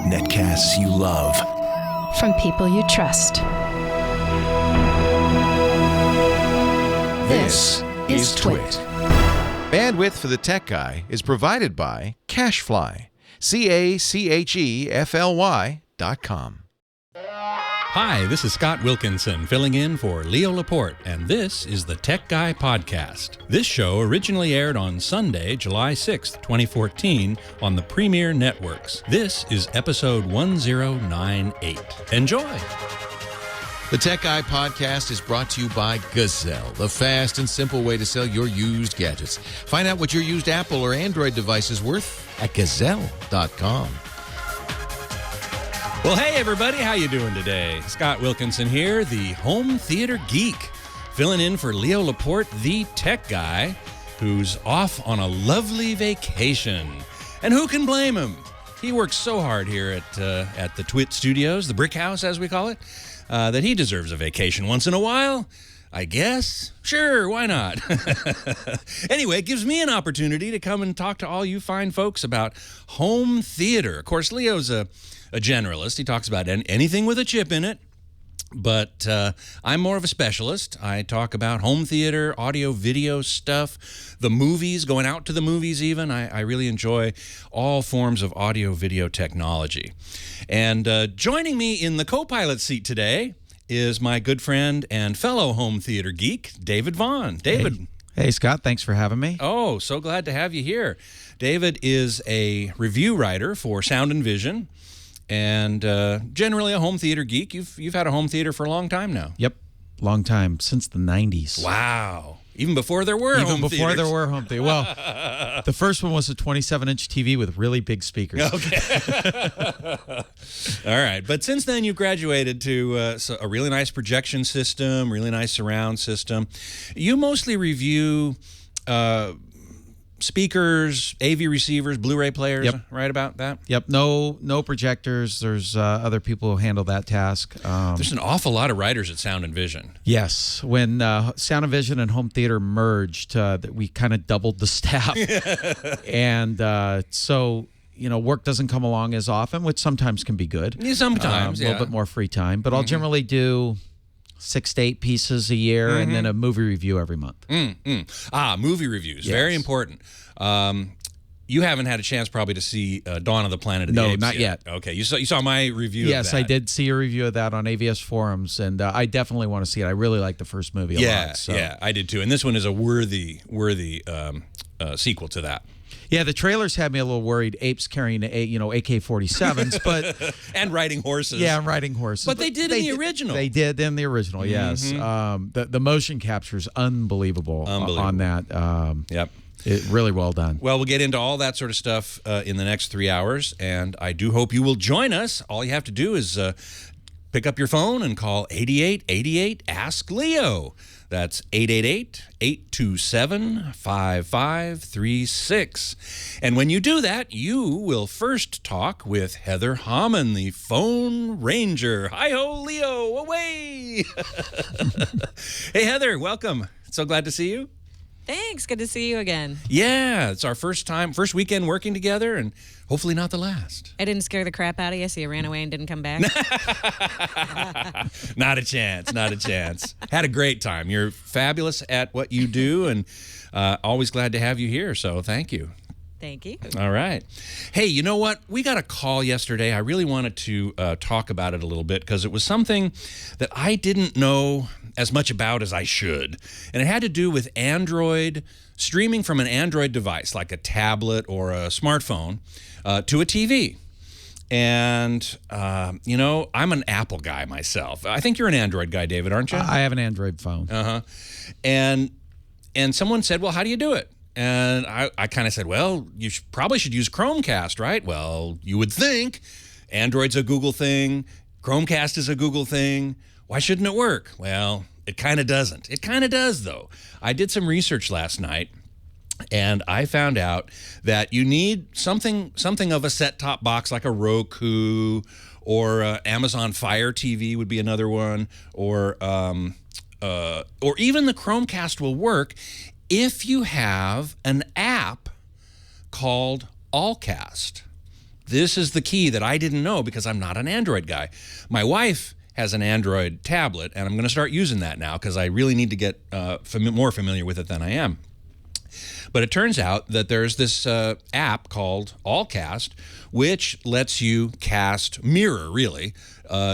Netcasts you love. From people you trust. This is Twit. Bandwidth for the Tech Guy is provided by CacheFly. CacheFly.com. Hi, this is Scott Wilkinson filling in for Leo Laporte, and this is the Tech Guy Podcast. This show originally aired on Sunday, July 6th, 2014 on the Premier Networks. This is episode 1098. Enjoy! The Tech Guy Podcast is brought to you by Gazelle, the fast and simple way to sell your used gadgets. Find out what your used Apple or Android device is worth at Gazelle.com. Well, hey everybody, how you doing today? Scott Wilkinson here, the home theater geek, filling in for Leo Laporte, the tech guy, who's off on a lovely vacation. And who can blame him? He works so hard here at the Twit Studios, the brick house as we call it, that he deserves a vacation once in a while. I guess. Sure, why not? Anyway, it gives me an opportunity to come and talk to all you fine folks about home theater. Of course, Leo's a generalist. He talks about anything with a chip in it, but I'm more of a specialist. I talk about home theater, audio, video stuff, the movies, going out to the movies even. I really enjoy all forms of audio, video technology. And joining me in the co-pilot seat today is my good friend and fellow home theater geek, David Vaughn. David. Hey, Scott. Thanks for having me. Oh, so glad to have you here. David is a review writer for Sound and Vision, and generally a home theater geek. You've had a home theater for a long time now. Yep, long time, since the 90s. Wow. Even before there were home theaters. Even before there were home theaters. Well, the first one was a 27-inch TV with really big speakers. Okay. All right. But since then, you've graduated to a really nice projection system, really nice surround system. You mostly review speakers, AV receivers, Blu-ray players, yep. Right about that? Yep, no projectors. There's other people who handle that task. There's an awful lot of writers at Sound and Vision. Yes, when Sound and Vision and home theater merged, we kind of doubled the staff. And so, work doesn't come along as often, which sometimes can be good. Yeah, sometimes, a little bit more free time. But I'll generally do 6 to 8 pieces a year, and then a movie review every month. Movie reviews, yes. Very important. You haven't had a chance probably to see Dawn of the Planet of the Apes. No, not yet. Okay, you saw my review. Yes, of that. I did see a review of that on AVS forums, and I definitely want to see it. I really like the first movie a lot. So. Yeah, I did too. And this one is a worthy sequel to that. Yeah, the trailers had me a little worried. Apes carrying AK-47s, but and riding horses. Yeah, and riding horses. But they did in the original. They did in the original. Yes. The motion capture is unbelievable on that. Yep. Really well done. Well, we'll get into all that sort of stuff in the next 3 hours, and I do hope you will join us. All you have to do is pick up your phone and call 8888 Ask Leo. That's 888-827-5536. And when you do that, you will first talk with Heather Hammond, the phone ranger. Hi-ho, Leo, away! Hey, Heather, welcome. So glad to see you. Thanks. Good to see you again. Yeah, it's our first weekend working together, and hopefully not the last. I didn't scare the crap out of you, so you ran away and didn't come back? Not a chance. Had a great time. You're fabulous at what you do, and always glad to have you here, so thank you. Thank you. All right. Hey, you know what? We got a call yesterday. I really wanted to talk about it a little bit because it was something that I didn't know as much about as I should. And it had to do with Android, streaming from an Android device, like a tablet or a smartphone, to a TV. And, I'm an Apple guy myself. I think you're an Android guy, David, aren't you? I have an Android phone. And someone said, well, how do you do it? And I kind of said, well, you probably should use Chromecast, right? Well, you would think. Android's a Google thing. Chromecast is a Google thing. Why shouldn't it work? Well, it kind of doesn't. It kind of does, though. I did some research last night, and I found out that you need something of a set-top box like a Roku or Amazon Fire TV would be another one, or even the Chromecast will work if you have an app called Allcast. This is the key that I didn't know because I'm not an Android guy. My wife has an Android tablet, and I'm going to start using that now because I really need to get more familiar with it than I am. But it turns out that there's this app called Allcast, which lets you mirror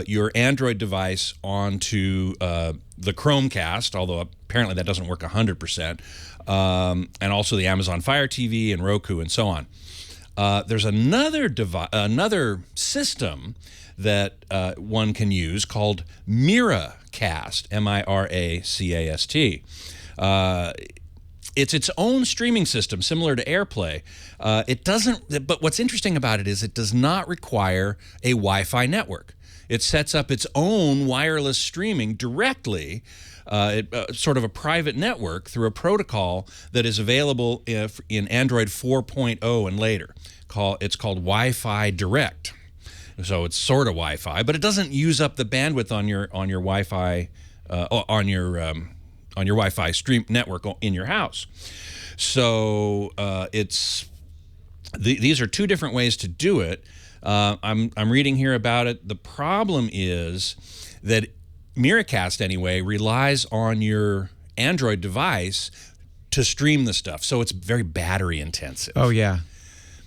your Android device onto the Chromecast, although apparently that doesn't work 100%, and also the Amazon Fire TV and Roku and so on. There's another system that one can use called Miracast, M-I-R-A-C-A-S-T. It's its own streaming system, similar to AirPlay. But what's interesting about it is it does not require a Wi-Fi network. It sets up its own wireless streaming directly, sort of a private network through a protocol that is available in Android 4.0 and later. It's called Wi-Fi Direct. So it's sort of Wi-Fi, but it doesn't use up the bandwidth on your Wi-Fi on your Wi-Fi stream network in your house. So these are two different ways to do it. I'm reading here about it. The problem is that Miracast, anyway, relies on your Android device to stream the stuff, so it's very battery intensive. Oh, yeah.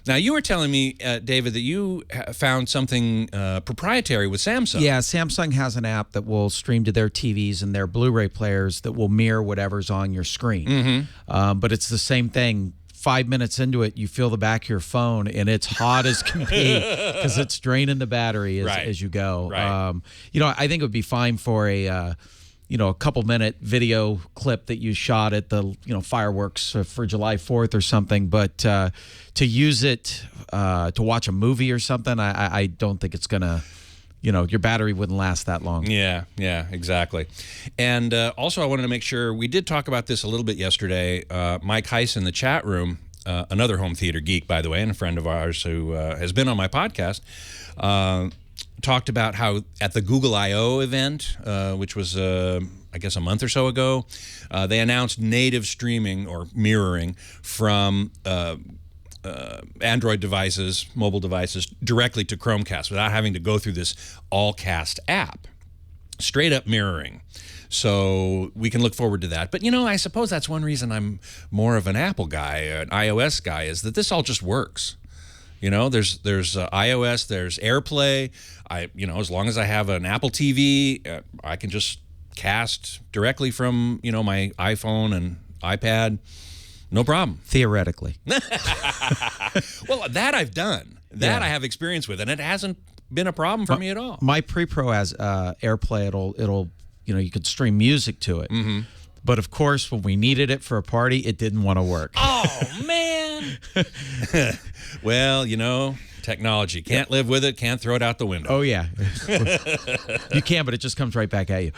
Now, you were telling me, David, that you found something proprietary with Samsung. Yeah, Samsung has an app that will stream to their TVs and their Blu-ray players that will mirror whatever's on your screen. Mm-hmm. But it's the same thing. 5 minutes into it, you feel the back of your phone, and it's hot as can be because it's draining the battery as you go. Right. I think it would be fine for a couple-minute video clip that you shot at the fireworks for July 4th or something. But to use it to watch a movie or something, I don't think it's gonna. Your battery wouldn't last that long. Yeah, exactly. And also, I wanted to make sure, we did talk about this a little bit yesterday. Mike Heiss in the chat room, another home theater geek, by the way, and a friend of ours who has been on my podcast, talked about how at the Google I/O event, which was, I guess, a month or so ago, they announced native streaming or mirroring from Android devices, mobile devices, directly to Chromecast without having to go through this Allcast app. Straight up mirroring. So we can look forward to that. But, I suppose that's one reason I'm more of an Apple guy, an iOS guy, is that this all just works. There's iOS, there's AirPlay. As long as I have an Apple TV, I can just cast directly from, my iPhone and iPad. No problem. Theoretically. Well, that I've done. That I have experience with, and it hasn't been a problem for me at all. My Pre-Pro has AirPlay. It'll you could stream music to it. Mm-hmm. But of course, when we needed it for a party, it didn't want to work. Oh, man. Well, technology. Can't live with it, can't throw it out the window. Oh, yeah. You can, but it just comes right back at you.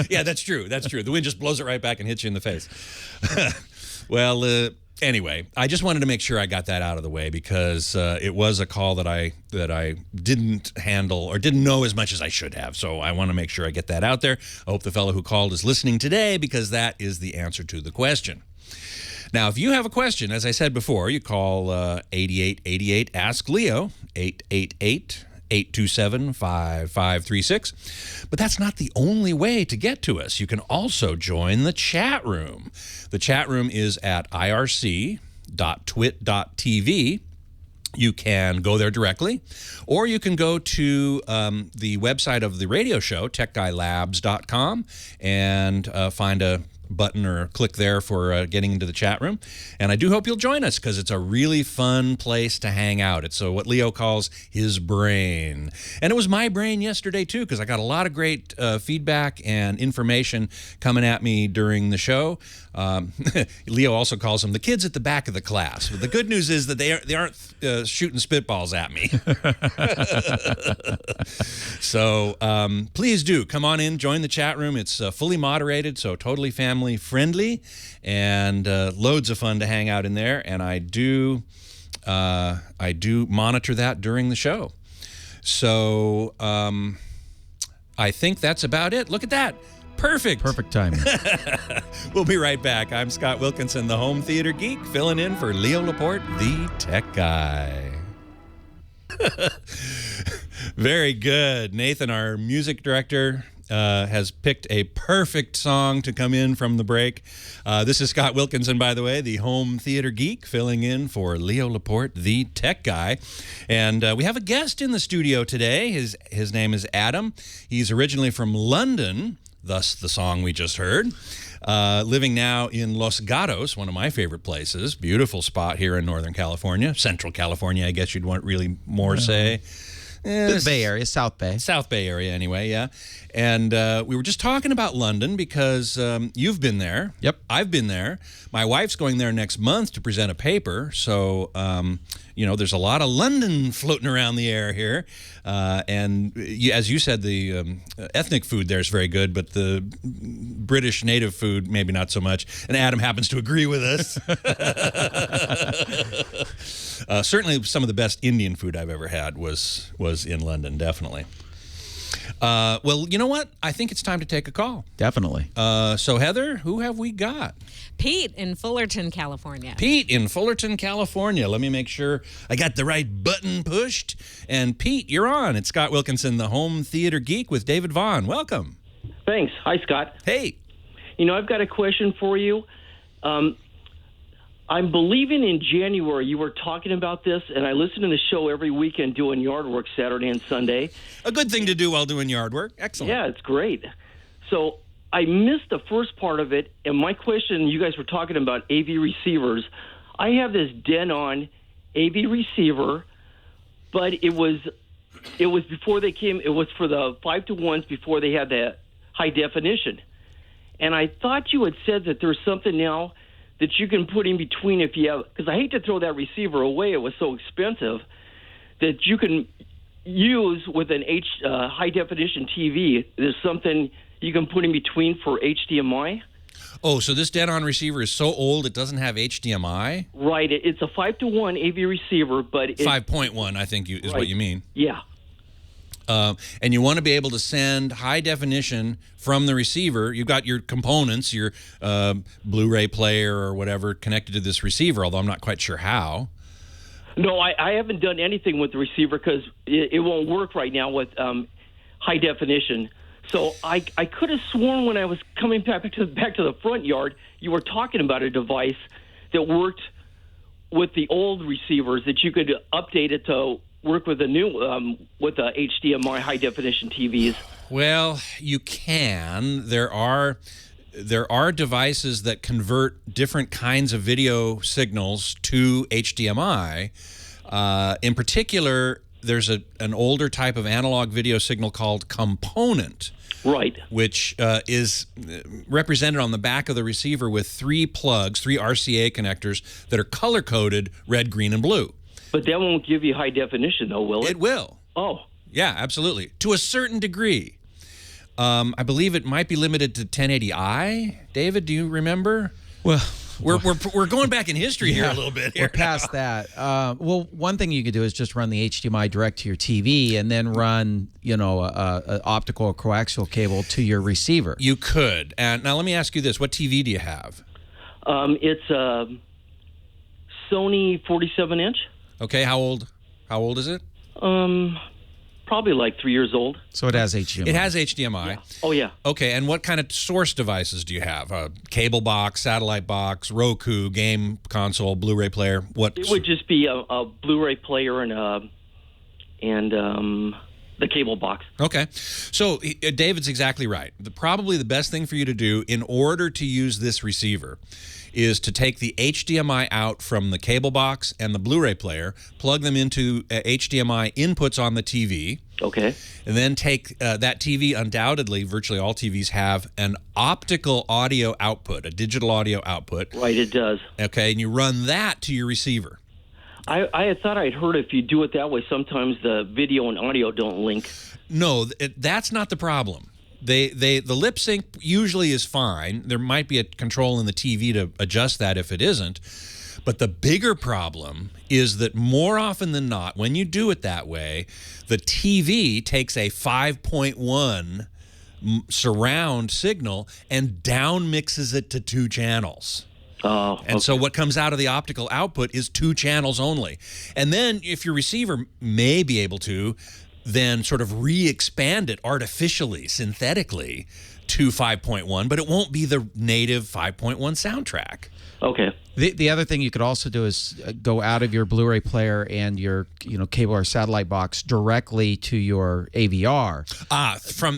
Yeah, that's true. The wind just blows it right back and hits you in the face. Well, anyway, I just wanted to make sure I got that out of the way because it was a call that I didn't handle or didn't know as much as I should have. So I want to make sure I get that out there. I hope the fellow who called is listening today because that is the answer to the question. Now, if you have a question, as I said before, you call 8888 Ask Leo, 888-827-5536. But that's not the only way to get to us. You can also join the chat room. The chat room is at irc.twit.tv. You can go there directly, or you can go to the website of the radio show, techguylabs.com, and find a button or click there for getting into the chat room. And I do hope you'll join us because it's a really fun place to hang out. It's what Leo calls his brain. And it was my brain yesterday, too, because I got a lot of great feedback and information coming at me during the show. Leo also calls them the kids at the back of the class. But the good news is that they aren't shooting spitballs at me. So please do come on in, join the chat room. It's fully moderated, so totally family friendly, and loads of fun to hang out in there. And I do monitor that during the show. So I think that's about it. Look at that. Perfect. Perfect timing. We'll be right back. I'm Scott Wilkinson, the home theater geek, filling in for Leo Laporte, the tech guy. Very good. Nathan, our music director, has picked a perfect song to come in from the break. This is Scott Wilkinson, by the way, the home theater geek, filling in for Leo Laporte, the tech guy. And we have a guest in the studio today. His name is Adam. He's originally from London, thus the song we just heard. Living now in Los Gatos, one of my favorite places. Beautiful spot here in Northern California. Central California, I guess you'd want really more say. The Bay Area, South Bay. South Bay area, anyway, yeah. And we were just talking about London because you've been there. Yep. I've been there. My wife's going there next month to present a paper. So, there's a lot of London floating around the air here. As you said, the ethnic food there is very good, but the British native food, maybe not so much. And Adam happens to agree with us. Certainly some of the best Indian food I've ever had was in London, definitely. Well, you know what? I think it's time to take a call. Definitely. So, Heather, who have we got? Pete in Fullerton, California. Pete in Fullerton, California. Let me make sure I got the right button pushed. And Pete, you're on. It's Scott Wilkinson, the home theater geek with David Vaughn. Welcome. Thanks. Hi, Scott. Hey. I've got a question for you. I'm believing in January you were talking about this, and I listen to the show every weekend doing yard work Saturday and Sunday. A good thing to do while doing yard work. Excellent. Yeah, it's great. So I missed the first part of it, and my question, you guys were talking about AV receivers. I have this Denon AV receiver, but it was before they came. It was for the 5-to-1s before they had the high definition. And I thought you had said that there's something now that you can put in between if you have, because I hate to throw that receiver away. It was so expensive that you can use with an high definition TV. There's something you can put in between for HDMI. Oh, so this Denon receiver is so old it doesn't have HDMI? Right. It's a 5-to-1 AV receiver, but 5.1, I think is what you mean. Yeah. And you want to be able to send high definition from the receiver. You've got your components, your Blu-ray player or whatever connected to this receiver, although I'm not quite sure how. No, I haven't done anything with the receiver because it won't work right now with high definition. So I could have sworn when I was coming back to the front yard, you were talking about a device that worked with the old receivers that you could update it to work with the new with the HDMI high definition TVs. Well, you can. There are devices that convert different kinds of video signals to HDMI. In particular, there's an older type of analog video signal called component. Right. Which is represented on the back of the receiver with 3 plugs, 3 RCA connectors that are color-coded red, green, and blue. But that won't give you high definition, though, will it? It will. Oh. Yeah, absolutely. To a certain degree. I believe it might be limited to 1080i. David, do you remember? Well, we're going back in history here a little bit. We're past that. Well, one thing you could do is just run the HDMI direct to your TV and then run, a optical or coaxial cable to your receiver. You could. And now let me ask you this: what TV do you have? It's a Sony 47-inch. Okay, how old is it? Probably like 3 years old. So it has HDMI. It has HDMI. Yeah. Oh, yeah. Okay, and what kind of source devices do you have? A cable box, satellite box, Roku, game console, Blu-ray player? What? It would just be a Blu-ray player and the cable box. Okay. So David's exactly right. Probably the best thing for you to do in order to use this receiver is to take the HDMI out from the cable box and the Blu-ray player, plug them into HDMI inputs on the TV. Okay. And then take that TV, undoubtedly, virtually all TVs have an optical audio output, a digital audio output. Right, it does. Okay, and you run that to your receiver. I had thought I'd heard if you do it that way, sometimes the video and audio don't link. No, that's not the problem. The lip sync usually is fine. There might be a control in the TV to adjust that if it isn't. But the bigger problem is that more often than not, when you do it that way, the TV takes a 5.1 surround signal and down mixes it to 2 channels. Oh, and so what comes out of the optical output is 2 channels only. And then if your receiver may be able to then sort of re-expand it artificially, synthetically to 5.1, but it won't be the native 5.1 soundtrack. Okay. The other thing you could also do is go out of your Blu-ray player and your cable or satellite box directly to your AVR.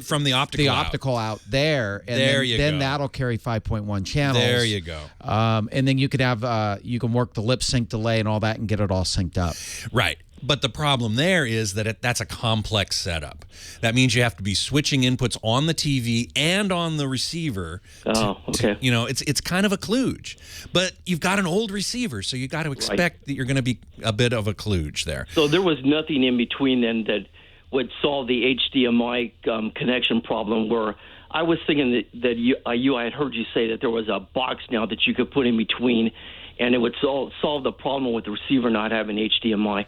From the optical optical out there, and then that'll carry 5.1 channels. There you go. And then you could have you can work the lip sync delay and all that and get it all synced up. Right. But the problem there is that that's a complex setup. That means you have to be switching inputs on the TV and on the receiver. Oh, okay. It's kind of a kludge. But you've got an old receiver, so you got to expect that you're going to be a bit of a kludge there. So there was nothing in between then that would solve the HDMI connection problem, where I was thinking that I had heard you say that there was a box now that you could put in between, and it would solve the problem with the receiver not having HDMI.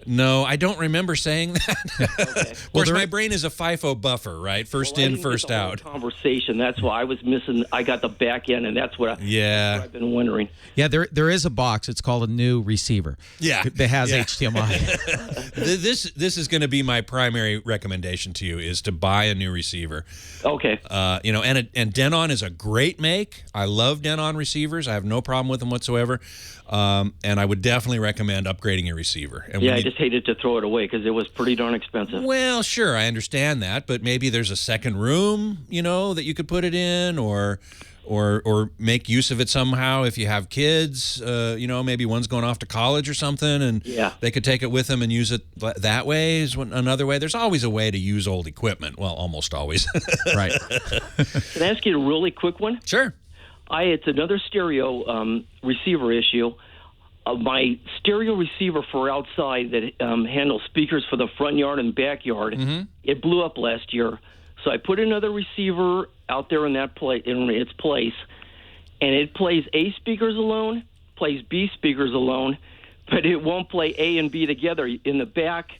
No, I don't remember saying that. Okay. Of course, my brain is a FIFO buffer, right? First in, first out. Conversation. That's why I was missing. I got the back end, and that's what I've been wondering. Yeah, there is a box. It's called a new receiver. Yeah, that has HDMI. This is going to be my primary recommendation to you: is to buy a new receiver. Okay. And Denon is a great make. I love Denon receivers. I have no problem with them whatsoever. And I would definitely recommend upgrading your receiver. And I just hated to throw it away because it was pretty darn expensive. Well, sure, I understand that, but maybe there's a second room, that you could put it in, or make use of it somehow if you have kids. Maybe one's going off to college or something, and they could take it with them and use it that way. Is another way. There's always a way to use old equipment. Well, almost always. Right. Can I ask you a really quick one? Sure. It's another stereo receiver issue. My stereo receiver for outside that handles speakers for the front yard and backyard, it blew up last year. So I put another receiver out there in its place, and it plays A speakers alone, plays B speakers alone, but it won't play A and B together. In the back,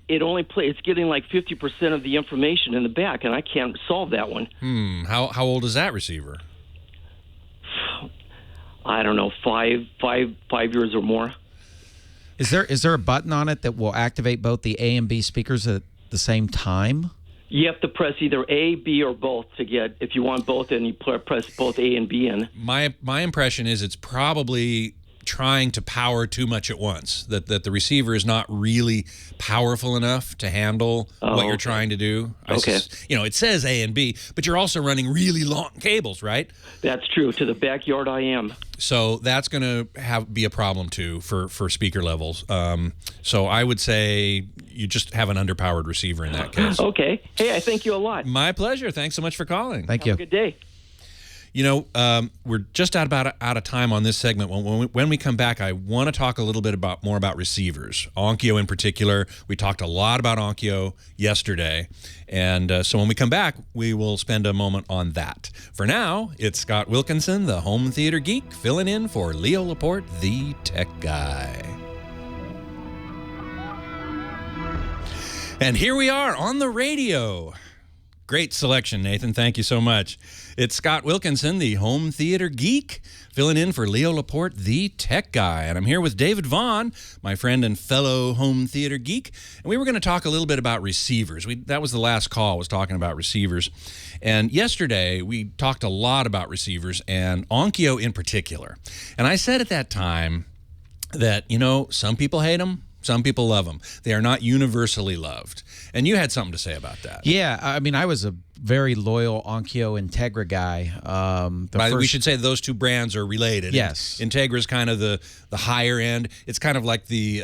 it's getting like 50% of the information in the back, and I can't solve that one. How old is that receiver? I don't know, 5 years or more. Is there a button on it that will activate both the A and B speakers at the same time? You have to press either A, B, or both to get. If you want both, then you press both A and B in. My impression is it's probably trying to power too much at once, that the receiver is not really powerful enough to handle what you're trying to do. It says A and B, but you're also running really long cables, right? That's true. To the backyard I am. So that's going to be a problem too for speaker levels. So I would say you just have an underpowered receiver in that case. Okay. Hey, I thank you a lot. My pleasure. Thanks so much for calling. Thank you. Have a good day. We're just out of time on this segment. When we come back, I want to talk a little bit more about receivers, Onkyo in particular. We talked a lot about Onkyo yesterday, and so when we come back, we will spend a moment on that. For now, it's Scott Wilkinson, the home theater geek, filling in for Leo Laporte, the tech guy. And here we are on the radio. Great selection, Nathan. Thank you so much. It's Scott Wilkinson, the home theater geek, filling in for Leo Laporte, the tech guy. And I'm here with David Vaughn, my friend and fellow home theater geek. And we were going to talk a little bit about receivers. That was the last call, was talking about receivers. And yesterday, we talked a lot about receivers and Onkyo in particular. And I said at that time that, some people hate them. Some people love them. They are not universally loved. And you had something to say about that. Yeah, I mean, I was a very loyal Onkyo Integra guy. We should say those two brands are related. Yes. Integra is kind of the higher end. It's kind of like the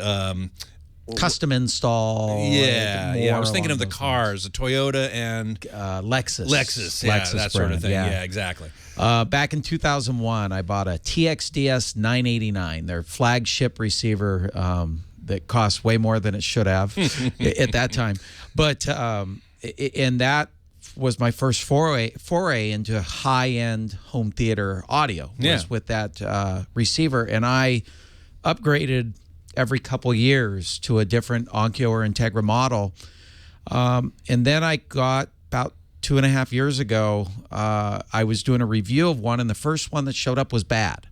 custom install. Yeah. I was thinking of the cars, the Toyota and Lexus. Lexus, yeah, Lexus that sort of brand, thing. yeah. Yeah, exactly. Back in 2001, I bought a TXDS 989, their flagship receiver. That cost way more than it should have at that time. But and that was my first foray into high-end home theater audio, was with that receiver. And I upgraded every couple years to a different Onkyo or Integra model. And then I got about 2.5 years ago, I was doing a review of one, and the first one that showed up was bad.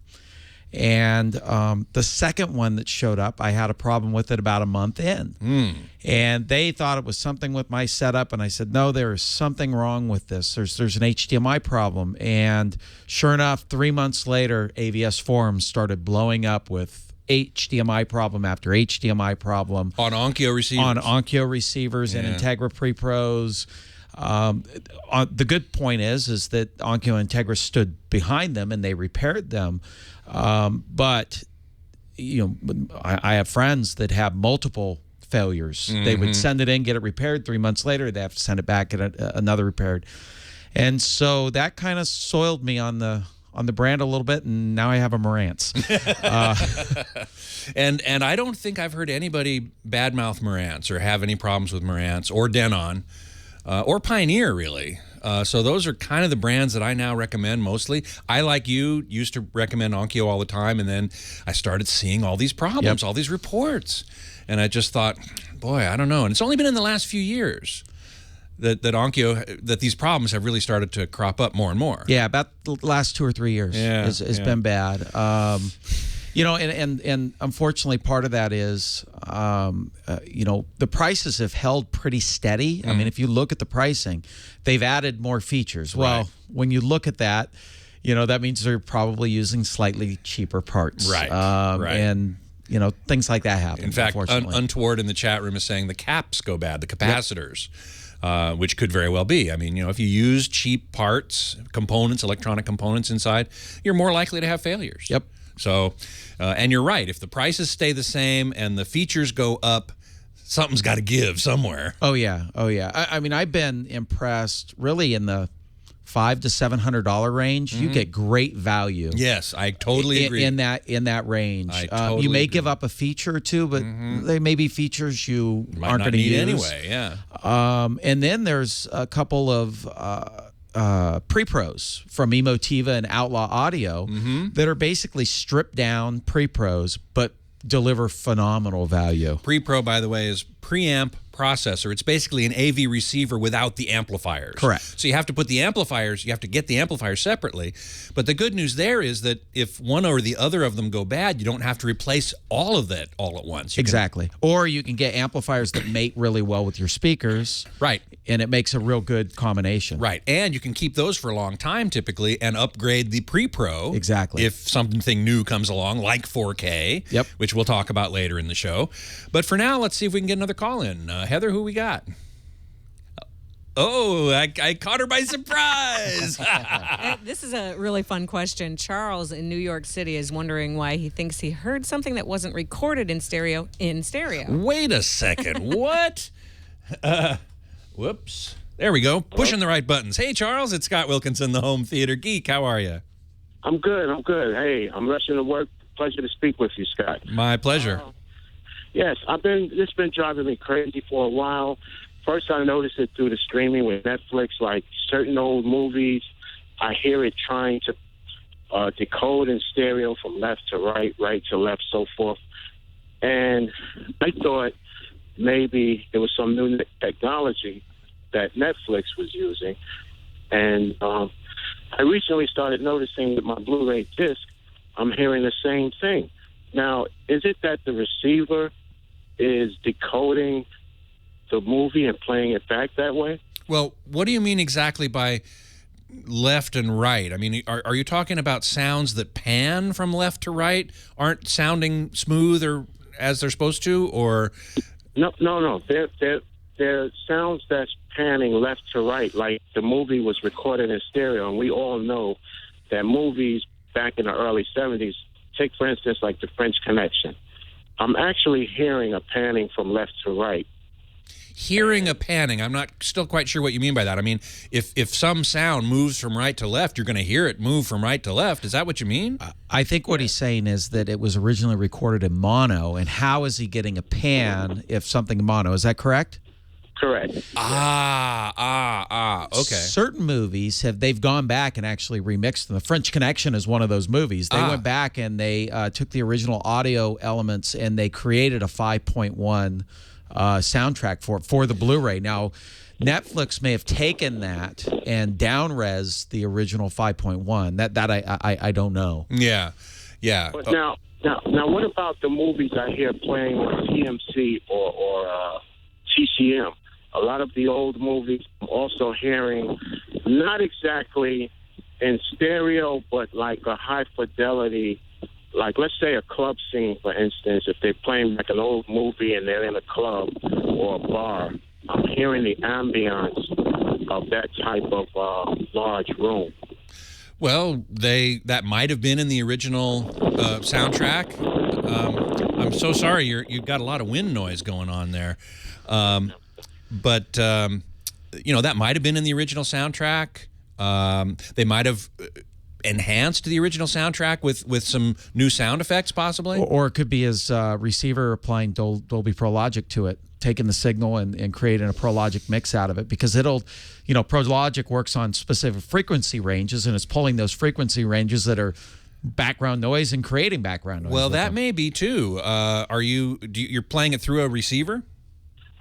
And the second one that showed up, I had a problem with it about a month in. And they thought it was something with my setup, and I said, no, there is something wrong with this. There's an HDMI problem. And sure enough, 3 months later, AVS forums started blowing up with HDMI problem after HDMI problem. On Onkyo receivers? On Onkyo receivers and Integra Pre-Pros. The good point is that Onkyo and Integra stood behind them and they repaired them. But I have friends that have multiple failures. They would send it in, get it repaired. 3 months later, they have to send it back, get another repaired. And so that kind of soiled me on the brand a little bit, and now I have a Marantz. And I don't think I've heard anybody badmouth Marantz or have any problems with Marantz or Denon. Or Pioneer, really. So those are kind of the brands that I now recommend mostly. I, like you, used to recommend Onkyo all the time, and then I started seeing all these problems, all these reports. And I just thought, boy, I don't know. And it's only been in the last few years that Onkyo, that these problems have really started to crop up more and more. Yeah, about the last 2 or 3 years has been bad. And unfortunately, part of that is, the prices have held pretty steady. I mean, if you look at the pricing, they've added more features. Well, when you look at that, that means they're probably using slightly cheaper parts. Right. And, things like that happen. In fact, unfortunately. Untoward in the chat room is saying the caps go bad, the capacitors. Which could very well be. I mean, if you use cheap parts, components, electronic components inside, you're more likely to have failures. Yep. So, and you're right. If the prices stay the same and the features go up, something's got to give somewhere. Oh yeah. I mean, I've been impressed. Really, in the $500 to $700 range, you get great value. Yes, I totally agree. In that range, I totally you may agree. give up a feature or two, but they may be features you aren't going to use anyway. Yeah. And then there's a couple of pre-pros from Emotiva and Outlaw Audio that are basically stripped down pre-pros but deliver phenomenal value. Pre-pro, by the way, is preamp processor. It's basically an AV receiver without the amplifiers. Correct. So you have to put the amplifiers, you have to get the amplifiers separately. But the good news there is that if one or the other of them go bad, you don't have to replace all of that all at once. Exactly. Or you can get amplifiers that mate really well with your speakers. Right. And it makes a real good combination. Right. And you can keep those for a long time typically and upgrade the pre-pro. Exactly. If something new comes along, like 4K, Yep. which we'll talk about later in the show. But for now, let's see if we can get another call in. Heather, who we got? Oh, I caught her by surprise. This is a really fun question. Charles in New York City is wondering why he thinks he heard something that wasn't recorded in stereo. Wait a second. What? Whoops. There we go. Pushing the right buttons. Hey, Charles, it's Scott Wilkinson, the Home Theater Geek. How are you? I'm good. Hey, I'm rushing to work. Pleasure to speak with you, Scott. My pleasure. Yes, it's been driving me crazy for a while. First, I noticed it through the streaming with Netflix, like certain old movies. I hear it trying to decode in stereo from left to right, right to left, so forth. And I thought maybe it was some new technology that Netflix was using. And I recently started noticing with my Blu-ray disc, I'm hearing the same thing. Now, is it that the receiver is decoding the movie and playing it back that way? Well, what do you mean exactly by left and right? I mean, are you talking about sounds that pan from left to right, aren't sounding smooth or as they're supposed to, or? No. They're sounds that's panning left to right, like the movie was recorded in stereo, and we all know that movies back in the early 70s, take, for instance, like The French Connection. I'm actually hearing a panning from left to right. Hearing a panning. I'm not still quite sure what you mean by that. I mean, if some sound moves from right to left, you're going to hear it move from right to left. Is that what you mean? I think what he's saying is that it was originally recorded in mono, and how is he getting a pan if something mono? Is that correct? Correct. Okay. Certain movies they've gone back and actually remixed them. The French Connection is one of those movies. They went back and they took the original audio elements and they created a 5.1 soundtrack for the Blu-ray. Now, Netflix may have taken that and down-res the original 5.1. That I don't know. Yeah. But now, what about the movies I hear playing on TMC or TCM? A lot of the old movies I'm also hearing, not exactly in stereo, but like a high fidelity, like let's say a club scene, for instance. If they're playing like an old movie and they're in a club or a bar, I'm hearing the ambiance of that type of large room. Well, that might have been in the original soundtrack. I'm so sorry, you've got a lot of wind noise going on there. But that might have been in the original soundtrack. They might have enhanced the original soundtrack with some new sound effects, possibly. Or it could be his receiver applying Dolby Pro Logic to it, taking the signal and creating a Pro Logic mix out of it, because Pro Logic works on specific frequency ranges, and it's pulling those frequency ranges that are background noise and creating background noise. Well, that may be too. You're playing it through a receiver?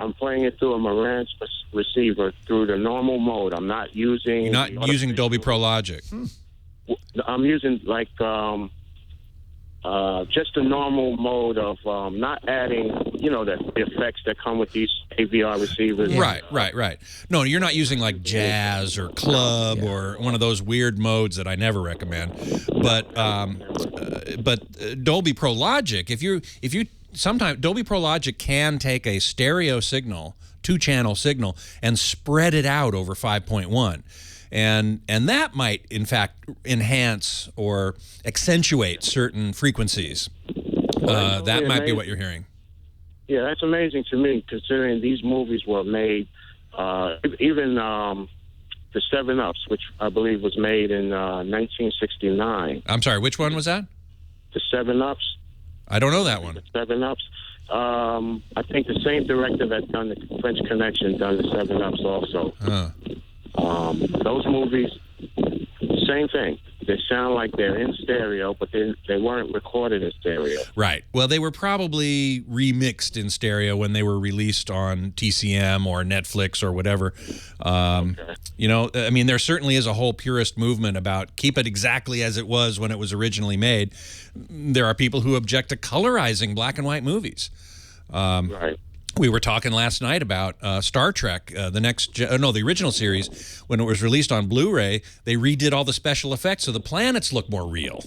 I'm playing it through a Marantz receiver through the normal mode. I'm not using. You're not using Dolby Pro Logic. I'm using like just a normal mode of not adding, the effects that come with these AVR receivers. Right. No, you're not using like jazz or club or one of those weird modes that I never recommend. But Dolby Pro Logic, if you sometimes Dolby Pro Logic can take a stereo signal, 2-channel signal, and spread it out over 5.1. And that might, in fact, enhance or accentuate certain frequencies. That might be what you're hearing. Yeah, that's amazing to me, considering these movies were made, even the 7-Ups, which I believe was made in 1969. I'm sorry, which one was that? The 7-Ups. I don't know that one. The 7-Ups. I think the same director that done the French Connection done the 7-Ups also. Those movies, same thing. They sound like they're in stereo, but they weren't recorded in stereo. Right. Well, they were probably remixed in stereo when they were released on TCM or Netflix or whatever. Okay. There certainly is a whole purist movement about keep it exactly as it was when it was originally made. There are people who object to colorizing black and white movies. Right. We were talking last night about Star Trek, the original series. When it was released on Blu-ray, they redid all the special effects so the planets look more real.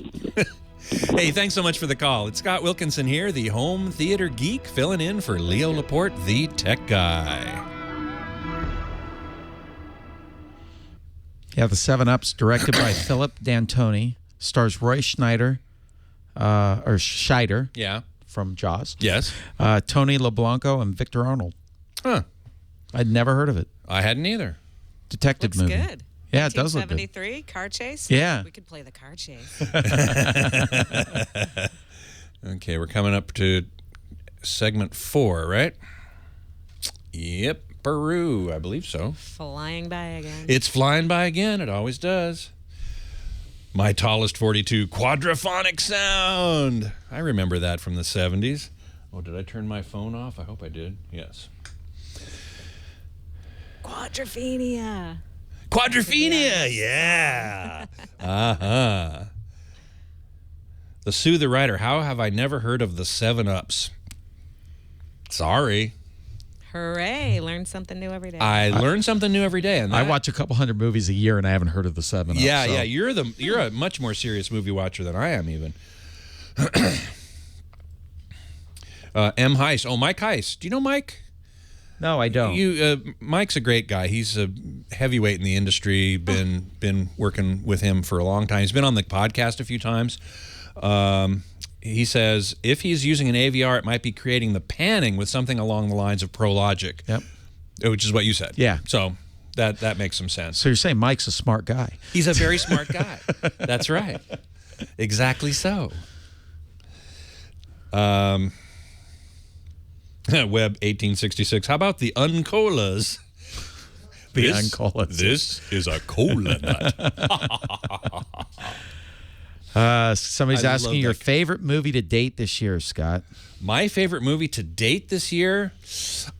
Hey, thanks so much for the call. It's Scott Wilkinson here, the home theater geek, filling in for Leo Laporte, the tech guy. Yeah, the 7-Ups, directed by Philip D'Antoni, stars Roy Scheider. Yeah. From Jaws. Yes. Tony LeBlanco and Victor Arnold. Huh. I'd never heard of it. I hadn't either. Detective Looks movie. Good. Yeah, it does look good. 1973, car chase? Yeah. We could play the car chase. Okay, we're coming up to segment 4, right? Yep, Peru, I believe so. Flying by again. It's flying by again. It always does. My Tallest 42 quadraphonic sound. I remember that from the 70s. Oh, did I turn my phone off? I hope I did. Yes. Quadrophenia, yeah. Uh-huh. The Sue the Writer. How have I never heard of the 7-Ups? Sorry. Hooray. Learn something new every day. I learn something new every day. And I watch a couple hundred movies a year, and I haven't heard of the 7-Ups. Yeah, so. yeah. You're a much more serious movie watcher than I am, even. M. Heiss. Oh, Mike Heiss. Do you know Mike? No, I don't. Mike's a great guy. He's a heavyweight in the industry. Been working with him for a long time. He's been on the podcast a few times. He says if he's using an AVR, it might be creating the panning with something along the lines of Pro Logic. Yep. Which is what you said. Yeah. So that makes some sense. So you're saying Mike's a smart guy. He's a very smart guy. That's right. Exactly so. Web 1866. How about the Uncolas? Uncolas. This is a cola nut. Somebody's I asking love your that. favorite movie to date this year, Scott. My favorite movie to date this year,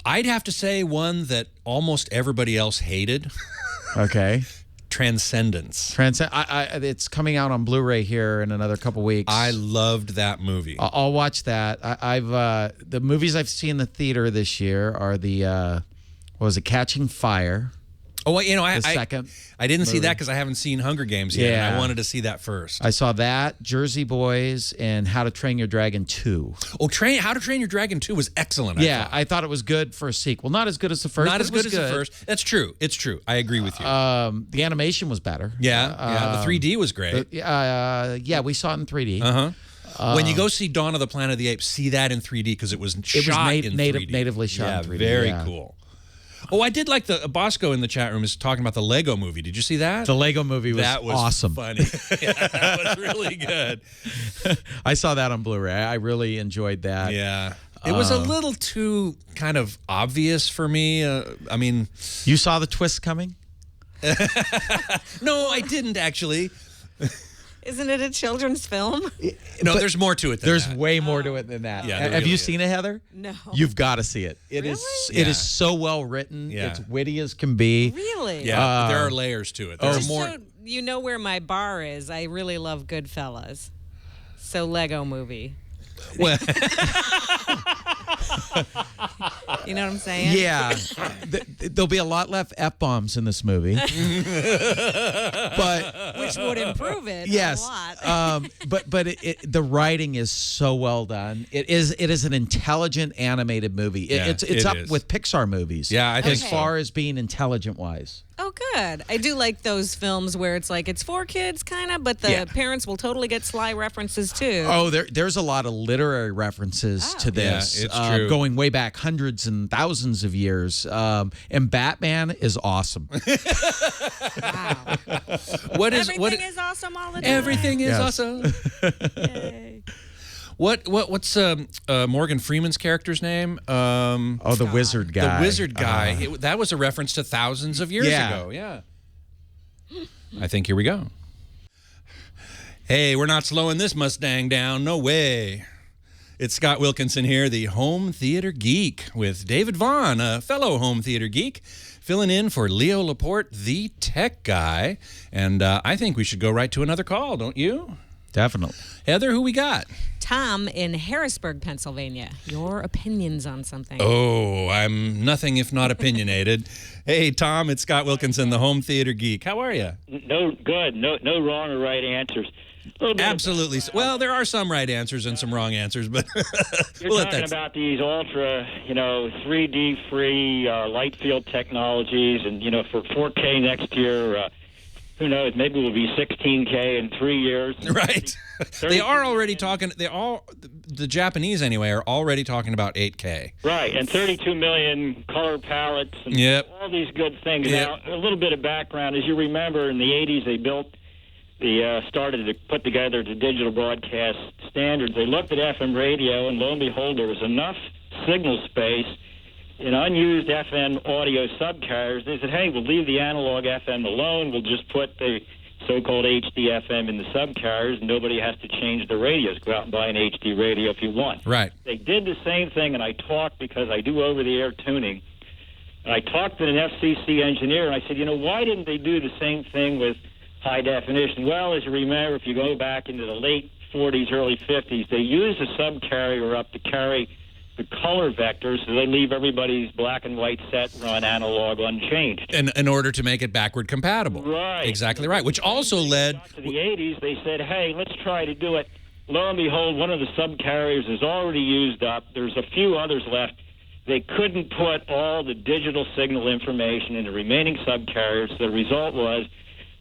I'd have to say one that almost everybody else hated. Okay. Transcendence. It's coming out on Blu-ray here in another couple weeks. I loved that movie. I'll watch that. The movies I've seen in the theater this year are the what was it, Catching Fire? Oh, well, The second I didn't see movie. that because I haven't seen Hunger Games yet. Yeah. And I wanted to see that first. I saw that, Jersey Boys, and How to Train Your Dragon 2. Oh, How to Train Your Dragon 2 was excellent. I thought it was good for a sequel. Not as good as the first. Not but as it was good as the first. That's true. It's true. I agree with you. The animation was better. The 3D was great. We saw it in 3D. When you go see Dawn of the Planet of the Apes, see that in 3D because it was shot in 3D. Natively shot in 3D. Very cool. Oh, I did like the Bosco in the chat room is talking about the Lego movie. Did you see that? The Lego movie was awesome. Funny. Yeah, that was really good. I saw that on Blu-ray. I really enjoyed that. Yeah. It was a little too kind of obvious for me. I mean, you saw the twist coming? No, I didn't actually. Isn't it a children's film? No, there's more to it than There's that. way more to it than that. Yeah, there Have really you is. seen it, Heather? No. You've got to see it. It is Really? it is so well written. Yeah. It's witty as can be. Really? Yeah, there are layers to it. There are Just more. so you know where my bar is. I really love Goodfellas. So Lego movie. Well, You know what I'm saying? Yeah. There'll be a lot less F-bombs in this movie. But Which would improve it yes. a lot. But the writing is so well done. It is an intelligent animated movie. Yeah, It's it up is. with Pixar movies. Yeah, I think as so. far as being intelligent wise. Oh, good. I do like those films where it's like it's for kids, kind of, but the parents will totally get sly references too. Oh, there's a lot of literary references to this. Yeah, it's true. Going way back hundreds and thousands of years. And Batman is awesome. Wow. Everything is awesome all the time. Everything is Yes. awesome. Yay. What's Morgan Freeman's character's name? The wizard guy. The wizard guy. That was a reference to thousands of years ago. Yeah. I think here we go. Hey, we're not slowing this Mustang down. No way. It's Scott Wilkinson here, the home theater geek, with David Vaughn, a fellow home theater geek, filling in for Leo Laporte, the tech guy. And I think we should go right to another call, don't you? Definitely. Heather, who we got? Tom in Harrisburg, Pennsylvania. Your opinions on something. Oh, I'm nothing if not opinionated. Hey, Tom, it's Scott Wilkinson, the home theater geek. How are you? No, good. No wrong or right answers. A little bit Absolutely. Well, there are some right answers and some wrong ansers, but You're we'll let talking that. about these ultra, 3D free light field technologies, and for 4K next year. Who knows? Maybe it will be 16K in 3 years. Right. They are already talking. The Japanese anyway are already talking about 8K. Right, and 32 million color palettes and Yep. all these good things. Yep. Now, a little bit of background. As you remember, in the 80s, they started to put together the digital broadcast standards. They looked at FM radio, and lo and behold, there was enough signal space in unused FM audio subcarriers. They said, hey, we'll leave the analog FM alone. We'll just put the so-called HD FM in the subcarriers, and nobody has to change the radios. Go out and buy an HD radio if you want. Right. They did the same thing, and I talked because I do over-the-air tuning. And I talked to an FCC engineer, and I said, why didn't they do the same thing with high definition? Well, as you remember, if you go back into the late 40s, early 50s, they used a subcarrier up to carry the color vectors, so they leave everybody's black and white set run analog unchanged. In order to make it backward compatible. Right. Exactly right. Which also led To the 80s, they said, hey, let's try to do it. Lo and behold, one of the subcarriers is already used up. There's a few others left. They couldn't put all the digital signal information in the remaining subcarriers. The result was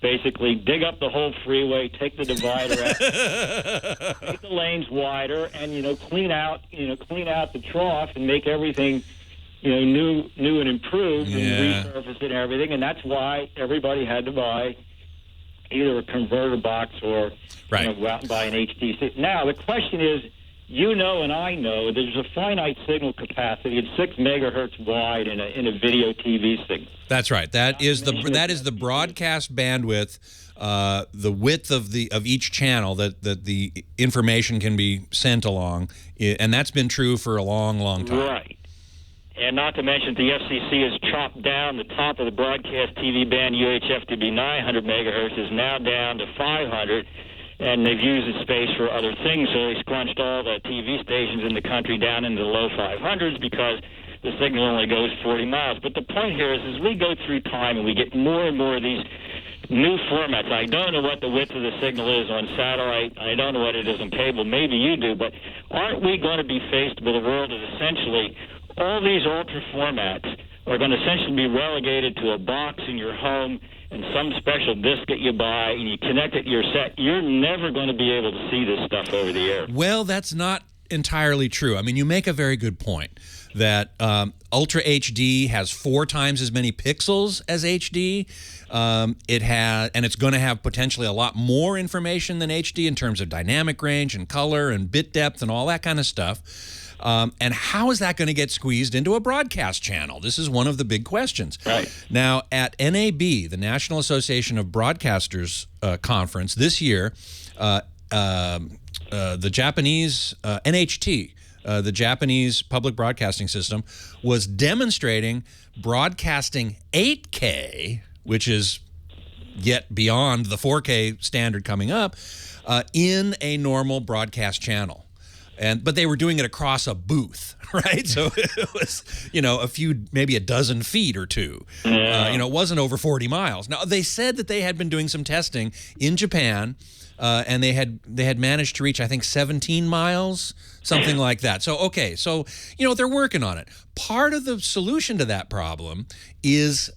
basically dig up the whole freeway, take the divider out, make the lanes wider, and clean out the trough and make everything new and improved and resurface it and everything. And that's why everybody had to buy either a converter box or go out and buy an HD. Now the question is, you know and I know there's a finite signal capacity at 6 megahertz wide in a video TV signal. That's right. That is the broadcast bandwidth, the width of each channel that the information can be sent along, and that's been true for a long, long time. Right. And not to mention the FCC has chopped down the top of the broadcast TV band UHF to be 900 megahertz, is now down to 500, and they've used the space for other things, so they scrunched all the TV stations in the country down into the low 500s because the signal only goes 40 miles. But the point here is, as we go through time and we get more and more of these new formats, I don't know what the width of the signal is on satellite. I don't know what it is on cable. Maybe you do. But aren't we going to be faced with a world of essentially all these ultra formats are going to essentially be relegated to a box in your home and some special disc that you buy and you connect it to your set? You're never going to be able to see this stuff over the air. Well, that's not entirely true. I mean, you make a very good point that Ultra HD has 4 times as many pixels as HD. And it's going to have potentially a lot more information than HD in terms of dynamic range and color and bit depth and all that kind of stuff. And how is that going to get squeezed into a broadcast channel? This is one of the big questions. Right. Now, at NAB, the National Association of Broadcasters conference this year, the Japanese NHT, the Japanese public broadcasting system, was demonstrating broadcasting 8K, which is yet beyond the 4K standard coming up, in a normal broadcast channel. But they were doing it across a booth, right? So it was, maybe a dozen feet or two. Yeah. It wasn't over 40 miles. Now, they said that they had been doing some testing in Japan, and they had managed to reach, I think, 17 miles, something like that. So, okay, so, they're working on it. Part of the solution to that problem is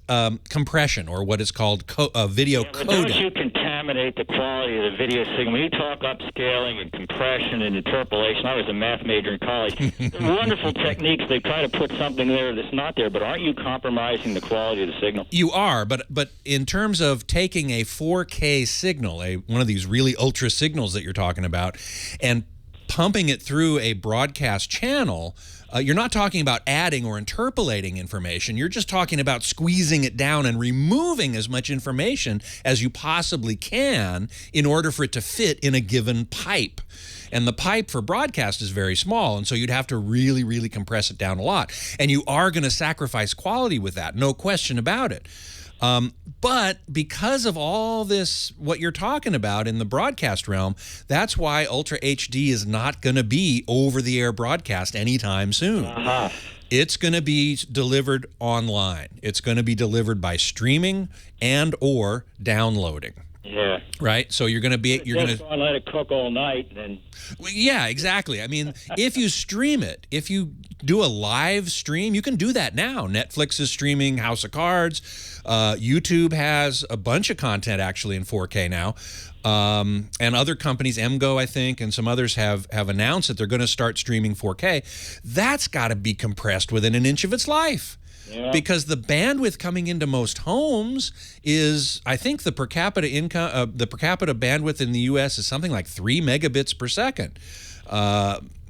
compression, or what is called video But don't you codec. contaminate the quality of the video signal? When you talk upscaling and compression and interpolation, I was a math major in college. Wonderful techniques. They try to put something there that's not there, but aren't you compromising the quality of the signal? You are, but in terms of taking a 4K signal, one of these really ultra signals that you're talking about, and pumping it through a broadcast channel, you're not talking about adding or interpolating information. You're just talking about squeezing it down and removing as much information as you possibly can in order for it to fit in a given pipe. And the pipe for broadcast is very small, and so you'd have to really, really compress it down a lot. And you are going to sacrifice quality with that, no question about it. But because of all this, what you're talking about in the broadcast realm, that's why Ultra HD is not going to be over-the-air broadcast anytime soon. Uh-huh. It's going to be delivered online. It's going to be delivered by streaming and or downloading. Yeah. Right? So you're going to be... Just gonna let it cook all night, and then... Yeah, exactly. I mean, if you stream it, if you do a live stream, you can do that now. Netflix is streaming House of Cards. YouTube has a bunch of content actually in 4K now. And other companies, MGO, I think, and some others have announced that they're going to start streaming 4K. That's got to be compressed within an inch of its life. Yeah. Because the bandwidth coming into most homes is, I think, the per capita bandwidth in the U.S. is something like 3 megabits per second.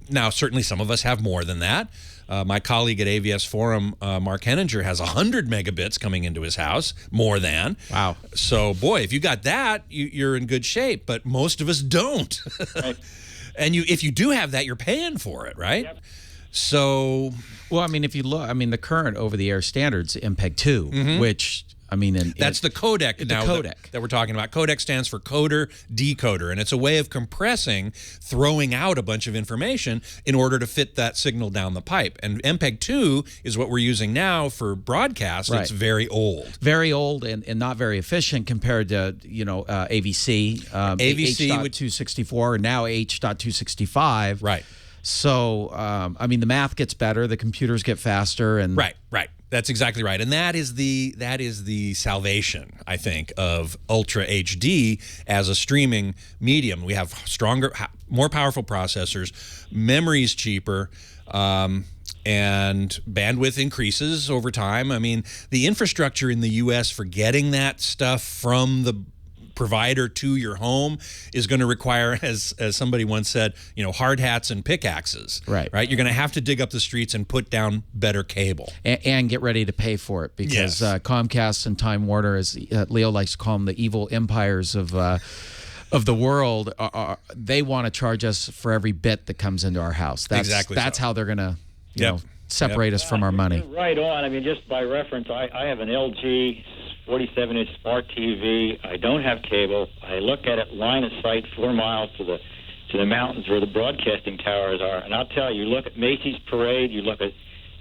Now, certainly some of us have more than that. My colleague at AVS Forum, Mark Henninger, has 100 megabits coming into his house, more than. Wow. So, boy, if you got that, you're in good shape. But most of us don't. Right. And if you do have that, you're paying for it, right? Yep. So, well, I mean, if you look, I mean, the current over-the-air standards, MPEG-2, which, I mean, that's the codec codec that we're talking about. Codec stands for coder, decoder, and it's a way of compressing, throwing out a bunch of information in order to fit that signal down the pipe. And MPEG-2 is what we're using now for broadcast. Right. It's very old. Very old and not very efficient compared to, AVC. AVC H.264 and now H.265. Right. So, I mean, the math gets better, the computers get faster, and Right. That's exactly right, and that is the salvation, I think, of Ultra HD as a streaming medium. We have stronger, more powerful processors, memory's cheaper, and bandwidth increases over time. I mean, the infrastructure in the U.S. for getting that stuff from the provider to your home is going to require, as somebody once said, hard hats and pickaxes. Right. You're going to have to dig up the streets and put down better cable. And get ready to pay for it, because Comcast and Time Warner, as Leo likes to call them, the evil empires of the world, they want to charge us for every bit that comes into our house. That's how they're going to separate us from our money. You're right on. I mean, just by reference, I have an LG 47-inch smart TV. I don't have cable. I look at it line of sight 4 miles to the mountains where the broadcasting towers are. And I'll tell you, look at Macy's Parade, you look at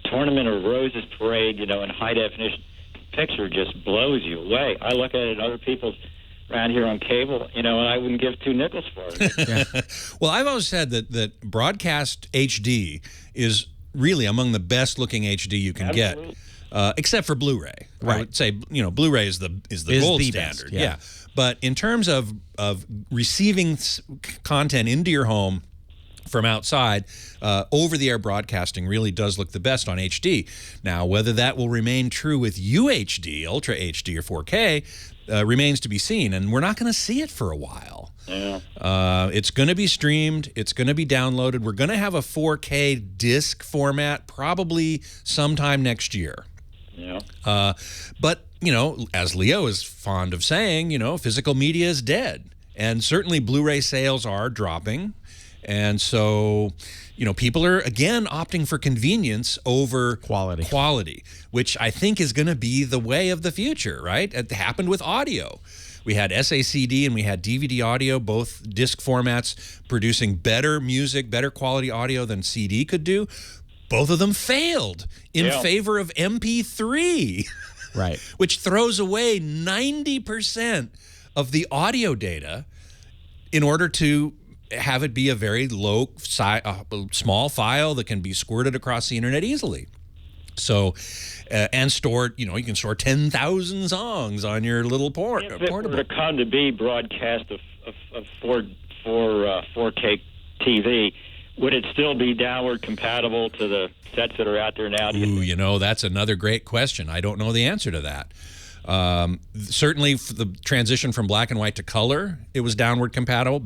Tournament of Roses Parade, in high definition. Picture just blows you away. I look at it, other people's around here on cable, and I wouldn't give 2 nickels for it. Well, I've always said that broadcast HD is really among the best looking HD you can get, except for Blu-ray. Right. I would say, Blu-ray is the gold standard. Best, yeah. But in terms of receiving content into your home from outside, over-the-air broadcasting really does look the best on HD. Now, whether that will remain true with UHD, Ultra HD, or 4K remains to be seen, and we're not going to see it for a while. Yeah. It's going to be streamed. It's going to be downloaded. We're going to have a 4K disc format probably sometime next year. Yeah. But, as Leo is fond of saying, physical media is dead. And certainly Blu-ray sales are dropping. And so, people are, again, opting for convenience over quality, which I think is going to be the way of the future, right? It happened with audio. We had SACD and we had DVD audio, both disc formats producing better music, better quality audio than CD could do. Both of them failed in favor of MP3, right? Which throws away 90% of the audio data in order to have it be a very low, small file that can be squirted across the internet easily. So, and stored, you can store 10,000 songs on your little portable. If it were to come to be broadcast of 4K TV, would it still be downward compatible to the sets that are out there now? Ooh, that's another great question. I don't know the answer to that. Certainly for the transition from black and white to color, it was backward compatible.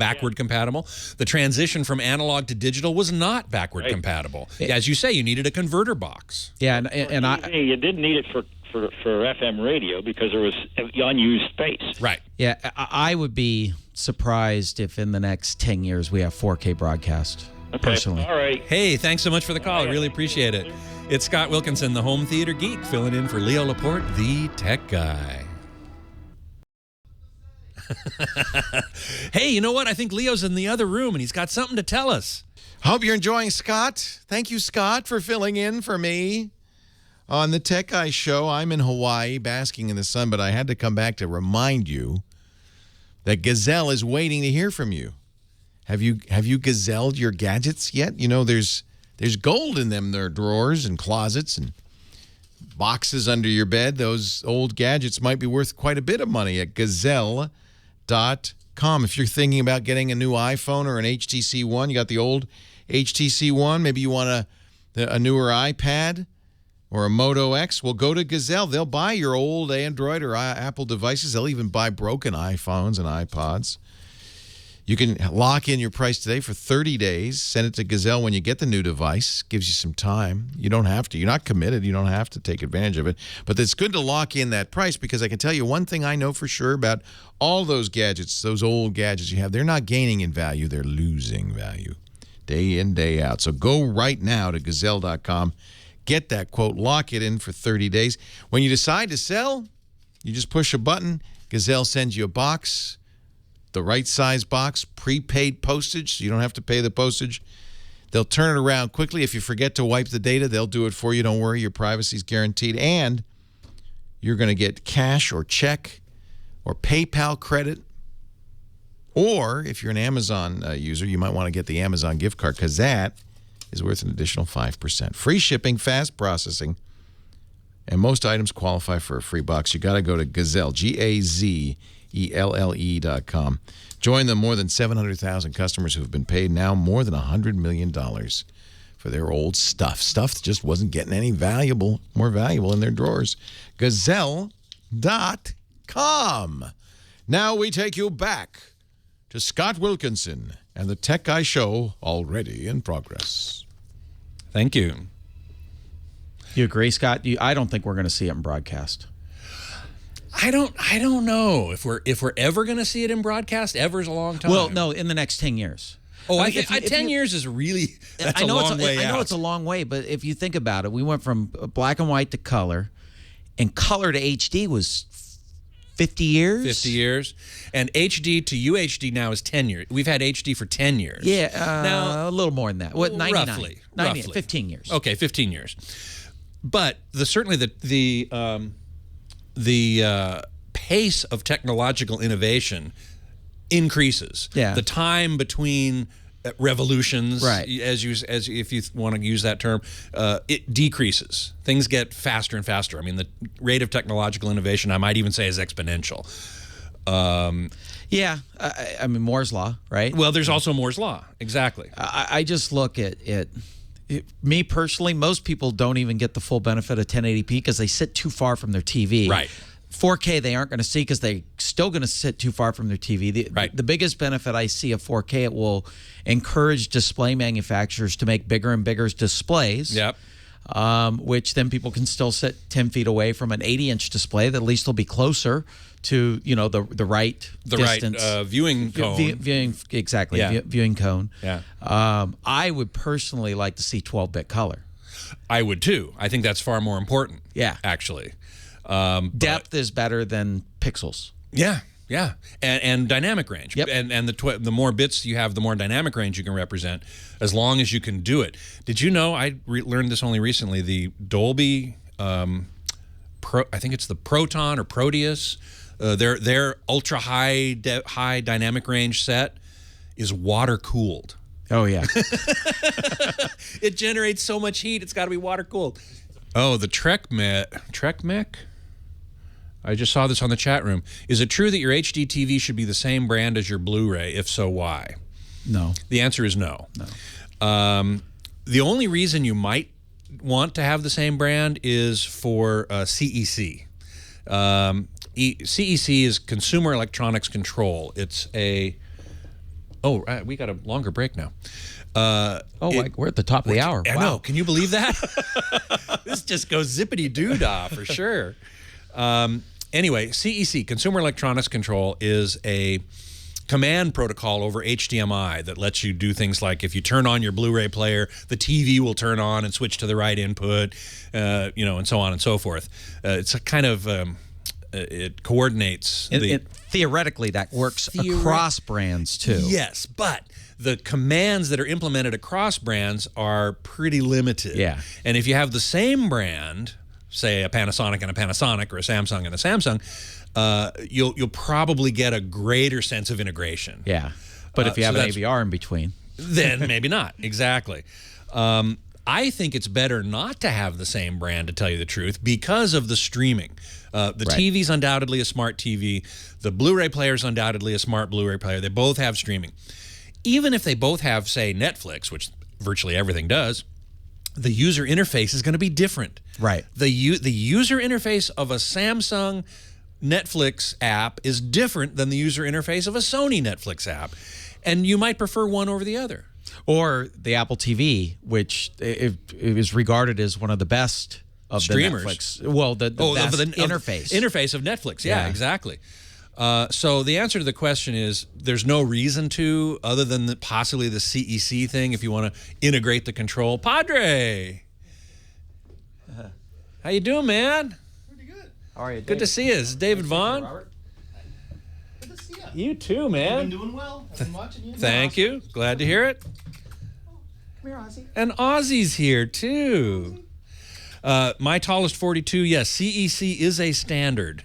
The transition from analog to digital was not backward compatible. As you say, you needed a converter box. Yeah, you didn't need it for FM radio because there was unused space. Right. Yeah, I would be surprised if in the next 10 years we have 4K broadcast. Okay. Personally. All right. Hey, thanks so much for the call. I really appreciate it. It's Scott Wilkinson, the home theater geek, filling in for Leo Laporte, the tech guy. Hey, you know what? I think Leo's in the other room, and he's got something to tell us. Hope you're enjoying, Scott. Thank you, Scott, for filling in for me on the Tech Guy Show. I'm in Hawaii, basking in the sun, but I had to come back to remind you that Gazelle is waiting to hear from you. Have you gazelled your gadgets yet? There's gold in them. There are drawers and closets and boxes under your bed. Those old gadgets might be worth quite a bit of money at Gazelle.com. If you're thinking about getting a new iPhone or an HTC One, you got the old HTC One, maybe you want a newer iPad or a Moto X, well, go to Gazelle. They'll buy your old Android or Apple devices. They'll even buy broken iPhones and iPods. You can lock in your price today for 30 days. Send it to Gazelle when you get the new device. Gives you some time. You don't have to. You're not committed. You don't have to take advantage of it. But it's good to lock in that price because I can tell you one thing I know for sure about all those gadgets, those old gadgets you have. They're not gaining in value. They're losing value day in, day out. So go right now to Gazelle.com. Get that quote. Lock it in for 30 days. When you decide to sell, you just push a button. Gazelle sends you a box. The right size box, prepaid postage, so you don't have to pay the postage. They'll turn it around quickly. If you forget to wipe the data, they'll do it for you. Don't worry, your privacy is guaranteed. And you're going to get cash or check or PayPal credit. Or if you're an Amazon user, you might want to get the Amazon gift card because that is worth an additional 5%. Free shipping, fast processing, and most items qualify for a free box. You got to go to Gazelle, GAZELLE.com. Join the more than 700,000 customers who have been paid now more than $100 million for their old stuff. Stuff that just wasn't getting any more valuable in their drawers. Gazelle.com. Now we take you back to Scott Wilkinson and the Tech Guy Show, already in progress. Thank you. You agree, Scott? I don't think we're going to see it in broadcast. I don't know if we're ever going to see it in broadcast. Ever's a long time. Well, no, in the next 10 years. Oh, I mean, if 10 years is really, that's a long way out. I know it's a long way, but if you think about it, we went from black and white to color, and color to HD was 50 years? 50 years. And HD to UHD now is 10 years. We've had HD for 10 years. Yeah, now, a little more than that. What, 99? Roughly. 15 years. Okay, 15 years. But certainly the pace of technological innovation increases. Yeah. The time between revolutions, right, as if you want to use that term, it decreases. Things get faster and faster. I mean, the rate of technological innovation, I might even say, is exponential. Yeah, I mean, Moore's law, right? Well, there's also Moore's law. Exactly. I just look at it. Me personally, most people don't even get the full benefit of 1080p because they sit too far from their TV. Right. 4K they aren't going to see because they're still going to sit too far from their TV. The biggest benefit I see of 4K, it will encourage display manufacturers to make bigger and bigger displays. Yep. Which then people can still sit 10 feet away from an 80-inch display that at least will be closer to the right distance. Right viewing cone. Viewing cone. Yeah. I would personally like to see 12-bit color. I would too. I think that's far more important. Yeah. Actually. Depth is better than pixels. Yeah. Yeah, and dynamic range. Yep. And the more bits you have, the more dynamic range you can represent, as long as you can do it. Did you know, I learned this only recently, the Dolby, I think it's the Proton or Proteus, their ultra high dynamic range set is water cooled. Oh, yeah. It generates so much heat, it's got to be water cooled. Oh, the Trek Mech? I just saw this on the chat room. Is it true that your HD TV should be the same brand as your Blu-ray? If so, why? No. The answer is no. No. The only reason you might want to have the same brand is for CEC. CEC is Consumer Electronics Control. It's a... Oh, we got a longer break now. We're at the top of the hour. I wow. know. Can you believe that? This just goes zippity-doo-dah for sure. Anyway, CEC, Consumer Electronics Control, is a command protocol over HDMI that lets you do things like if you turn on your Blu-ray player, the TV will turn on and switch to the right input, and so on and so forth. It's a kind of... it coordinates. Theoretically, that works across brands, too. Yes, but the commands that are implemented across brands are pretty limited. Yeah. And if you have the same brand, say a Panasonic and a Panasonic or a Samsung and a Samsung, you'll probably get a greater sense of integration. Yeah. But if you have an AVR in between. Then maybe not. Exactly. I think it's better not to have the same brand, to tell you the truth, because of the streaming. The TV's undoubtedly a smart TV. The Blu-ray player's undoubtedly a smart Blu-ray player. They both have streaming. Even if they both have, say, Netflix, which virtually everything does, the user interface is going to be different. Right. The user interface of a Samsung Netflix app is different than the user interface of a Sony Netflix app. And you might prefer one over the other. Or the Apple TV, which it is regarded as one of the best of streamers. The Netflix. Well, the best interface. Interface of Netflix, yeah. Exactly. So the answer to the question is there's no reason to, other than possibly the CEC thing, if you want to integrate the control. Padre! How you doing, man? Pretty good. How are you, Good to see you. This is David Vaughn. Good to see you. You too, man. I've been doing well. I've been watching you. Thank you. Glad to hear it. Come here, Ozzy. And Ozzy's here, too. My tallest 42, yes, CEC is a standard.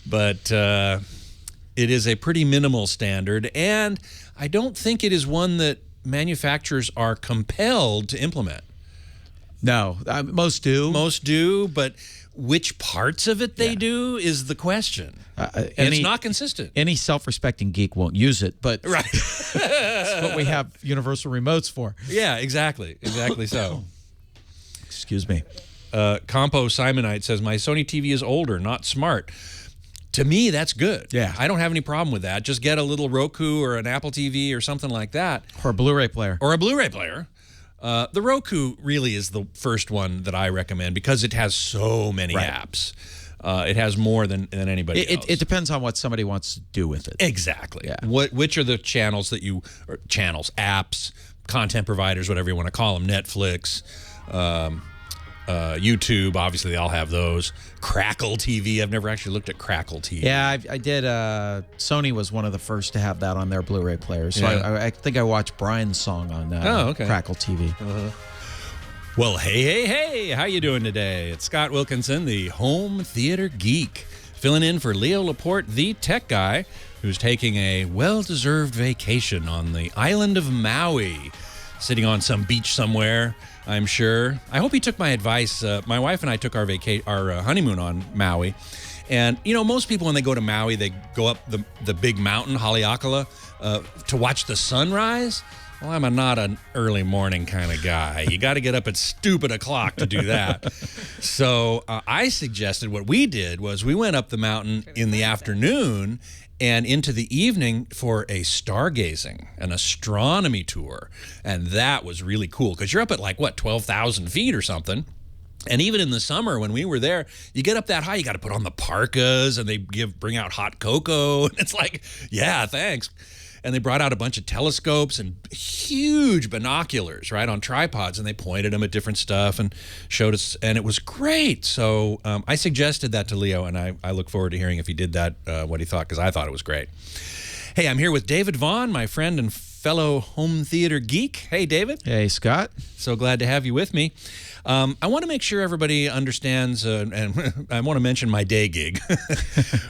But it is a pretty minimal standard, and I don't think it is one that manufacturers are compelled to implement. No, most do. Most do, but which parts of it they do is the question. And it's not consistent. Any self-respecting geek won't use it, but right. That's what we have universal remotes for. Yeah, exactly. Exactly so. Excuse me. Compo Simonite says, my Sony TV is older, not smart. To me, that's good. Yeah. I don't have any problem with that. Just get a little Roku or an Apple TV or something like that. Or a Blu-ray player. Or a Blu-ray player. The Roku really is the first one that I recommend because it has so many apps. It has more than anybody else. It depends on what somebody wants to do with it. Exactly. Yeah. Which are the channels that apps, content providers, whatever you want to call them, Netflix, YouTube, obviously they all have those. Crackle TV. I've never actually looked at Crackle TV. Yeah, I did. Sony was one of the first to have that on their Blu-ray players. So Yeah. I think I watched Brian's song on Crackle TV. Well, hey, how you doing today? It's Scott Wilkinson, the home theater geek, filling in for Leo Laporte, the tech guy, who's taking a well-deserved vacation on the island of Maui, sitting on some beach somewhere, I'm sure. I hope he took my advice. My wife and I took our honeymoon on Maui. And, you know, most people when they go to Maui, they go up the big mountain, Haleakala, to watch the sunrise. Well, I'm not an early morning kind of guy. You got to get up at stupid o'clock to do that. So I suggested what we did was we went up the mountain in the afternoon and into the evening for a stargazing, an astronomy tour. And that was really cool because you're up at 12,000 feet or something. And even in the summer when we were there, you get up that high, you got to put on the parkas and they bring out hot cocoa. And it's like, yeah, thanks. And they brought out a bunch of telescopes and huge binoculars, right, on tripods, and they pointed them at different stuff and showed us, and it was great. So I suggested that to Leo, and I look forward to hearing if he did that, what he thought, because I thought it was great. Hey, I'm here with David Vaughn, my friend and fellow home theater geek. Hey, David. Hey, Scott. So glad to have you with me. I want to make sure everybody understands, and I want to mention my day gig,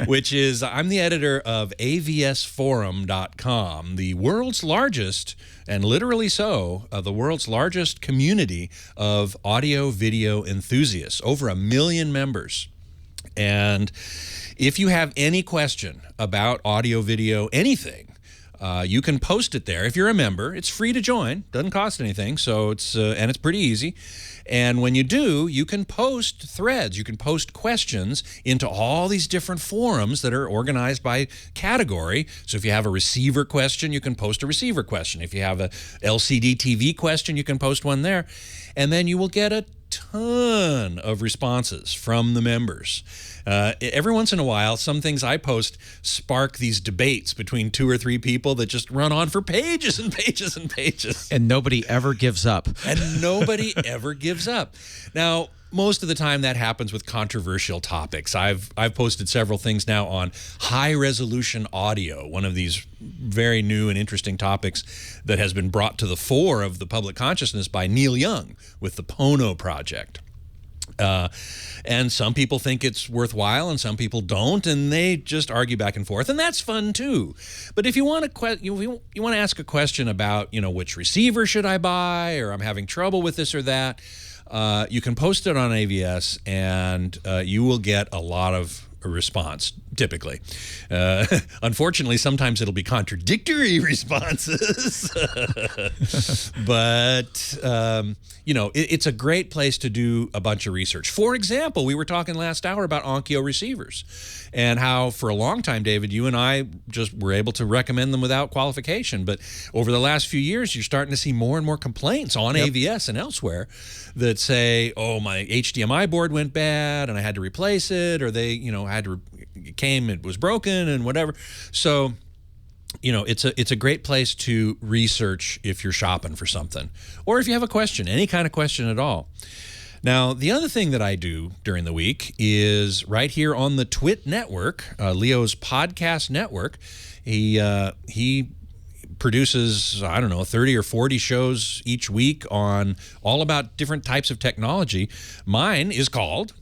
which is I'm the editor of avsforum.com, the world's largest, and literally so, the world's largest community of audio-video enthusiasts, over 1 million members. And if you have any question about audio-video anything, you can post it there. If you're a member, it's free to join. Doesn't cost anything, so it's and it's pretty easy. And when you do, you can post threads. You can post questions into all these different forums that are organized by category. So if you have a receiver question, you can post a receiver question. If you have a LCD TV question, you can post one there. And then you will get a ton of responses from the members. Every once in a while, some things I post spark these debates between 2 or 3 people that just run on for pages and pages and pages. And nobody ever gives up. And nobody ever gives up. Now, most of the time that happens with controversial topics. I've posted several things now on high-resolution audio, one of these very new and interesting topics that has been brought to the fore of the public consciousness by Neil Young with the Pono Project. And some people think it's worthwhile and some people don't, and they just argue back and forth, and that's fun too. But if you want to you want to ask a question about, which receiver should I buy, or I'm having trouble with this or that, you can post it on AVS, and you will get a lot of response, typically. Unfortunately, sometimes it'll be contradictory responses. But, it's a great place to do a bunch of research. For example, we were talking last hour about Onkyo receivers and how for a long time, David, you and I just were able to recommend them without qualification. But over the last few years, you're starting to see more and more complaints on AVS and elsewhere that say, oh, my HDMI board went bad and I had to replace it, or they, it was broken and whatever. So, it's a great place to research if you're shopping for something, or if you have a question, any kind of question at all. Now, the other thing that I do during the week is right here on the Twit Network, Leo's podcast network. He produces, 30 or 40 shows each week on all about different types of technology. Mine is called,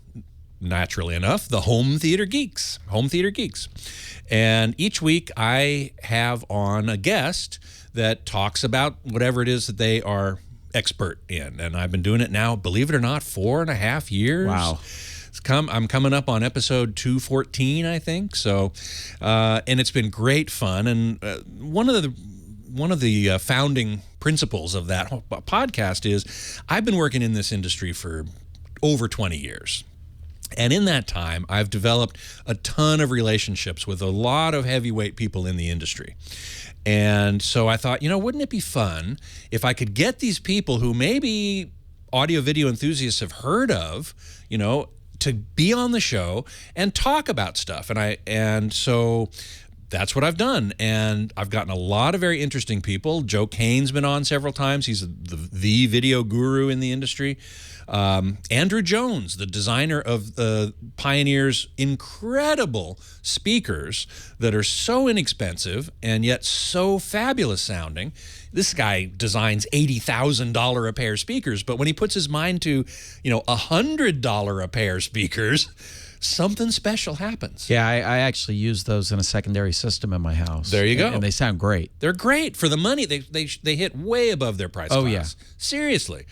naturally enough, the Home Theater Geeks. And each week I have on a guest that talks about whatever it is that they are expert in. And I've been doing it now, believe it or not, 4.5 years. Wow. I'm coming up on episode 214, I think. So, and it's been great fun. And one of the founding principles of that podcast is I've been working in this industry for over 20 years. And in that time, I've developed a ton of relationships with a lot of heavyweight people in the industry. And so I thought, wouldn't it be fun if I could get these people who maybe audio-video enthusiasts have heard of, to be on the show and talk about stuff. And so that's what I've done. And I've gotten a lot of very interesting people. Joe Kane's been on several times. He's the video guru in the industry. Andrew Jones, the designer of Pioneer's incredible speakers that are so inexpensive and yet so fabulous sounding. This guy designs $80,000 a pair speakers, but when he puts his mind to, $100 a pair speakers, something special happens. Yeah, I actually use those in a secondary system in my house. There you go. And they sound great. They're great. For the money, they hit way above their price class. Oh, yeah. Seriously.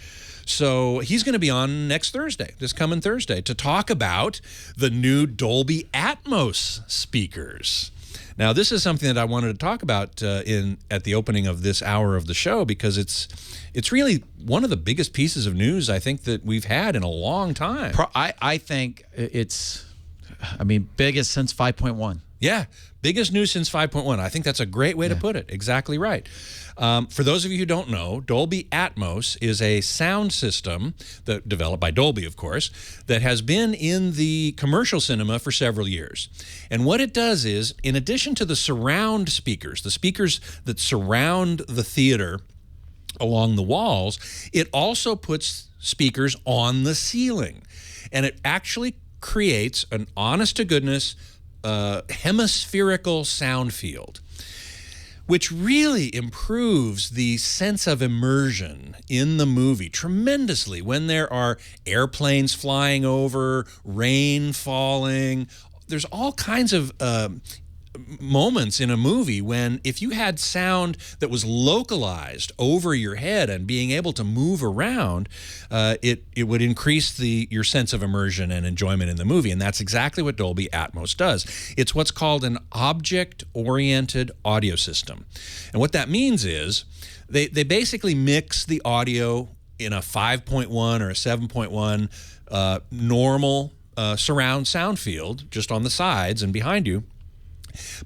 So he's going to be on next Thursday, this coming Thursday, to talk about the new Dolby Atmos speakers. Now, this is something that I wanted to talk about at the opening of this hour of the show, because it's really one of the biggest pieces of news I think that we've had in a long time. I think it's, biggest since 5.1. Yeah, biggest news since 5.1. I think that's a great way to put it. Exactly right. For those of you who don't know, Dolby Atmos is a sound system that developed by Dolby, of course, that has been in the commercial cinema for several years. And what it does is, in addition to the surround speakers, the speakers that surround the theater along the walls, it also puts speakers on the ceiling. And it actually creates an honest-to-goodness hemispherical sound field, which really improves the sense of immersion in the movie tremendously when there are airplanes flying over, rain falling. There's all kinds of moments in a movie when if you had sound that was localized over your head and being able to move around, it would increase your sense of immersion and enjoyment in the movie. And that's exactly what Dolby Atmos does. It's what's called an object-oriented audio system. And what that means is they basically mix the audio in a 5.1 or a 7.1 normal surround sound field just on the sides and behind you.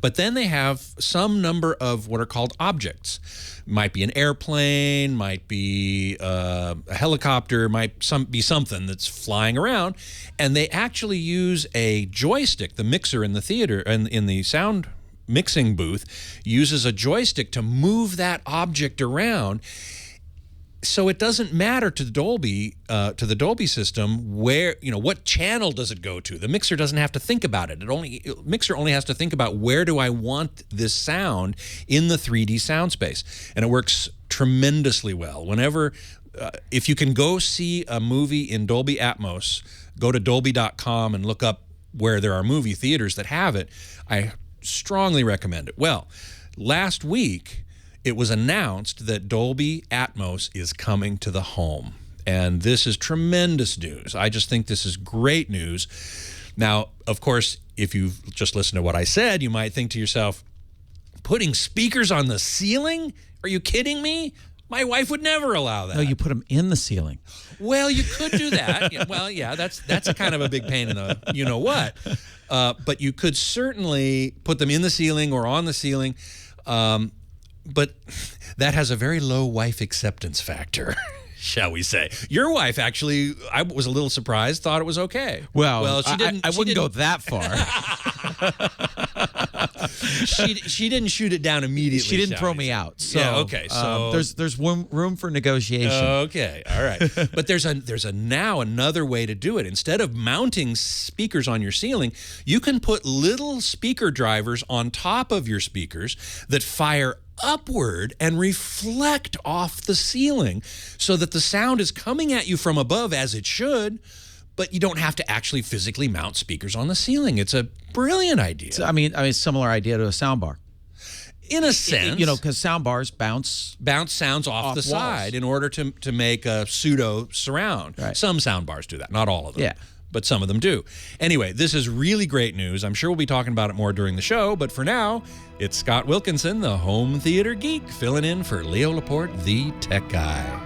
But then they have some number of what are called objects. Might be an airplane, might be a helicopter, might be something that's flying around. And they actually use a joystick. The mixer in the theater and in the sound mixing booth uses a joystick to move that object around. So it doesn't matter to the Dolby system where, what channel does it go to. The mixer doesn't have to think about it. Mixer only has to think about where do I want this sound in the 3D sound space. And it works tremendously well. Whenever, if you can go see a movie in Dolby Atmos, go to Dolby.com and look up where there are movie theaters that have it. I strongly recommend it. Well, last week, it was announced that Dolby Atmos is coming to the home. And this is tremendous news. I just think this is great news. Now, of course, if you've just listened to what I said, you might think to yourself, putting speakers on the ceiling? Are you kidding me? My wife would never allow that. No, you put them in the ceiling. Well, you could do that. That's a kind of a big pain in the you-know-what. But you could certainly put them in the ceiling or on the ceiling. But that has a very low wife acceptance factor, shall we say. Your wife actually, I was a little surprised, thought it was okay. Well, she didn't. I wouldn't go that far. She didn't shoot it down immediately. She didn't throw me out. So yeah, okay. So there's room for negotiation. Okay, all right. But there's now another way to do it. Instead of mounting speakers on your ceiling, you can put little speaker drivers on top of your speakers that fire upward and reflect off the ceiling so that the sound is coming at you from above as it should, but you don't have to actually physically mount speakers on the ceiling. It's a brilliant idea. So, similar idea to a sound bar. In a sense. Because sound bars bounce sounds off the walls. side in order to make a pseudo surround. Right. Some sound bars do that, not all of them. Yeah. But some of them do. Anyway, this is really great news. I'm sure we'll be talking about it more during the show, but for now, it's Scott Wilkinson, the home theater geek, filling in for Leo Laporte, the tech guy.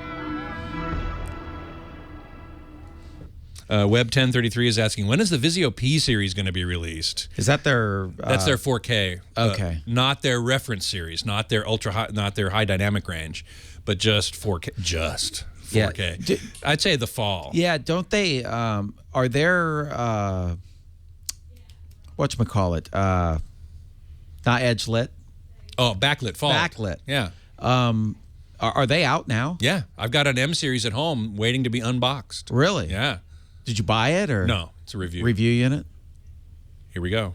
Web 1033 is asking, when is the Vizio P series going to be released? Is that their? That's their 4K. Okay. Not their reference series, not their ultra high, not their high dynamic range, but just 4K. Just 4K. Yeah. I'd say the fall. Yeah. Don't they? Are there? Whatchamacallit? Not edge lit. Oh, backlit fall. Backlit. Yeah. Are they out now? Yeah. I've got an M series at home waiting to be unboxed. Really? Yeah. Did you buy it or No, it's a review. review unit? Here we go.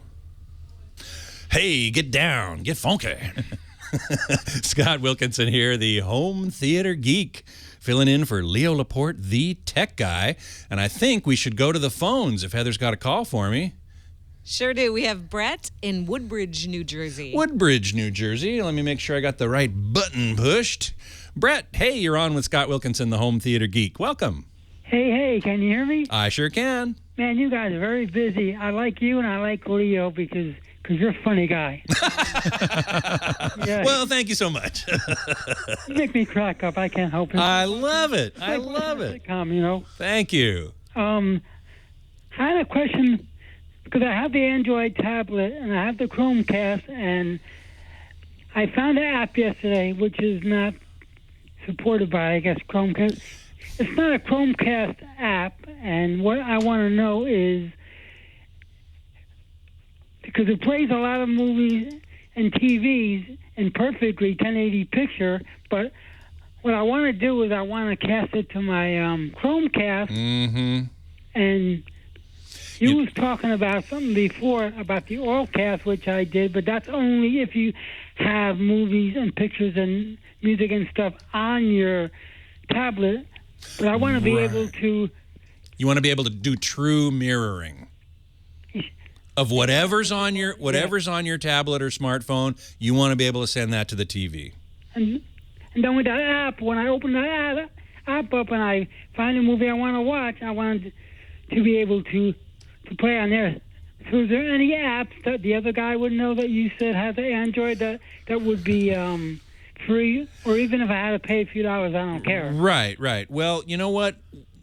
Hey, get down, get funky. Scott Wilkinson here, the home theater geek, filling in for Leo Laporte, the tech guy. And I think we should go to the phones if Heather's got a call for me. Sure do. We have Brett in Woodbridge, New Jersey. Woodbridge, New Jersey. Let me make sure I got the right button pushed. Brett, hey, you're on with Scott Wilkinson, the home theater geek. Welcome. Hey, can you hear me? I sure can. Man, you guys are very busy. I like you and I like Leo because you're a funny guy. Yeah. Well, thank you so much. You make me crack up. I can't help it. I love it. I love it. You know. Thank you. I had a question because I have the Android tablet and I have the Chromecast, and I found an app yesterday which is not supported by, I guess, Chromecast. It's not a Chromecast app, and what I want to know is, because it plays a lot of movies and TVs in perfectly 1080 picture, but what I want to do is I want to cast it to my Chromecast, and you was talking about something before about the Allcast, which I did, but that's only if you have movies and pictures and music and stuff on your tablet. But I want to be able to... You want to be able to do true mirroring of whatever's on your tablet or smartphone. You want to be able to send that to the TV. And then with that app, when I open that app up and I find a movie I want to watch, I want to be able to play on there. So is there any apps that the other guy would know that you said has an Android that would be free? Or even if I had to pay a few dollars, I don't care. Right. Well, you know what?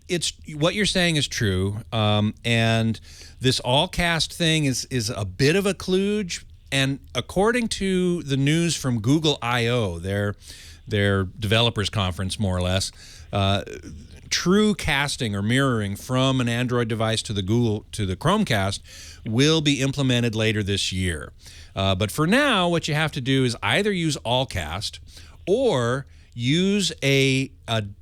It's what you're saying is true, and this Allcast thing is a bit of a kludge. And according to the news from Google I/O, their developers conference, more or less, true casting or mirroring from an Android device to the Chromecast will be implemented later this year. But for now, what you have to do is either use Allcast or use a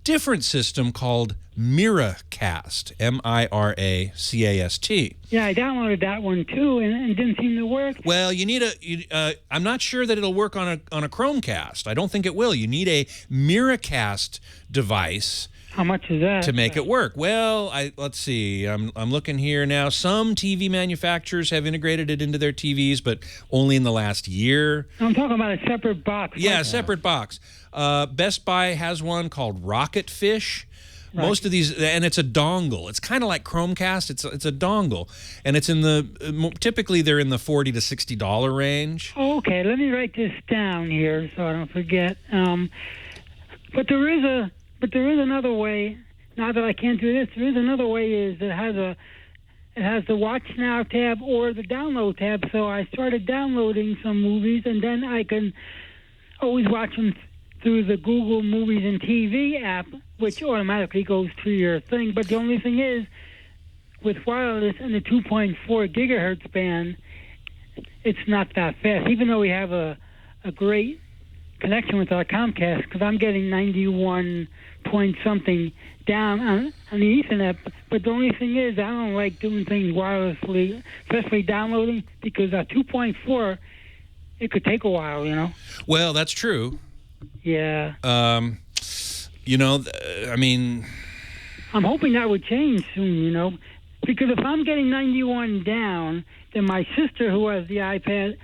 different system called Miracast, Miracast. Yeah, I downloaded that one too, and it didn't seem to work. Well, you need I'm not sure that it'll work on a Chromecast. I don't think it will. You need a Miracast device. How much is that? To make it work. Well, let's see. I'm looking here now. Some TV manufacturers have integrated it into their TVs, but only in the last year. I'm talking about a separate box. Yeah, a separate box. Best Buy has one called Rocket Fish. Right. Most of these, and it's a dongle. It's kind of like Chromecast. It's a dongle, and it's in typically they're in the $40 to $60 range. Okay, let me write this down here so I don't forget. But there is another way. Now that I can't do this, there is another way. Is it has the Watch Now tab or the Download tab. So I started downloading some movies, and then I can always watch them through the Google Movies and TV app, which automatically goes to your thing. But the only thing is, with wireless and the 2.4 gigahertz band, it's not that fast. Even though we have a great connection with our Comcast, because I'm getting 91 point something down on the Ethernet. But the only thing is, I don't like doing things wirelessly, especially downloading, because at 2.4, it could take a while, you know. Well, that's true. Yeah. You know, I mean, I'm hoping that would change soon, you know, because if I'm getting 91 down, then my sister, who has the iPad,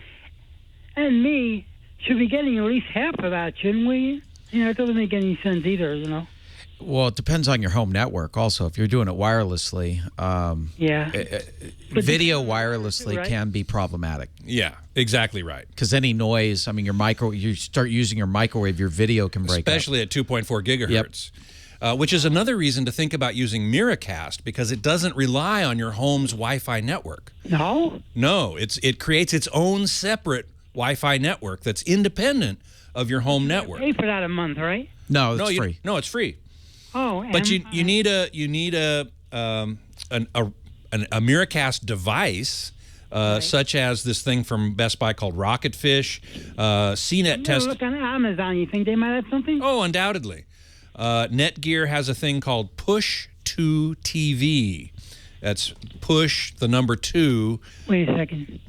and me should be getting at least half of that, shouldn't we? You know, it doesn't make any sense either, you know. Well, it depends on your home network also. If you're doing it wirelessly, video wirelessly right? can be problematic. Yeah, exactly right. Because any noise, I mean, you start using your microwave, your video can break Especially up. at 2.4 gigahertz. which is another reason to think about using Miracast, because it doesn't rely on your home's Wi-Fi network. No? No, it creates its own separate Wi-Fi network that's independent of your home network. Pay for that a month, right? No, it's free. No, it's free. Oh, But you need a Miracast device, such as this thing from Best Buy called Rocketfish. CNET test. Look on Amazon. You think they might have something? Oh, undoubtedly. Netgear has a thing called Push to TV. That's push the number 2. Wait a second.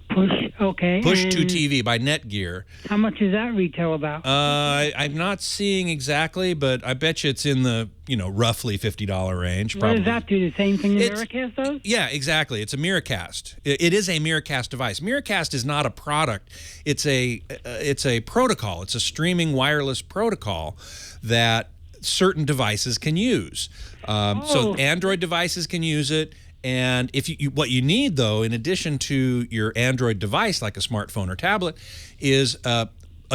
Push, okay. Push and to TV by Netgear. How much is that retail about? I'm not seeing exactly, but I bet you it's in the roughly $50 range. What Probably. does that do? The same thing the Miracast does? Yeah, exactly. It's a Miracast. It is a Miracast device. Miracast is not a product. It's a protocol. It's a streaming wireless protocol that certain devices can use. So Android devices can use it. And if what you need, though, in addition to your Android device, like a smartphone or tablet, is a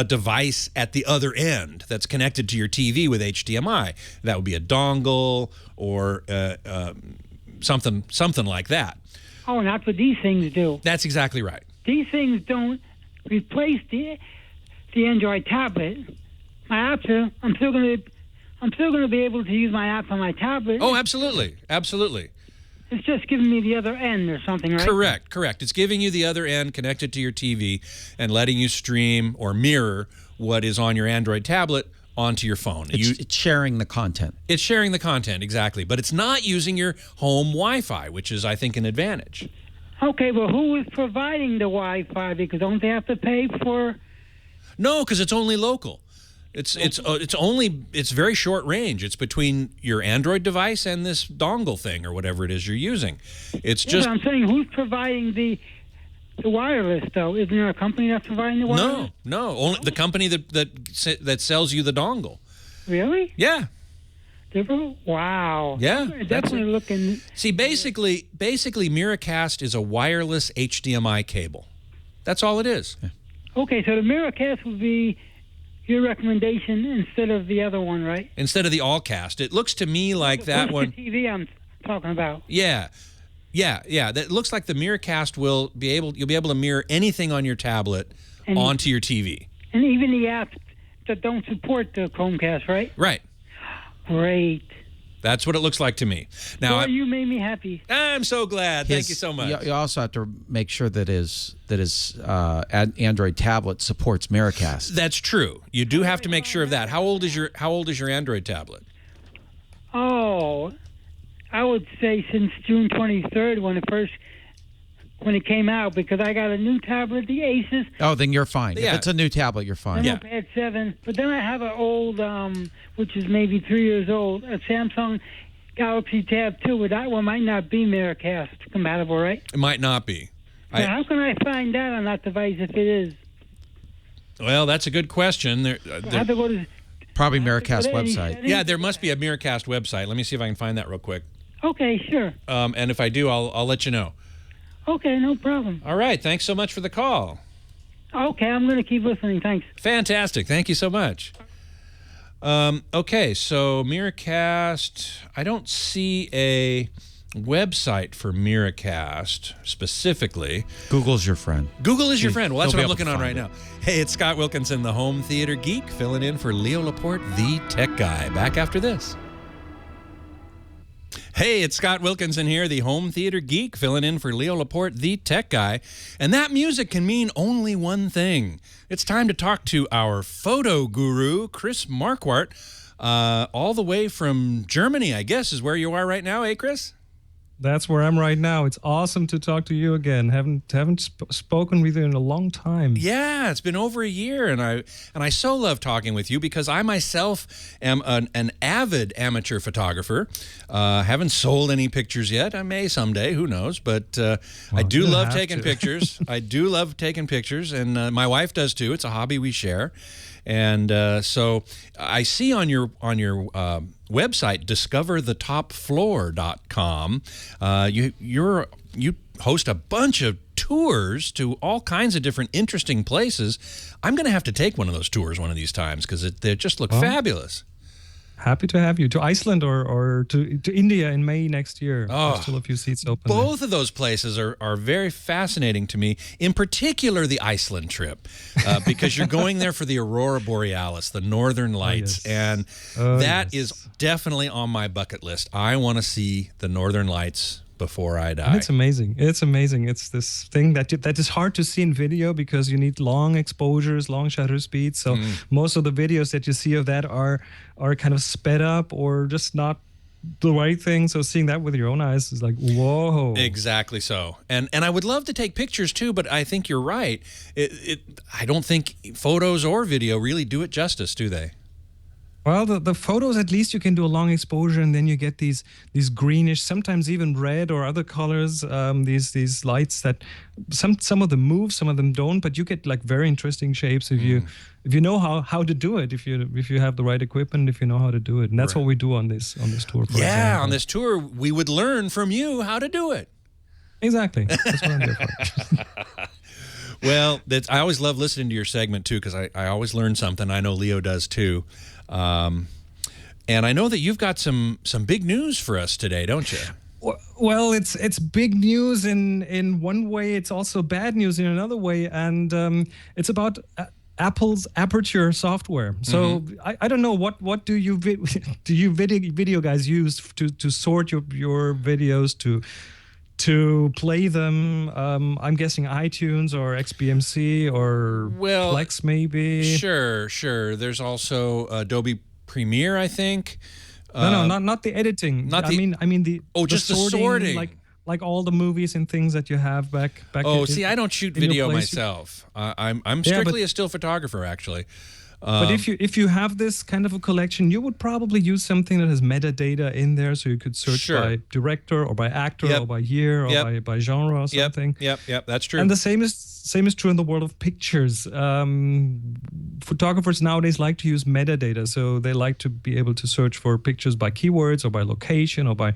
device at the other end that's connected to your TV with HDMI. That would be a dongle or something like that. Oh, and that's what these things do. That's exactly right. These things don't replace the Android tablet. My apps are. I'm still going to be able to use my app on my tablet. Oh, absolutely, absolutely. It's just giving me the other end or something, right? Correct. It's giving you the other end connected to your TV and letting you stream or mirror what is on your Android tablet onto your phone. It's sharing the content. It's sharing the content, exactly. But it's not using your home Wi-Fi, which is, I think, an advantage. Okay, well, who is providing the Wi-Fi? Because don't they have to pay for... No, because it's only local. It's very short range. It's between your Android device and this dongle thing or whatever it is you're using. It's just. But I'm saying, who's providing the wireless though? Isn't there a company that's providing the wireless? No, only the company that sells you the dongle. Really? Yeah. Wow. Yeah. Definitely looking. See, basically, Miracast is a wireless HDMI cable. That's all it is. Yeah. Okay, so the Miracast would be your recommendation instead of the other one, right? Instead of the Allcast. It looks to me like that one. The TV I'm talking about. Yeah. That looks like the Miracast you'll be able to mirror anything on your tablet onto your TV. And even the apps that don't support the Chromecast, right? Right. Great. That's what it looks like to me. Now, well, you made me happy. I'm so glad. Thank you so much. You also have to make sure that his Android tablet supports Miracast. That's true. You do have to make sure of that. How old is your Android tablet? Oh, I would say since June 23rd when it came out, because I got a new tablet, the Asus. Oh, then you're fine. Yeah. If it's a new tablet, you're fine. I'm at 7, but then I have an old, which is maybe 3 years old, a Samsung Galaxy Tab 2, but that one might not be Miracast compatible, right? It might not be. So how can I find that on that device if it is? Well, that's a good question. I have to go to probably Miracast website. Yeah, there must be a Miracast website. Let me see if I can find that real quick. Okay, sure. And if I do, I'll let you know. Okay, no problem. All right. Thanks so much for the call. Okay, I'm going to keep listening. Thanks. Fantastic. Thank you so much. Okay, so Miracast, I don't see a website for Miracast specifically. Google's your friend. Google is your friend. Well, that's what I'm looking on right it. now. Hey, it's Scott Wilkinson, the home theater geek, filling in for Leo Laporte, the tech guy. Back after this. Hey, it's Scott Wilkinson here, the home theater geek, filling in for Leo Laporte, the tech guy. And that music can mean only one thing. It's time to talk to our photo guru, Chris Marquardt, all the way from Germany, I guess, is where you are right now, eh, Chris? That's where I'm right now. It's awesome to talk to you again. Haven't spoken with you in a long time. Yeah, it's been over a year, and I so love talking with you because I myself am an avid amateur photographer. Haven't sold any pictures yet. I may someday, who knows? But I do love taking pictures. I do love taking pictures, and my wife does too. It's a hobby we share. And so I see on your website, discoverthetopfloor.com, you host a bunch of tours to all kinds of different interesting places. I'm going to have to take one of those tours one of these times because they just look fabulous. Happy to have you to Iceland or to India in May next year. Oh, There's still a few seats open. Both of those places are very fascinating to me, in particular the Iceland trip, because you're going there for the Aurora Borealis, the Northern Lights, and that is definitely on my bucket list. I want to see the Northern Lights before I die. And it's amazing. It's amazing. It's this thing that is hard to see in video because you need long exposures, long shutter speeds. So most of the videos that you see of that are kind of sped up or just not the right thing. So seeing that with your own eyes is like, whoa. Exactly so. And I would love to take pictures too, but I think you're right. I don't think photos or video really do it justice, do they? Well, the photos, at least you can do a long exposure, and then you get these greenish, sometimes even red or other colors. These lights that some of them move, some of them don't, but you get like very interesting shapes if you know how to do it. If you have the right equipment, if you know how to do it, and that's what we do on this tour. For example. On this tour, we would learn from you how to do it. Exactly. That's what I'm there for. Well, I always love listening to your segment too, because I always learn something. I know Leo does too. And I know that you've got some big news for us today, don't you? Well, it's big news in one way. It's also bad news in another way, and it's about Apple's Aperture software. So I don't know what do you video guys use to sort your videos to play them. I'm guessing iTunes or XBMC or Plex maybe. Sure. There's also Adobe Premiere, I think. No, not the editing. I mean the just the sorting. Like all the movies and things that you have back. Oh, see, I don't shoot video myself. I'm strictly a still photographer, actually. But if you have this kind of a collection, you would probably use something that has metadata in there, so you could search by director or by actor or by year or by genre or something. Yep, that's true. And the same is true in the world of pictures. Photographers nowadays like to use metadata, so they like to be able to search for pictures by keywords or by location or by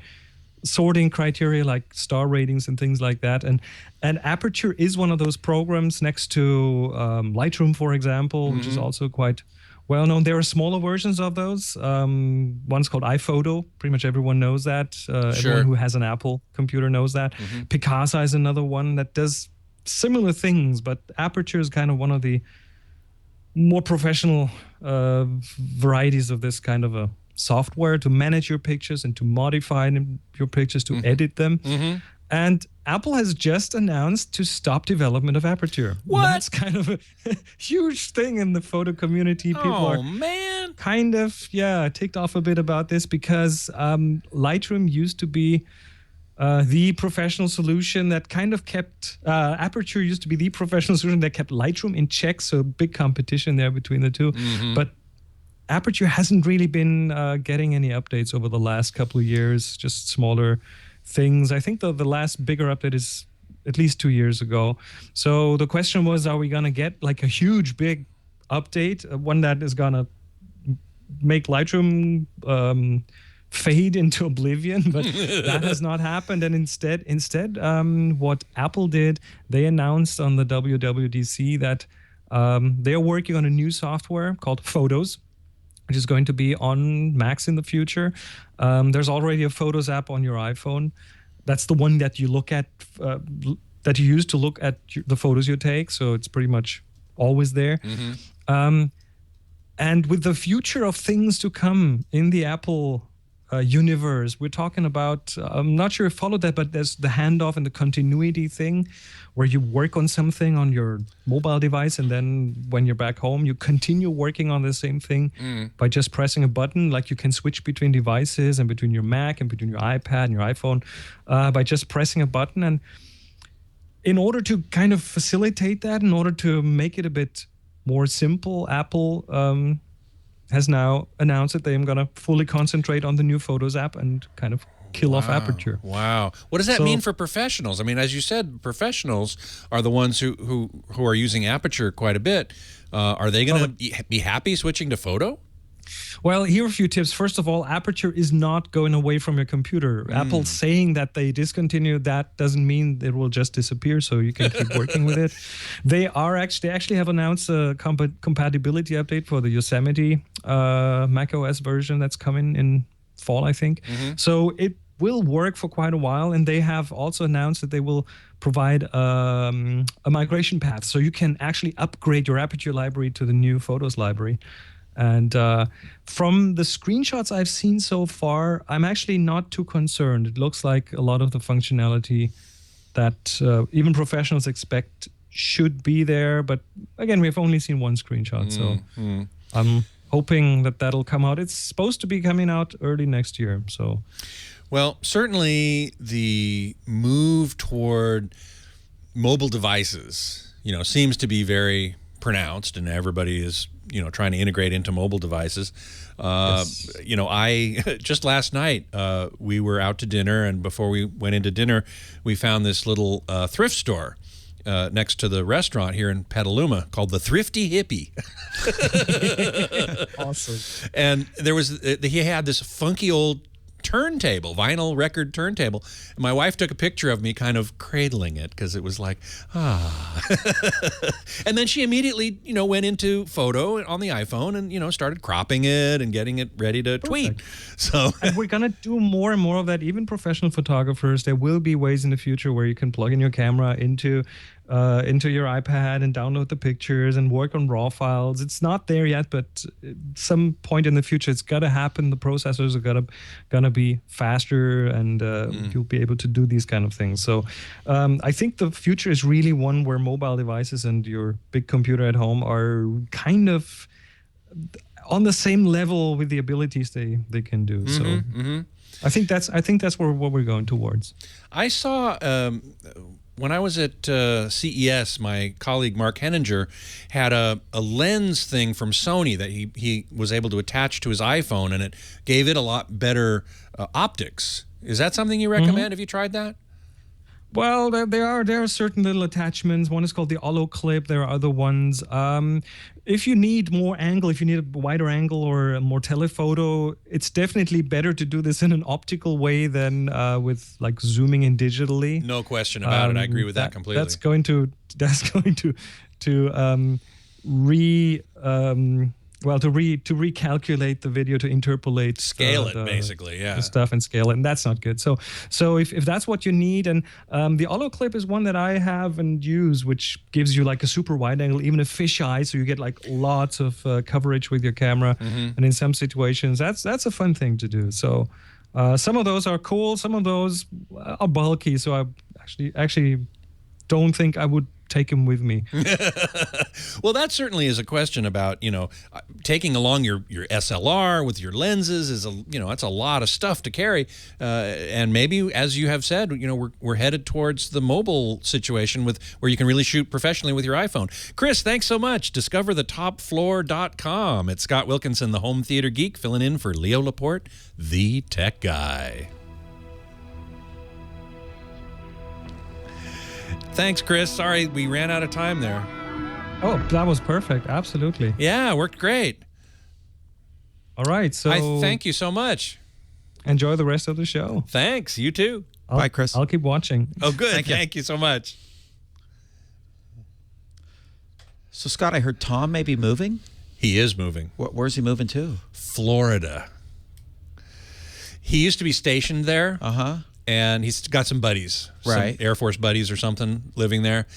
sorting criteria like star ratings and things like that. And Aperture is one of those programs next to Lightroom, for example, which is also quite well known. There are smaller versions of those. One's called iPhoto. Pretty much everyone knows that. Everyone who has an Apple computer knows that. Picasa is another one that does similar things, but Aperture is kind of one of the more professional varieties of this kind of a software to manage your pictures and to modify your pictures, to edit them. And Apple has just announced to stop development of Aperture. What? That's kind of a huge thing in the photo community. People are kind of, ticked off a bit about this because Lightroom used to be the professional solution that kind of kept, Aperture used to be the professional solution that kept Lightroom in check, so big competition there between the two. But Aperture hasn't really been getting any updates over the last couple of years, just smaller things. I think the last bigger update is at least 2 years ago. So the question was, are we going to get like a huge, big update, one that is going to make Lightroom fade into oblivion? But that has not happened. And instead, what Apple did, they announced on the WWDC that they're working on a new software called Photos, which is going to be on Macs in the future. There's already a Photos app on your iPhone. That's the one that you look at, that you use to look at the photos you take. So it's pretty much always there. And with the future of things to come in the Apple universe, we're talking about, I'm not sure if you followed that, but there's the handoff and the continuity thing where you work on something on your mobile device, and then when you're back home, you continue working on the same thing by just pressing a button. Like you can switch between devices and between your Mac and between your iPad and your iPhone by just pressing a button. And in order to kind of facilitate that, in order to make it a bit more simple, Apple has now announced that they're going to fully concentrate on the new Photos app and kind of kill off Aperture. Wow. What does that mean for professionals? I mean, as you said, professionals are the ones who are using Aperture quite a bit. Are they going to be happy switching to Photo? Well, here are a few tips. First of all, aperture is not going away from your computer. Apple saying that they discontinued that doesn't mean it will just disappear, so you can keep working with it. They actually have announced a compatibility update for the Yosemite macOS version that's coming in fall, I think. So it will work for quite a while, and they have also announced that they will provide a migration path, so you can actually upgrade your Aperture library to the new Photos library. And from the screenshots I've seen so far, I'm actually not too concerned. It looks like a lot of the functionality that even professionals expect should be there. But again, we've only seen one screenshot, so I'm hoping that that'll come out. It's supposed to be coming out early next year. So, well, certainly the move toward mobile devices, seems to be very pronounced, and everybody is trying to integrate into mobile devices. Yes. I just last night we were out to dinner, and before we went into dinner, we found this little thrift store next to the restaurant here in Petaluma called the Thrifty Hippie. Awesome. And he had this funky old turntable, vinyl record turntable. And my wife took a picture of me kind of cradling it because it was like, And then she immediately, went into photo on the iPhone and, started cropping it and getting it ready to tweet. So, and we're going to do more and more of that. Even professional photographers, there will be ways in the future where you can plug in your camera into your iPad and download the pictures and work on RAW files. It's not there yet, but at some point in the future, it's got to happen. The processors are gonna be faster, and you'll be able to do these kind of things. So I think the future is really one where mobile devices and your big computer at home are kind of on the same level with the abilities they can do. I think that's what we're going towards. I saw when I was at CES, my colleague Mark Henninger had a lens thing from Sony that he was able to attach to his iPhone, and it gave it a lot better optics. Is that something you recommend? Have you tried that? Well, there are certain little attachments. One is called the Olo Clip. There are other ones. If you need more angle, if you need a wider angle or a more telephoto, it's definitely better to do this in an optical way than with like zooming in digitally. No question about it. I agree with that completely. That's going to recalculate the video, to interpolate, scale it basically, the stuff and scale it, and that's not good. So if that's what you need, and the Olo Clip is one that I have and use, which gives you like a super wide angle, even a fisheye, so you get like lots of coverage with your camera. And in some situations, that's a fun thing to do. So some of those are cool, some of those are bulky. So I actually don't think I would take them with me. Well, that certainly is a question about, taking along your SLR with your lenses is that's a lot of stuff to carry. And maybe, as you have said, we're headed towards the mobile situation where you can really shoot professionally with your iPhone. Chris, thanks so much. DiscoverTheTopFloor.com. It's Scott Wilkinson, the home theater geek, filling in for Leo Laporte, the tech guy. Thanks, Chris. Sorry, we ran out of time there. Oh, that was perfect. Absolutely. Yeah, worked great. All right. So I thank you so much. Enjoy the rest of the show. Thanks. You too. Bye, Chris. I'll keep watching. Oh, good. Thank you so much. So, Scott, I heard Tom may be moving. He is moving. Where's he moving to? Florida. He used to be stationed there. And he's got some buddies, some Air Force buddies or something living there.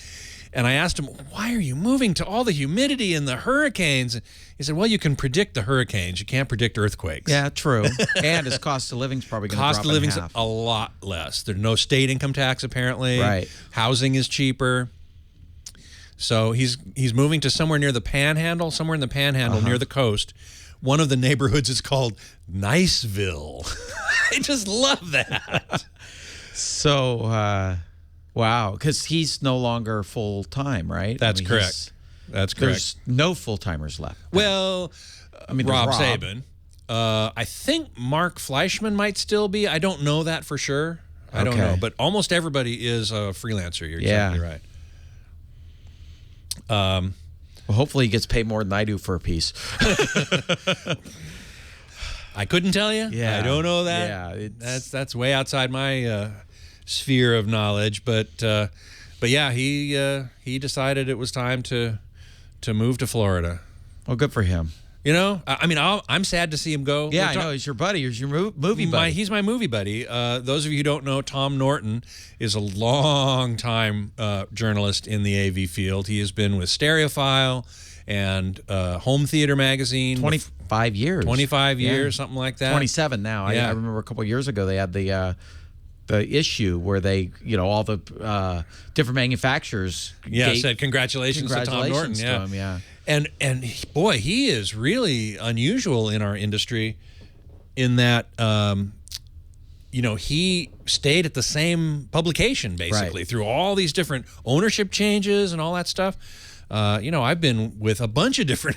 And I asked him, why are you moving to all the humidity and the hurricanes? He said, well, you can predict the hurricanes. You can't predict earthquakes. Yeah, true. And his cost of living's probably going to drop Cost of living's in half. a lot less. There's no state income tax, apparently. Right. Housing is cheaper. So he's moving to somewhere near the Panhandle, near the coast. One of the neighborhoods is called Niceville. I just love that. So, wow, because he's no longer full-time, right? That's correct. That's correct. There's no full-timers left. Well, Rob Sabin. I think Mark Fleischman might still be. I don't know that for sure. I don't know. But almost everybody is a freelancer. You're exactly right. Well, hopefully he gets paid more than I do for a piece. I couldn't tell you. Yeah. I don't know that. Yeah, that's way outside my sphere of knowledge. But yeah, he decided it was time to move to Florida. Well, good for him. You know, I mean, I'm sad to see him go. Yeah, I know. He's your buddy. He's your movie buddy. He's my movie buddy. Those of you who don't know, Tom Norton is a long-time journalist in the AV field. He has been with Stereophile and Home Theater Magazine. 25 years. 25 years, something like that. 27 now. Yeah. I remember a couple of years ago they had the issue where they, all the different manufacturers said congratulations to Tom Norton. To him, yeah. And boy, he is really unusual in our industry in that he stayed at the same publication basically through all these different ownership changes and all that stuff. I've been with a bunch of different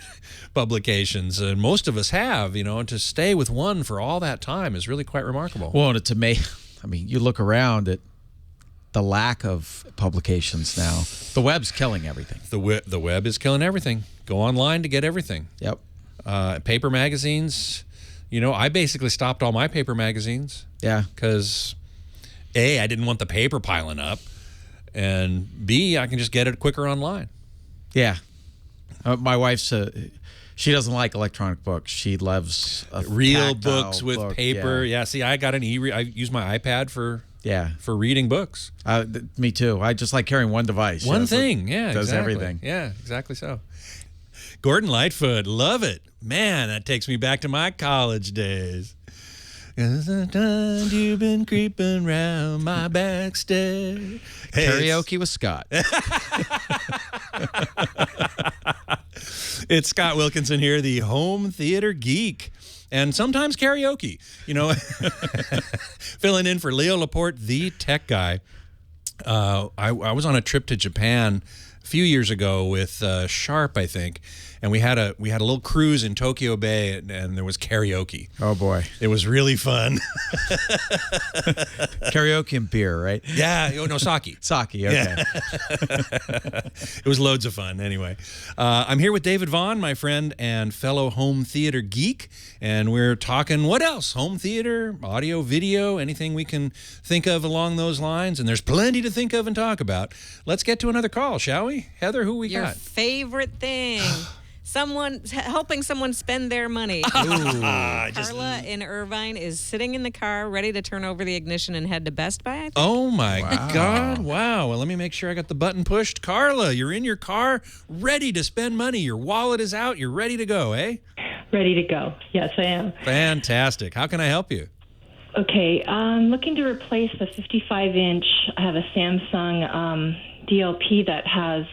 publications, and most of us have, and to stay with one for all that time is really quite remarkable. Well, and it's amazing. I mean, you look around at the lack of publications now. The web's killing everything. The web is killing everything. Go online to get everything. Yep. Paper magazines. I basically stopped all my paper magazines. Yeah. Because A, I didn't want the paper piling up, and B, I can just get it quicker online. Yeah. My wife's she doesn't like electronic books. She loves real books with book. paper. Yeah. See, I got I use my iPad for reading books. Me too. I just like carrying one device. One thing. Yeah. Does exactly. everything. Yeah. Exactly so. Gordon Lightfoot, love it. Man, that takes me back to my college days. Sometimes you've been creeping round my backstairs. Hey, Karaoke with Scott. It's Scott Wilkinson here, the home theater geek, and sometimes karaoke. Filling in for Leo Laporte, the tech guy. I was on a trip to Japan a few years ago with Sharp, I think, and we had a little cruise in Tokyo Bay, and there was karaoke. Oh boy, it was really fun. Karaoke and beer, right? Yeah, no, sake. Sake, okay. Yeah. It was loads of fun. Anyway, I'm here with David Vaughn, my friend and fellow home theater geek, and we're talking what else? Home theater, audio, video, anything we can think of along those lines, and there's plenty to think of and talk about. Let's get to another call, shall we? Heather, who we Your got? favorite thing. Helping someone spend their money. Carla in Irvine is sitting in the car, ready to turn over the ignition and head to Best Buy. Oh my God! Wow. Well, let me make sure I got the button pushed. Carla, you're in your car, ready to spend money. Your wallet is out. You're ready to go, eh? Ready to go. Yes, I am. Fantastic. How can I help you? Okay, I'm looking to replace the 55-inch. I have a Samsung DLP that has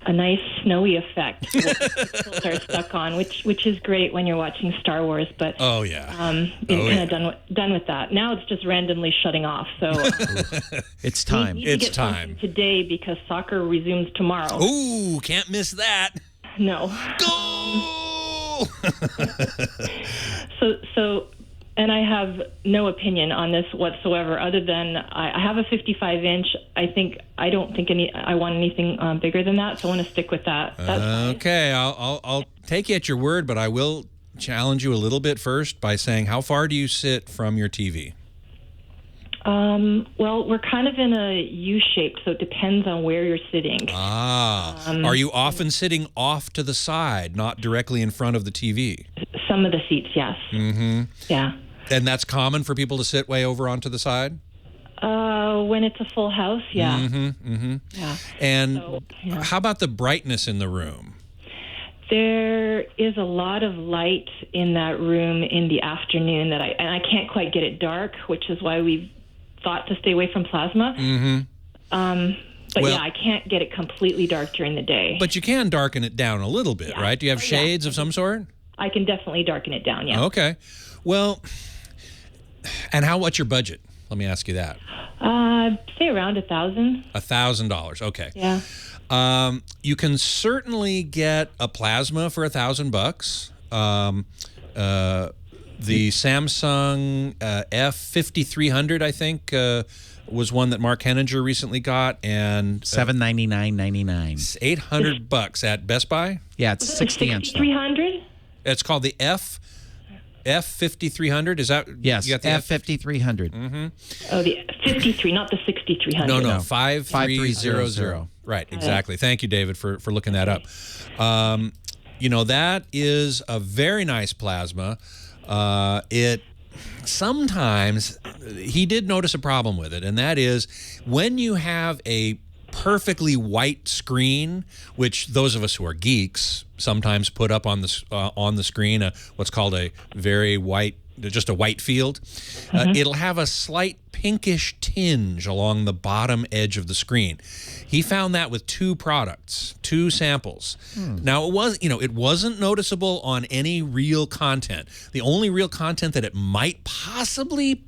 a nice snowy effect with are stuck on, which is great when you're watching Star Wars. But been kind of done with that. Now it's just randomly shutting off. So it's time. It's time today because soccer resumes tomorrow. Ooh, can't miss that. No. Go. So. And I have no opinion on this whatsoever, other than I have a 55-inch. I don't think I want anything bigger than that, so I want to stick with that. That's okay, I'll take you at your word, but I will challenge you a little bit first by saying, how far do you sit from your TV? Well, we're kind of in a U-shape, so it depends on where you're sitting. Are you often sitting off to the side, not directly in front of the TV? Some of the seats, yes. Mm-hmm. Yeah. And that's common for people to sit way over onto the side? When it's a full house, yeah. Mm-hmm, mm-hmm. Yeah. And how about the brightness in the room? There is a lot of light in that room in the afternoon and I can't quite get it dark, which is why we've thought to stay away from plasma. Mm-hmm. But I can't get it completely dark during the day. But you can darken it down a little bit, right? Do you have shades of some sort? I can definitely darken it down, yeah. Okay. Well, and what's your budget? Let me ask you that. Say around $1,000. $1,000, okay. Yeah. You can certainly get a plasma for $1,000. The Samsung F5300, I think, was one that Mark Henninger recently got, and $799.99. $800 at Best Buy. Yeah, it's 60-inch. 300. It's called the F. F5300, is that? Yes, you got the F5300. Mm-hmm. Oh, the 53, not the 6300. No, 5300. Right, exactly. Thank you, David, for looking that up. That is a very nice plasma. Sometimes he did notice a problem with it, and that is when you have a perfectly white screen, which those of us who are geeks sometimes put up on the screen, what's called a very white, just a white field. It'll have a slight pinkish tinge along the bottom edge of the screen. He found that with two samples. Now it wasn't noticeable on any real content. The only real content that it might possibly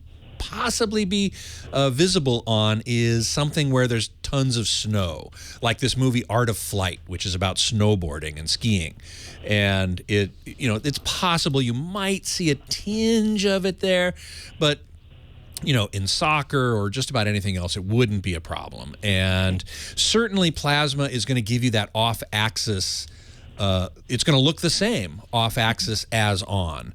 be visible on is something where there's tons of snow, like this movie Art of Flight, which is about snowboarding and skiing. And it's possible you might see a tinge of it there, but in soccer or just about anything else, it wouldn't be a problem. And certainly plasma is going to give you that off-axis. It's going to look the same off-axis as on,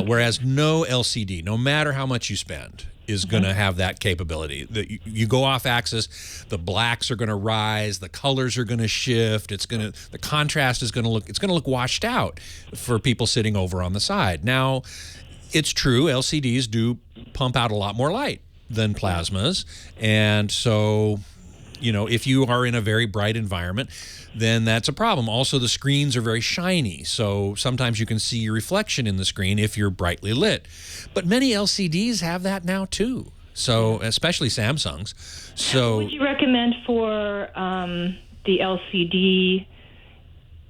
whereas no LCD, no matter how much you spend, is going to have that capability. You go off-axis, the blacks are going to rise, the colors are going to shift. The contrast is going to look washed out for people sitting over on the side. Now, it's true, LCDs do pump out a lot more light than plasmas, and so if you are in a very bright environment, then that's a problem. Also, the screens are very shiny, so sometimes you can see your reflection in the screen if you're brightly lit. But many LCDs have that now too, so especially Samsung's. So, would you recommend for the LCD?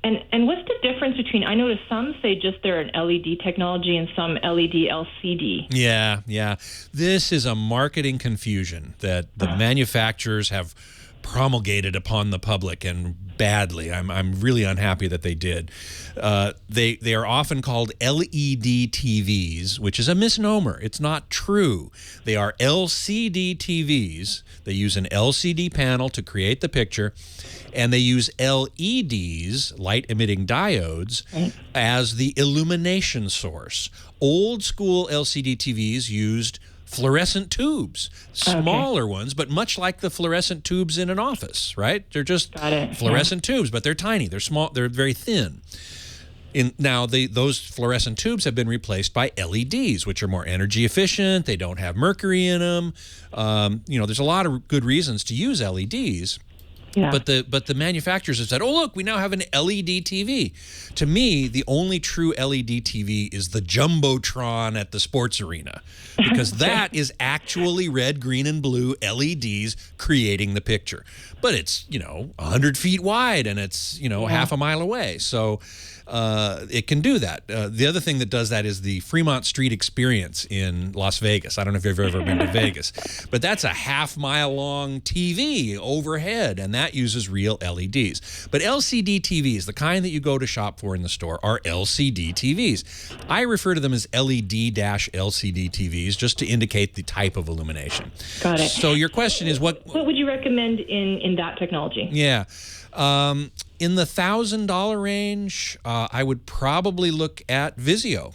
And what's the difference between? I noticed some say just they're an LED technology and some LED LCD. Yeah. This is a marketing confusion that the manufacturers have promulgated upon the public, and badly. I'm really unhappy that they did. They are often called LED TVs, which is a misnomer. It's not true. They are LCD TVs. They use an LCD panel to create the picture, and they use LEDs, light-emitting diodes, as the illumination source. Old school LCD TVs used fluorescent tubes, smaller ones, but much like the fluorescent tubes in an office, right? They're just fluorescent tubes, but they're tiny, they're small, they're very thin. Now, those fluorescent tubes have been replaced by LEDs, which are more energy efficient. They don't have mercury in them. There's a lot of good reasons to use LEDs. Yeah. But the manufacturers have said, oh, look, we now have an LED TV. To me, the only true LED TV is the Jumbotron at the sports arena, because that is actually red, green, and blue LEDs creating the picture. But it's, 100 feet wide, and it's, half a mile away. So it can do that. The other thing that does that is the Fremont Street Experience in Las Vegas. I don't know if you've ever been to Vegas, but that's a half-mile-long TV overhead, and that uses real LEDs. But LCD TVs, the kind that you go to shop for in the store, are LCD TVs. I refer to them as LED-LCD TVs just to indicate the type of illumination. Got it. So your question is what would you recommend in that technology? Yeah. In the $1,000 range, I would probably look at Vizio.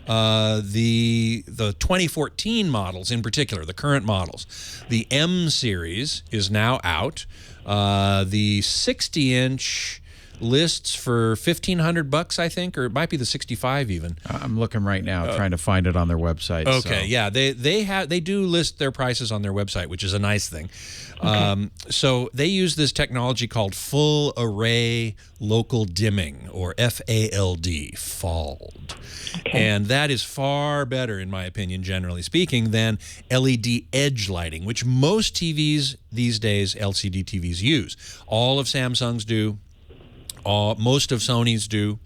The 2014 models in particular, the current models. The M series is now out. The 60-inch lists for $1,500, I think, or it might be the 65 even. I'm looking right now, trying to find it on their website. Okay, so. Yeah, they do list their prices on their website, which is a nice thing. Okay. So they use this technology called full array local dimming, or FALD, FALD. Okay. And that is far better, in my opinion, generally speaking, than LED edge lighting, which most TVs these days, LCD TVs, use. All of Samsung's do. Most of Sony's do.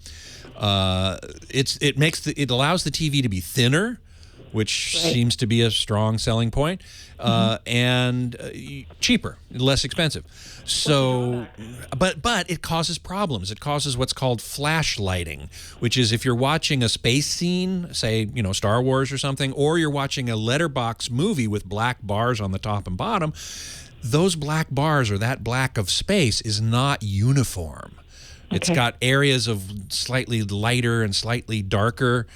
It allows the TV to be thinner, which seems to be a strong selling point, and cheaper, less expensive. So, but it causes problems. It causes what's called flash lighting, which is if you're watching a space scene, say, Star Wars or something, or you're watching a letterbox movie with black bars on the top and bottom, those black bars, or that black of space, is not uniform. It's got areas of slightly lighter and slightly darker.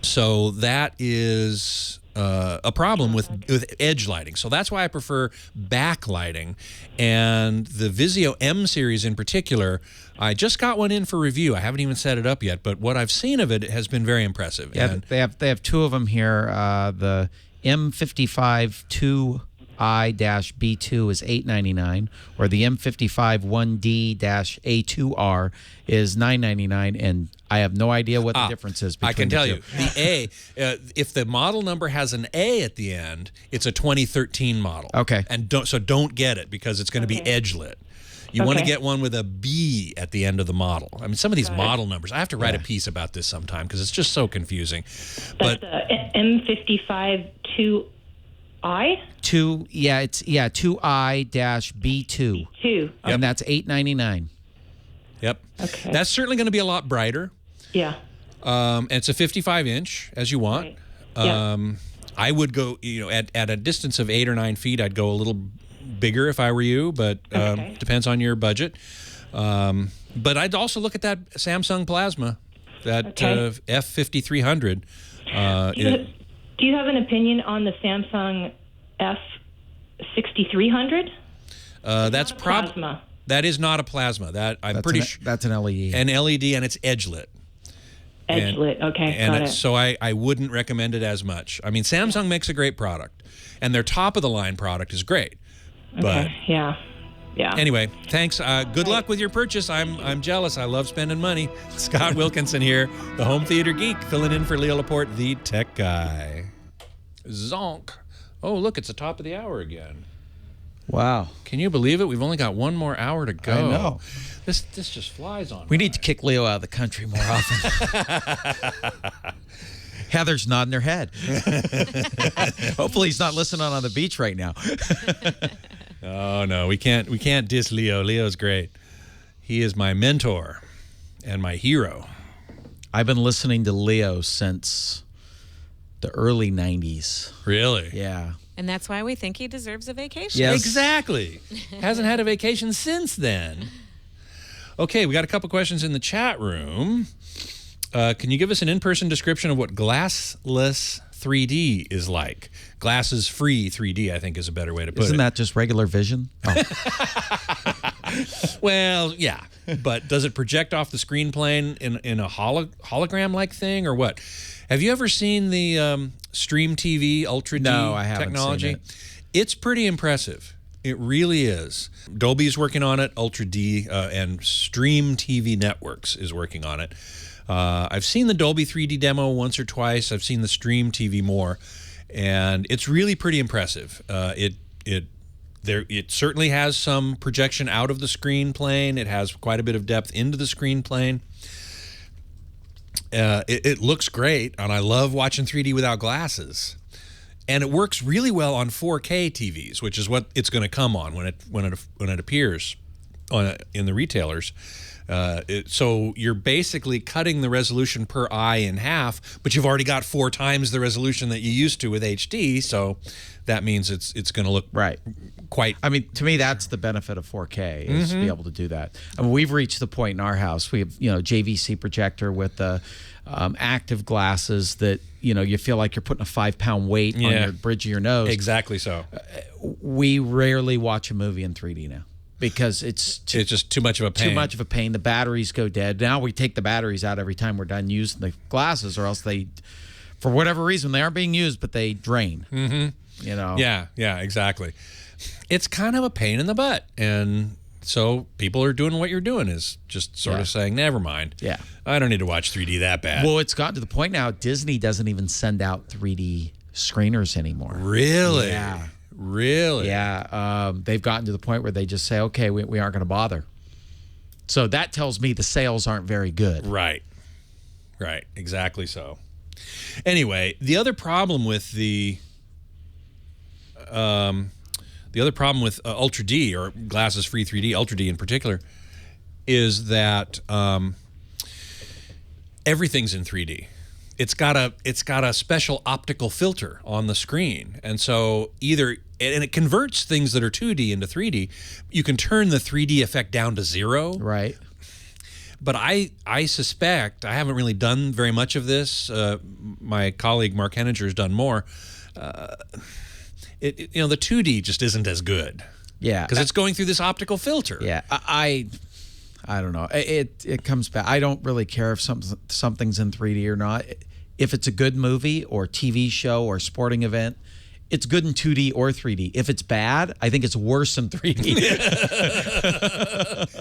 So that is a problem with edge lighting. So that's why I prefer backlighting. And the Vizio M series in particular, I just got one in for review. I haven't even set it up yet, but what I've seen of it has been very impressive. Yeah, And they have two of them here. The M55 2I-B2 is $899, or the M55 1D-A2R is $999, and I have no idea what the difference is between I can the tell two. you. The A, if the model number has an A at the end, it's a 2013 model. Okay. And don't get it because it's going to be edge lit. You want to get one with a B at the end of the model. I mean, some of these model numbers, I have to write a piece about this sometime because it's just so confusing. But M55 2I? 2I-B2. B2. And that's $899. Yep. Okay. That's certainly going to be a lot brighter. Yeah. And it's a 55-inch, as you want. Right. I would go, at a distance of 8 or 9 feet, I'd go a little bigger if I were you, but depends on your budget. But I'd also look at that Samsung Plasma, that F5300. Do you have an opinion on the Samsung F6300? That's plasma. That is not a plasma. That's an LED. An LED, and it's edge lit. Edge lit. Okay, and got it. So I wouldn't recommend it as much. I mean, Samsung makes a great product, and their top of the line product is great. But yeah. Anyway, thanks. Good luck with your purchase. I'm jealous. I love spending money. Scott Wilkinson here, the home theater geek, filling in for Leo Laporte, the tech guy. Zonk. Oh, look, it's the top of the hour again. Wow. Can you believe it? We've only got one more hour to go. I know. This just flies on. We need to kick Leo out of the country more often. Heather's nodding her head. Hopefully he's not listening on the beach right now. Oh no, we can't diss Leo. Leo's great. He is my mentor and my hero. I've been listening to Leo since the early 90s. Really? Yeah. And that's why we think he deserves a vacation. Yes. Exactly. Hasn't had a vacation since then. Okay, we got a couple questions in the chat room. Can you give us an in-person description of what glassless 3D is like? Glasses-free 3D, I think, is a better way to put it. Isn't that just regular vision? Oh. Well, yeah. But does it project off the screen plane in a hologram-like thing or what? Have you ever seen the Stream TV Ultra D No, I haven't technology? seen it. It's pretty impressive. It really is. Dolby's working on it. Ultra D and Stream TV Networks is working on it. I've seen the Dolby 3D demo once or twice. I've seen the Stream TV more, and it's really pretty impressive. It certainly has some projection out of the screen plane. It has quite a bit of depth into the screen plane. It looks great, and I love watching 3D without glasses. And it works really well on 4K TVs, which is what it's going to come on when it appears in the retailers. So you're basically cutting the resolution per eye in half, but you've already got 4 times the resolution that you used to with HD. So that means it's going to look quite. I mean, to me, that's the benefit of 4K is to be able to do that. I mean, we've reached the point in our house. We have JVC projector with the active glasses that you feel like you're putting a 5-pound weight on the bridge of your nose. Exactly so. We rarely watch a movie in 3D now. Because it's just too much of a pain. Too much of a pain. The batteries go dead. Now we take the batteries out every time we're done using the glasses, or else they, for whatever reason, they aren't being used, but they drain. Yeah, exactly. It's kind of a pain in the butt, and so people are doing what you're doing, is just sort of saying, never mind. Yeah, I don't need to watch 3D that bad. Well, it's gotten to the point now. Disney doesn't even send out 3D screeners anymore. Really? Yeah. Really? Yeah. They've gotten to the point where they just say, okay, we aren't going to bother. So that tells me the sales aren't very good. Right. Exactly so. Anyway, the other problem with Ultra D, or glasses free 3D, Ultra D in particular, is that everything's in 3D. It's got a special optical filter on the screen, and so either and it converts things that are 2D into 3D. You can turn the 3D effect down to 0. Right. But I suspect, I haven't really done very much of this. My colleague Mark Henninger has done more. The 2D just isn't as good. Yeah. Because it's going through this optical filter. Yeah. I don't know. It comes back. I don't really care if something's in 3D or not. If it's a good movie or TV show or sporting event, it's good in 2D or 3D. If it's bad, I think it's worse in 3D.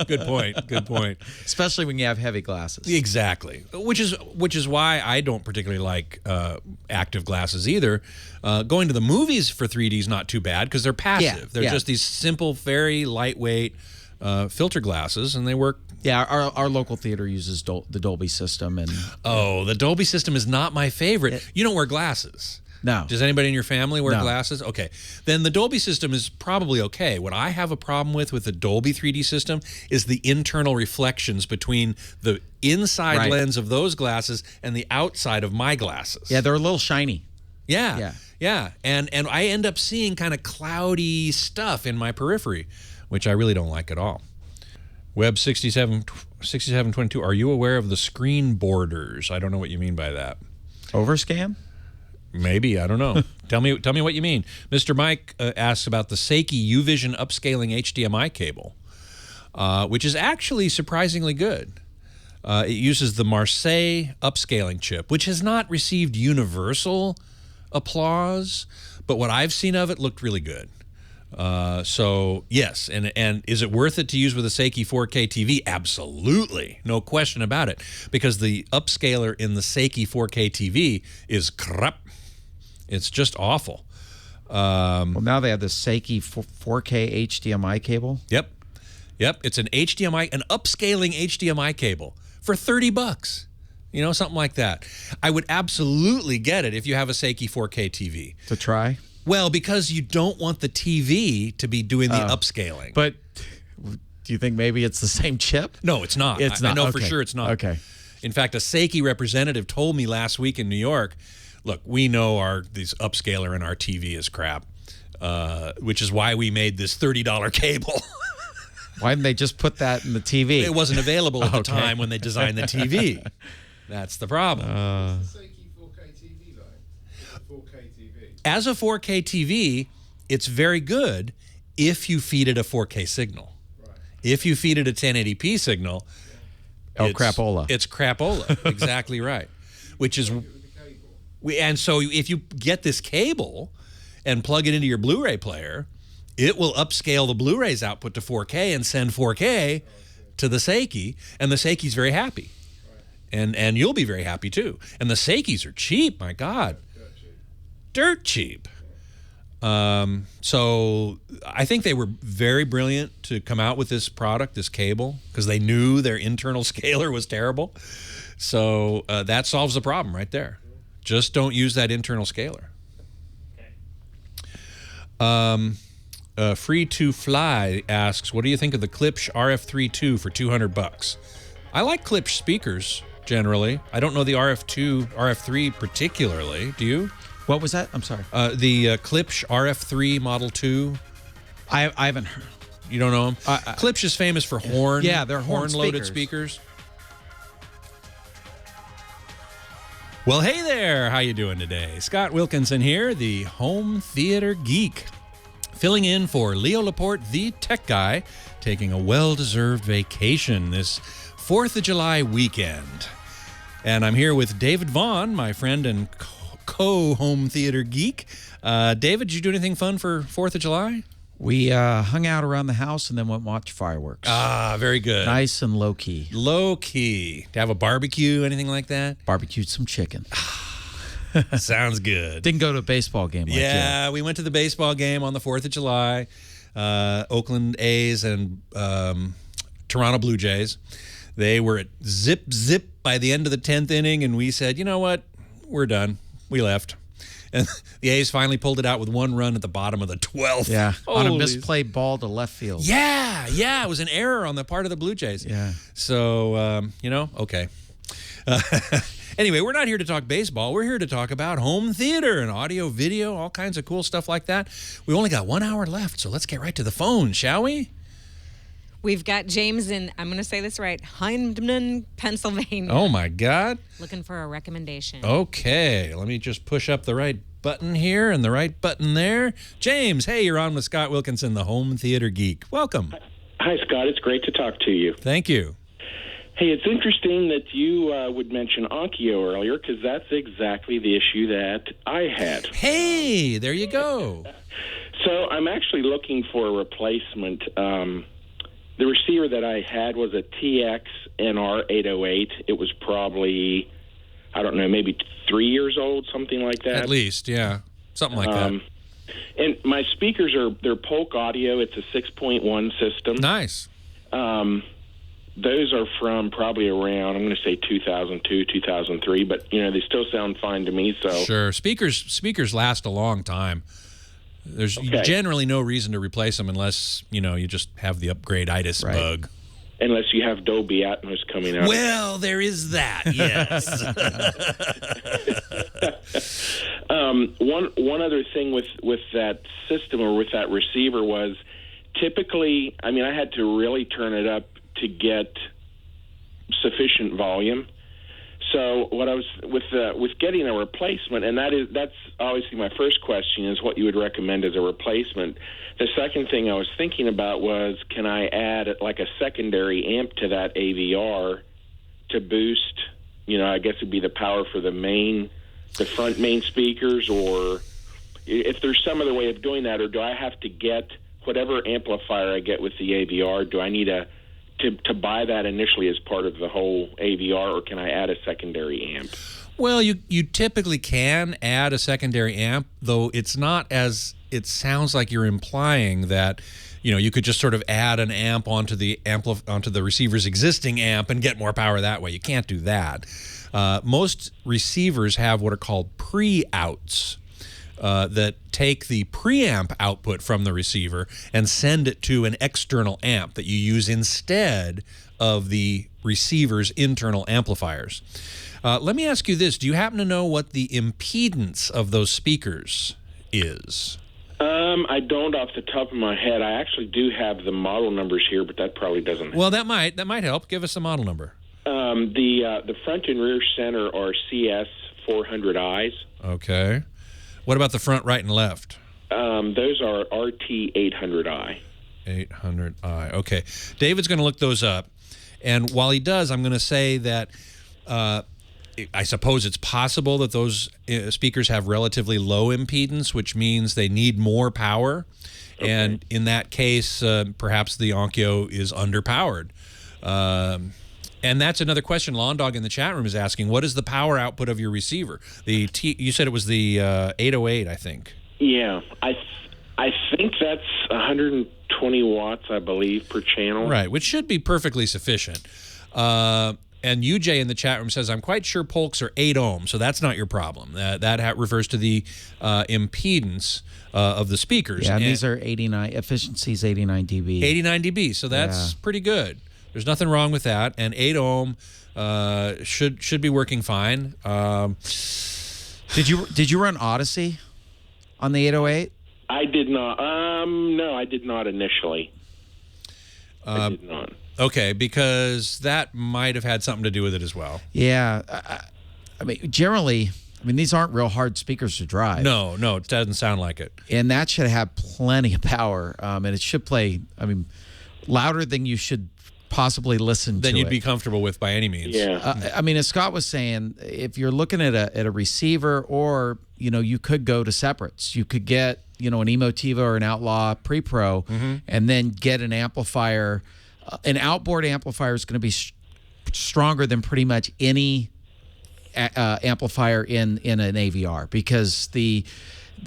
Good point. Especially when you have heavy glasses. Exactly. Which is why I don't particularly like active glasses either. Going to the movies for 3D is not too bad because they're passive. They're just these simple, very lightweight filter glasses, and they work. Yeah, our local theater uses the Dolby system. The Dolby system is not my favorite. You don't wear glasses. No. Does anybody in your family wear glasses? Okay. Then the Dolby system is probably okay. What I have a problem with the Dolby 3D system is the internal reflections between the inside lens of those glasses and the outside of my glasses. Yeah, they're a little shiny. Yeah. And I end up seeing kind of cloudy stuff in my periphery, which I really don't like at all. Web 6722, are you aware of the screen borders? I don't know what you mean by that. Overscan? Maybe, I don't know. Tell me what you mean. Mr. Mike asks about the Seiki UVision upscaling HDMI cable, which is actually surprisingly good. It uses the Marseille upscaling chip, which has not received universal applause, but what I've seen of it looked really good. So yes, and is it worth it to use with a Seiki 4K TV? Absolutely, no question about it, because the upscaler in the Seiki 4K TV is crap. It's just awful. Well, now they have the Seiki 4K HDMI cable. Yep. It's an upscaling HDMI cable for $30. Something like that. I would absolutely get it if you have a Seiki 4K TV. To try? Well, because you don't want the TV to be doing the upscaling. But do you think maybe it's the same chip? No, it's not. It's not. I know Okay. for sure it's not. Okay. In fact, a Seiki representative told me last week in New York, look, we know this upscaler in our TV is crap, which is why we made this $30 cable. Why didn't they just put that in the TV? It wasn't available at the time when they designed the TV. That's the problem. As a 4K TV, it's very good if you feed it a 4K signal. Right. If you feed it a 1080p signal, it's crapola. It's crapola. Exactly right. Which is, and so if you get this cable and plug it into your Blu-ray player, it will upscale the Blu-ray's output to 4K and send 4K to the Seiki, and the Seiki's very happy. Right. And you'll be very happy too. And the Seikis are cheap, my God. Dirt cheap. So I think they were very brilliant to come out with this product, this cable, because they knew their internal scaler was terrible. So that solves the problem right there. Just don't use that internal scaler. Free to Fly asks, what do you think of the Klipsch RF32 for $200? I like Klipsch speakers generally. I don't know the RF3 particularly. Do you? What was that? I'm sorry. The Klipsch RF3 Model 2. I haven't heard. You don't know them? Klipsch is famous for horn. Yeah, they're horn-loaded speakers. Well, hey there. How you doing today? Scott Wilkinson here, the home theater geek, filling in for Leo Laporte, the tech guy, taking a well-deserved vacation this 4th of July weekend. And I'm here with David Vaughn, my friend and co-home theater geek. David, did you do anything fun for 4th of July? We hung out around the house and then went and watched fireworks. Ah, very good. Nice and low-key. Low-key. To have a barbecue, anything like that? Barbecued some chicken. Sounds good. Didn't go to a baseball game like Yeah, we went to the baseball game on the 4th of July. Oakland A's and Toronto Blue Jays. They were at zip by the end of the 10th inning, and we said, you know what? We're done. We left. And the A's finally pulled it out with one run at the bottom of the 12th. Yeah, on a misplayed ball to left field. Yeah, it was an error on the part of the Blue Jays. Yeah. So, okay. Anyway, we're not here to talk baseball. We're here to talk about home theater and audio, video, all kinds of cool stuff like that. We only got 1 hour left, so let's get right to the phone, shall we? We've got James in, I'm going to say this right, Hyndman, Pennsylvania. Oh, my God. Looking for a recommendation. Okay, let me just push up the right button here and the right button there. James, hey, you're on with Scott Wilkinson, the home theater geek. Welcome. Hi, Scott. It's great to talk to you. Thank you. Hey, it's interesting that you would mention Onkyo earlier, because that's exactly the issue that I had. Hey, there you go. So I'm actually looking for a replacement. The receiver that I had was a TX NR 808. It was probably, I don't know, maybe 3 years old, something like that. At least, yeah. Something like that. And my speakers they're Polk Audio. It's a 6.1 system. Nice. Those are from probably around, I'm going to say 2002, 2003, but, they still sound fine to me. So Sure. Speakers last a long time. There's generally no reason to replace them unless, you just have the upgrade-itis bug. Unless you have Dolby Atmos coming out. Well, there is that, yes. One other thing with that system or with that receiver was typically, I had to really turn it up to get sufficient volume. So what I was with getting a replacement, and that's obviously my first question is what you would recommend as a replacement. The second thing I was thinking about was, can I add like a secondary amp to that AVR to boost? I guess it'd be the power for the front main speakers, or if there's some other way of doing that, or do I have to get whatever amplifier I get with the AVR? Do I need to buy that initially as part of the whole AVR, or can I add a secondary amp? Well, you typically can add a secondary amp, though it's not as it sounds like you're implying that you could just sort of add an amp onto the receiver's existing amp and get more power that way. You can't do that. Most receivers have what are called pre-outs. That take the preamp output from the receiver and send it to an external amp that you use instead of the receiver's internal amplifiers. Let me ask you this. Do you happen to know what the impedance of those speakers is? I don't off the top of my head. I actually do have the model numbers here, but that probably doesn't help. Well, that might help. Give us the model number. The front and rear center are CS 400Is. Okay. What about the front, right, and left? Those are RT 800i. 800i. Okay. David's going to look those up. And while he does, I'm going to say that I suppose it's possible that those speakers have relatively low impedance, which means they need more power. Okay. And in that case, perhaps the Onkyo is underpowered. And that's another question. Lawn Dog in the chat room is asking, what is the power output of your receiver? You said it was the 808, I think. Yeah, I think that's 120 watts, I believe, per channel. Right, which should be perfectly sufficient. And UJ in the chat room says, I'm quite sure Polks are 8 ohms, so that's not your problem. That refers to the impedance of the speakers. Yeah, and these are 89, efficiency's 89 dB. 89 dB, so that's pretty good. There's nothing wrong with that, and 8 ohm should be working fine. Did you run Odyssey on the 808? I did not. No, I did not initially. I did not. Okay, because that might have had something to do with it as well. Yeah, generally, these aren't real hard speakers to drive. No, it doesn't sound like it. And that should have plenty of power, and it should play, louder than you should possibly listen to. Then you'd be comfortable with by any means. Yeah. As Scott was saying, if you're looking at a receiver, or you could go to separates. You could get an Emotiva or an Outlaw Pre-Pro, and then get an amplifier. An outboard amplifier is going to be stronger than pretty much any amplifier in an AVR, because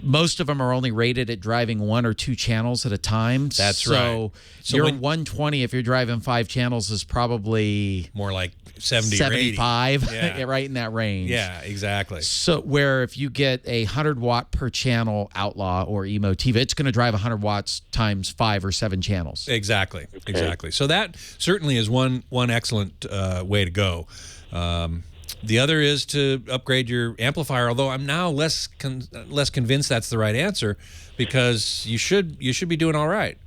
most of them are only rated at driving 1 or 2 channels at a time. That's right. So your 120, if you're driving 5 channels, is probably more like 70 75, or 80. Yeah. right in that range. Yeah, exactly. So where if you get a 100-watt per channel Outlaw or Emotiva, it's going to drive 100 watts times 5 or 7 channels. Exactly. Okay. Exactly. So that certainly is one excellent way to go. The other is to upgrade your amplifier, although I'm now less convinced that's the right answer, because you should be doing all right.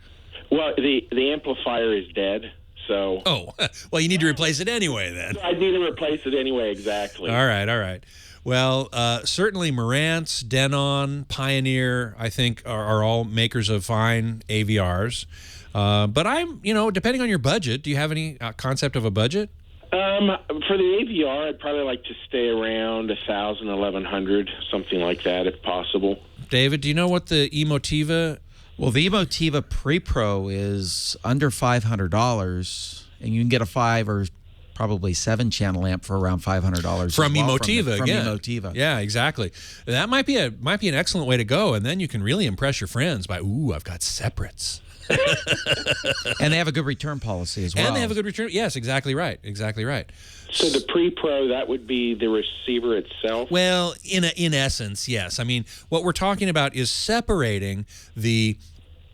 Well, the amplifier is dead, so... Oh, well, you need to replace it anyway, then. I need to replace it anyway, exactly. All right. Well, certainly Marantz, Denon, Pioneer, I think, are all makers of fine AVRs. But I'm, depending on your budget, do you have any concept of a budget? For the AVR, I'd probably like to stay around 1,000, 1,100, something like that, if possible. David, do you know what the Emotiva... Well, the Emotiva Pre-Pro is under $500, and you can get a 5 or probably 7-channel amp for around $500 from Emotiva. From Emotiva. Yeah, exactly. That might be an excellent way to go, and then you can really impress your friends by, I've got separates. And they have a good return policy as well. And they have a good return. Yes, exactly right. So the Pre-Pro, that would be the receiver itself? Well, in essence, yes. I mean, what we're talking about is separating the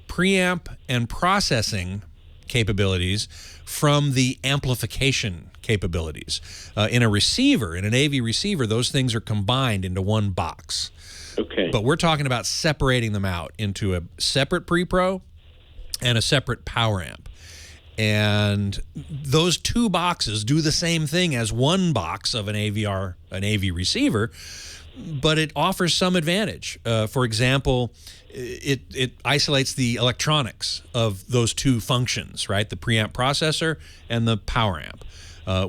preamp and processing capabilities from the amplification capabilities. In a receiver, in an AV receiver, those things are combined into one box. Okay. But we're talking about separating them out into a separate Pre-Pro and a separate power amp. And those two boxes do the same thing as one box of an AV receiver, but it offers some advantage. For example, it isolates the electronics of those two functions, right? The preamp processor and the power amp.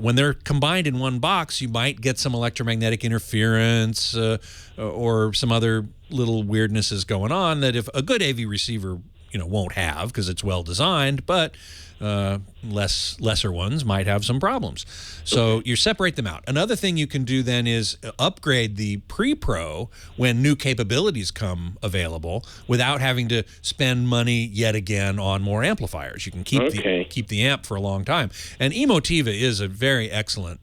When they're combined in one box, you might get some electromagnetic interference or some other little weirdnesses going on that if a good AV receiver won't have because it's well designed, but lesser ones might have some problems. So you separate them out. Another thing you can do then is upgrade the Pre-Pro when new capabilities come available without having to spend money yet again on more amplifiers. You can keep the amp for a long time. And Emotiva is a very excellent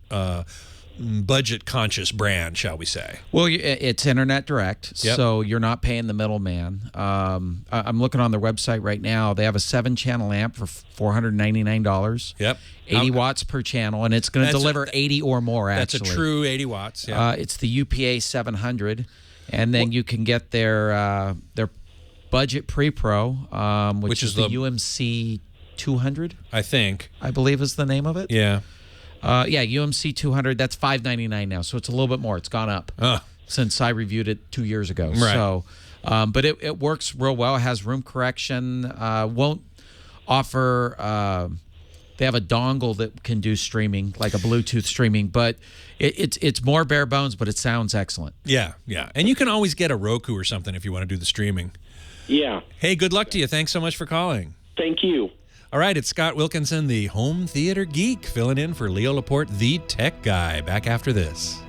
budget-conscious brand, shall we say. Well, it's internet direct, so you're not paying the middleman. I'm looking on their website right now. They have a 7-channel amp for $499. Yep. 80 watts per channel, and it's going to deliver 80 or more, actually. That's a true 80 watts, yeah. It's the UPA 700, and then you can get their budget Pre-Pro, which is the UMC 200. I believe is the name of it. Yeah. UMC 200, that's $599 now, so it's a little bit more. It's gone up since I reviewed it 2 years ago. Right. So, but it works real well. It has room correction. Won't offer. They have a dongle that can do streaming, like a Bluetooth streaming, but it's more bare bones, but it sounds excellent. Yeah, and you can always get a Roku or something if you want to do the streaming. Yeah. Hey, good luck to you. Thanks so much for calling. Thank you. All right, it's Scott Wilkinson, the home theater geek, filling in for Leo Laporte, the tech guy. Back after this.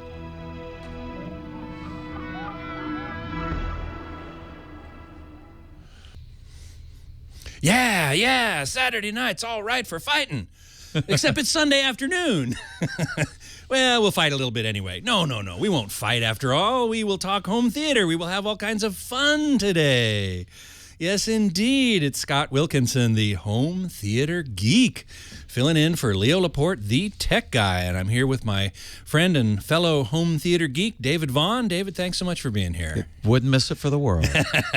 Yeah, Saturday night's all right for fighting, except it's Sunday afternoon. Well, we'll fight a little bit anyway. No, we won't fight after all. We will talk home theater. We will have all kinds of fun today. Yes, indeed. It's Scott Wilkinson, the home theater geek, filling in for Leo Laporte, the tech guy. And I'm here with my friend and fellow home theater geek, David Vaughn. David, thanks so much for being here. Wouldn't miss it for the world.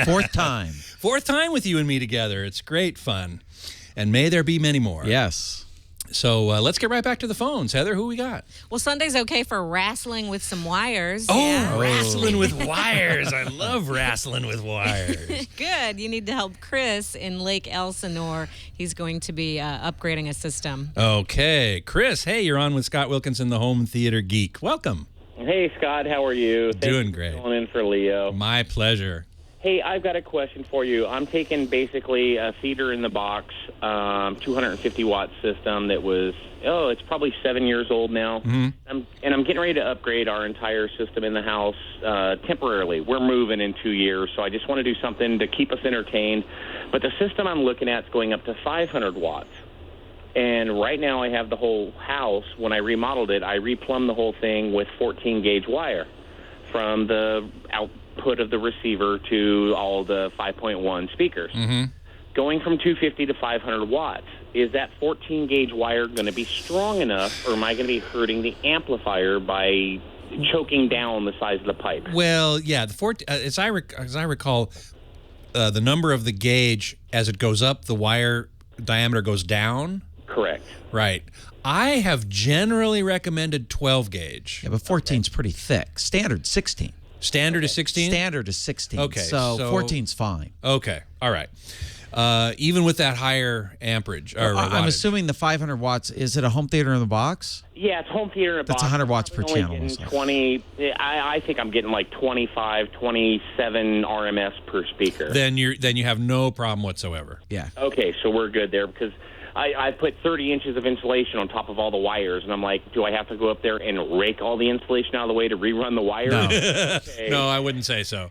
Fourth time with you and me together. It's great fun. And may there be many more. Yes. So let's get right back to the phones. Heather, who we got? Well, Sunday's okay for wrestling with some wires. Wrestling with wires. I love wrestling with wires. Good. You need to help Chris in Lake Elsinore. He's going to be upgrading a system. Okay. Chris, hey, you're on with Scott Wilkinson, the home theater geek. Welcome. Hey, Scott. How are you? Doing great. Thanks for calling in for Leo. My pleasure. Hey, I've got a question for you. I'm taking basically a theater in the box, 250-watt system that was, it's probably 7 years old now. Mm-hmm. I'm getting ready to upgrade our entire system in the house temporarily. We're moving in 2 years, so I just want to do something to keep us entertained. But the system I'm looking at is going up to 500 watts. And right now I have the whole house. When I remodeled it, I replumbed the whole thing with 14-gauge wire from the output of the receiver to all the 5.1 speakers. Mm-hmm. going from 250 to 500 watts, is that 14-gauge wire going to be strong enough, or am I going to be hurting the amplifier by choking down the size of the pipe? Well, yeah, as I recall, the number of the gauge, as it goes up, the wire diameter goes down? Correct. Right. I have generally recommended 12-gauge. Yeah, but 14's pretty thick. Standard 16. Standard is 16? Standard is 16. Okay. So 14's fine. Okay. All right. Even with that higher amperage. Or I'm assuming the 500 watts, is it a home theater in the box? Yeah, it's home theater in a box. That's 100 watts per Only channel. getting 20. I think I'm getting like 25, 27 RMS per speaker. Then you have no problem whatsoever. Yeah. Okay, so we're good there because I put 30 inches of insulation on top of all the wires, and I'm like, do I have to go up there and rake all the insulation out of the way to rerun the wires? No. Okay. No, I wouldn't say so.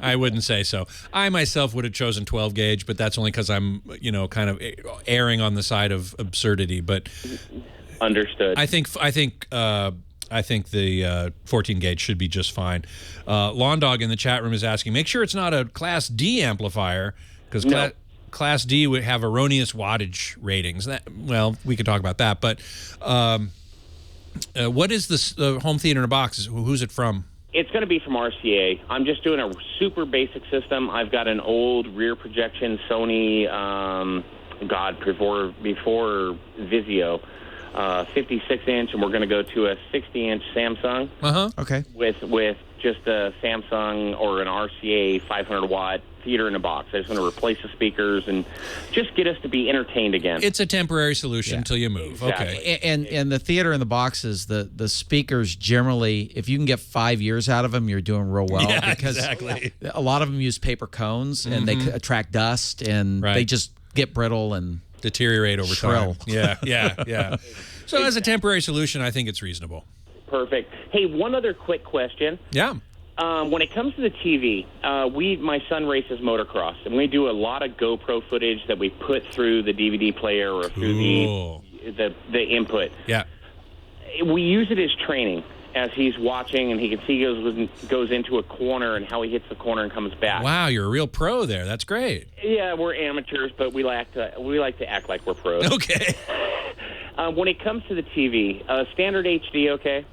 I wouldn't say so. I myself would have chosen 12 gauge, but that's only because I'm, kind of erring on the side of absurdity. But understood. I think the 14 gauge should be just fine. Lawn Dog in the chat room is asking, make sure it's not a Class D amplifier because Class D would have erroneous wattage ratings. Well, we could talk about that. But what is the home theater in a box? Who's it from? It's going to be from RCA. I'm just doing a super basic system. I've got an old rear projection Sony, before Vizio, 56-inch, and we're going to go to a 60-inch Samsung. Okay. With just a Samsung or an RCA 500-watt theater in a box. I just want to replace the speakers and just get us to be entertained again. It's a temporary solution until you move. Exactly. Okay. And the theater in the boxes, the speakers generally, if you can get 5 years out of them, you're doing real well. Yeah, because exactly. a lot of them use paper cones, and they attract dust, and they just get brittle and deteriorate over shrill. time. Yeah. So as a temporary solution, I think it's reasonable. Perfect. Hey, one other quick question. Yeah. When it comes to the TV, my son races motocross, and we do a lot of GoPro footage that we put through the DVD player or through the input. Yeah. We use it as training as he's watching, and he can see he goes into a corner and how he hits the corner and comes back. Wow, you're a real pro there. That's great. Yeah, we're amateurs, but we like to act like we're pros. Okay. When it comes to the TV, standard HD, okay?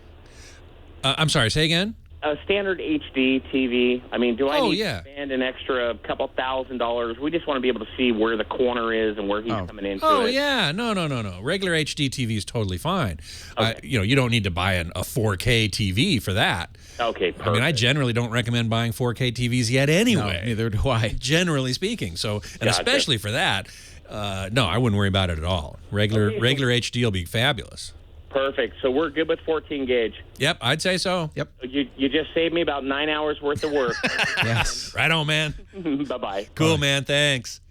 I'm sorry, say again? A standard HD TV. I mean, do I need to spend an extra couple $1,000s? We just want to be able to see where the corner is and where he's coming into it. Oh, yeah. No. Regular HD TV is totally fine. Okay. You don't need to buy a 4K TV for that. Okay, perfect. I mean, I generally don't recommend buying 4K TVs yet anyway. No, neither do I. Generally speaking. So, and especially for that, no, I wouldn't worry about it at all. Regular HD will be fabulous. Perfect. So we're good with 14 gauge. Yep, I'd say so. Yep. You just saved me about 9 hours worth of work. Yes. Right on, man. Bye-bye. Cool, man. Thanks.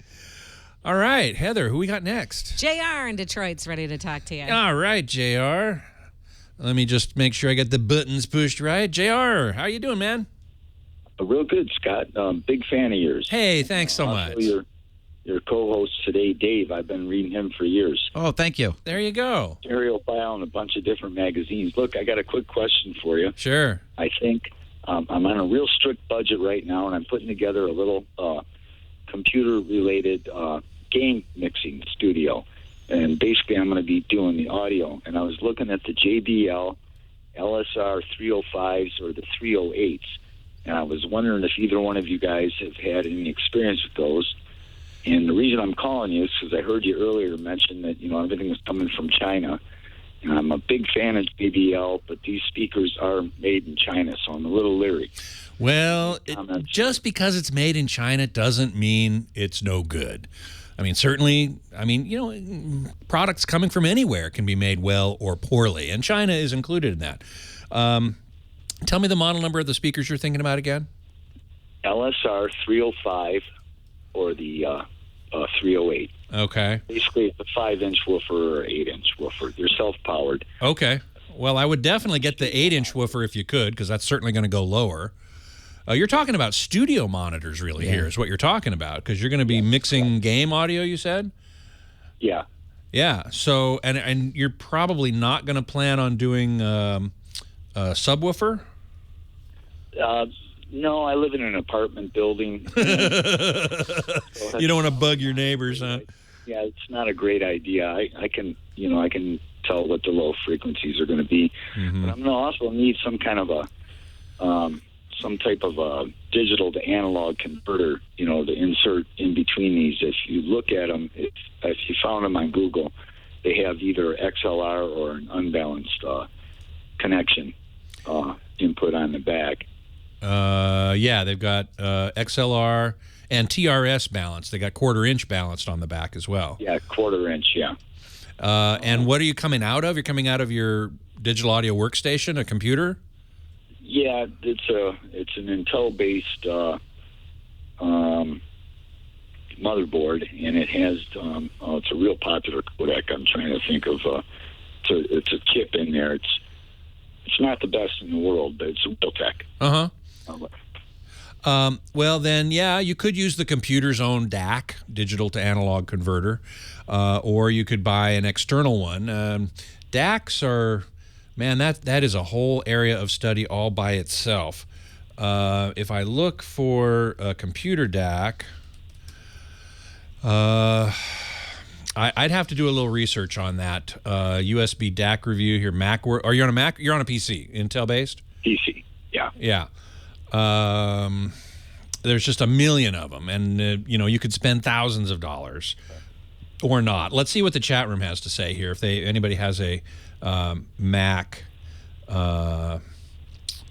All right, Heather, who we got next? JR in Detroit's ready to talk to you. All right, JR. Let me just make sure I get the buttons pushed right. JR, how you doing, man? Real good, Scott. Big fan of yours. Hey, thanks so much. Your co-host today, Dave, I've been reading him for years. Oh, thank you. There you go. Stereophile and a bunch of different magazines. Look, I got a quick question for you. Sure. I think I'm on a real strict budget right now, and I'm putting together a little computer-related game mixing studio. And basically, I'm going to be doing the audio. And I was looking at the JBL LSR 305s or the 308s, and I was wondering if either one of you guys have had any experience with those. And the reason I'm calling you is because I heard you earlier mention that, everything is coming from China. And I'm a big fan of JBL, but these speakers are made in China, so I'm a little leery. Well, just because it's made in China doesn't mean it's no good. I mean, certainly, products coming from anywhere can be made well or poorly, and China is included in that. Tell me the model number of the speakers you're thinking about again. LSR 305 or the 308. Okay. Basically, it's a 5-inch woofer or 8-inch woofer. They're self-powered. Okay. Well, I would definitely get the 8-inch woofer if you could, because that's certainly going to go lower. You're talking about studio monitors really here is what you're talking about, because you're going to be mixing game audio, you said? Yeah. Yeah. So, and you're probably not going to plan on doing a subwoofer? No, I live in an apartment building. You don't want to bug your neighbors, huh? Yeah, it's not a great idea. I can tell what the low frequencies are going to be, but I'm going to also need some kind of a some type of a digital to analog converter, to insert in between these. If you look at them, if you found them on Google, they have either XLR or an unbalanced connection input on the back. Yeah, they've got XLR and TRS balanced. They got 1/4 inch balanced on the back as well. Yeah, 1/4 inch, yeah. And what are you coming out of? You're coming out of your digital audio workstation, a computer? Yeah, it's an Intel-based motherboard, and it has it's a real popular codec. I'm trying to think of it's a chip in there. It's not the best in the world, but it's a real tech. Well, then, yeah, you could use the computer's own DAC, digital to analog converter, or you could buy an external one. DACs are, man, that is a whole area of study all by itself. If I look for a computer DAC, I'd have to do a little research on that. USB DAC review here. Marquardt. Are you on a Mac? You're on a PC, Intel based? PC. Yeah. Yeah. There's just a million of them, and you could spend thousands of dollars, or not. Let's see what the chat room has to say here. If anybody has a Mac.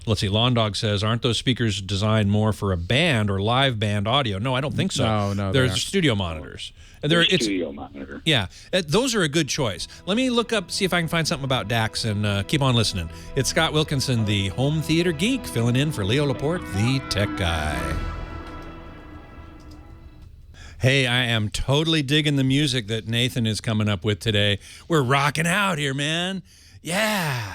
Let's see. Lawn Dog says, aren't those speakers designed more for a band or live band audio? No, I don't think so. No, they're studio monitors. Studio monitor. Yeah, those are a good choice. Let me look up, see if I can find something about DACs, and keep on listening. It's Scott Wilkinson, the home theater geek, filling in for Leo Laporte, the tech guy. Hey, I am totally digging the music that Nathan is coming up with today. We're rocking out here, man. Yeah.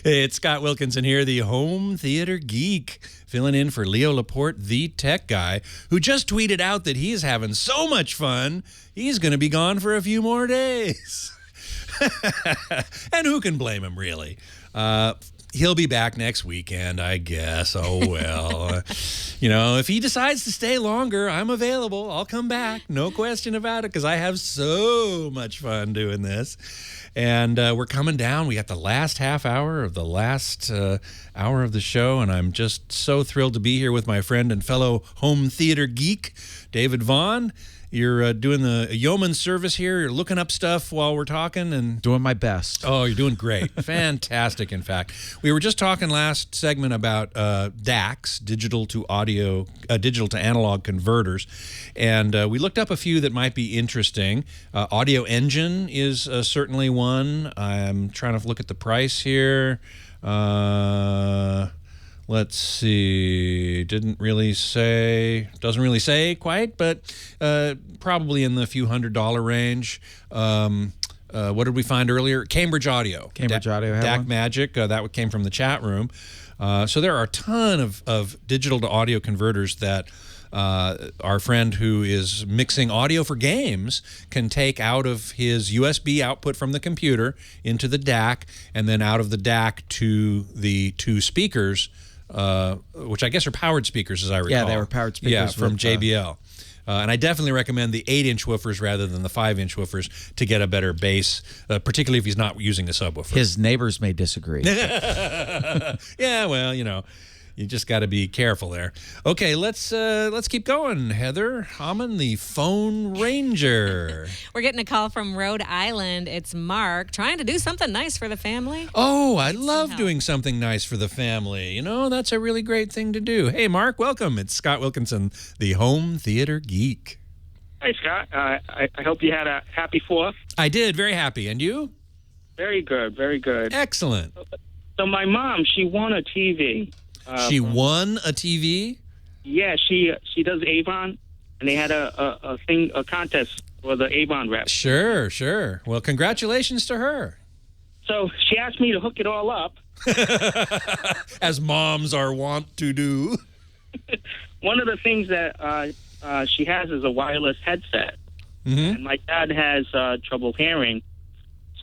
Hey, it's Scott Wilkinson here, the home theater geek, filling in for Leo Laporte, the tech guy, who just tweeted out that he's having so much fun, he's going to be gone for a few more days. And who can blame him, really? He'll be back next weekend, I guess. Oh, well. If he decides to stay longer, I'm available. I'll come back. No question about it, because I have so much fun doing this. And we're coming down. We got the last half hour of the last hour of the show, and I'm just so thrilled to be here with my friend and fellow home theater geek, David Vaughn. You're doing the yeoman service here. You're looking up stuff while we're talking and doing my best. Oh, you're doing great. Fantastic, in fact. We were just talking last segment about DACs, digital to analog converters, and we looked up a few that might be interesting. Audio Engine is certainly one. I'm trying to look at the price here. Let's see. Doesn't really say quite, but probably in the few $100 range. What did we find earlier? Cambridge Audio. Audio had DAC one? Magic. That came from the chat room. So there are a ton of digital to audio converters that our friend who is mixing audio for games can take out of his USB output from the computer into the DAC, and then out of the DAC to the two speakers, which I guess are powered speakers, as I recall. Yeah, they were powered speakers. Yeah, from JBL. And I definitely recommend the 8-inch woofers rather than the 5-inch woofers to get a better bass, particularly if he's not using a subwoofer. His neighbors may disagree. Yeah, well, you just got to be careful there. Okay, let's keep going. Heather Hammond, the phone ranger. We're getting a call from Rhode Island. It's Mark trying to do something nice for the family. Oh, I love doing something nice for the family. That's a really great thing to do. Hey, Mark, welcome. It's Scott Wilkinson, the home theater geek. Hey, Scott. I hope you had a happy 4th. I did. Very happy. And you? Very good. Very good. Excellent. So my mom, she won a TV. She won a TV? Yeah, she does Avon, and they had a contest for the Avon rep. Sure. Well, congratulations to her. So she asked me to hook it all up. As moms are wont to do. One of the things that she has is a wireless headset. Mm-hmm. And my dad has trouble hearing.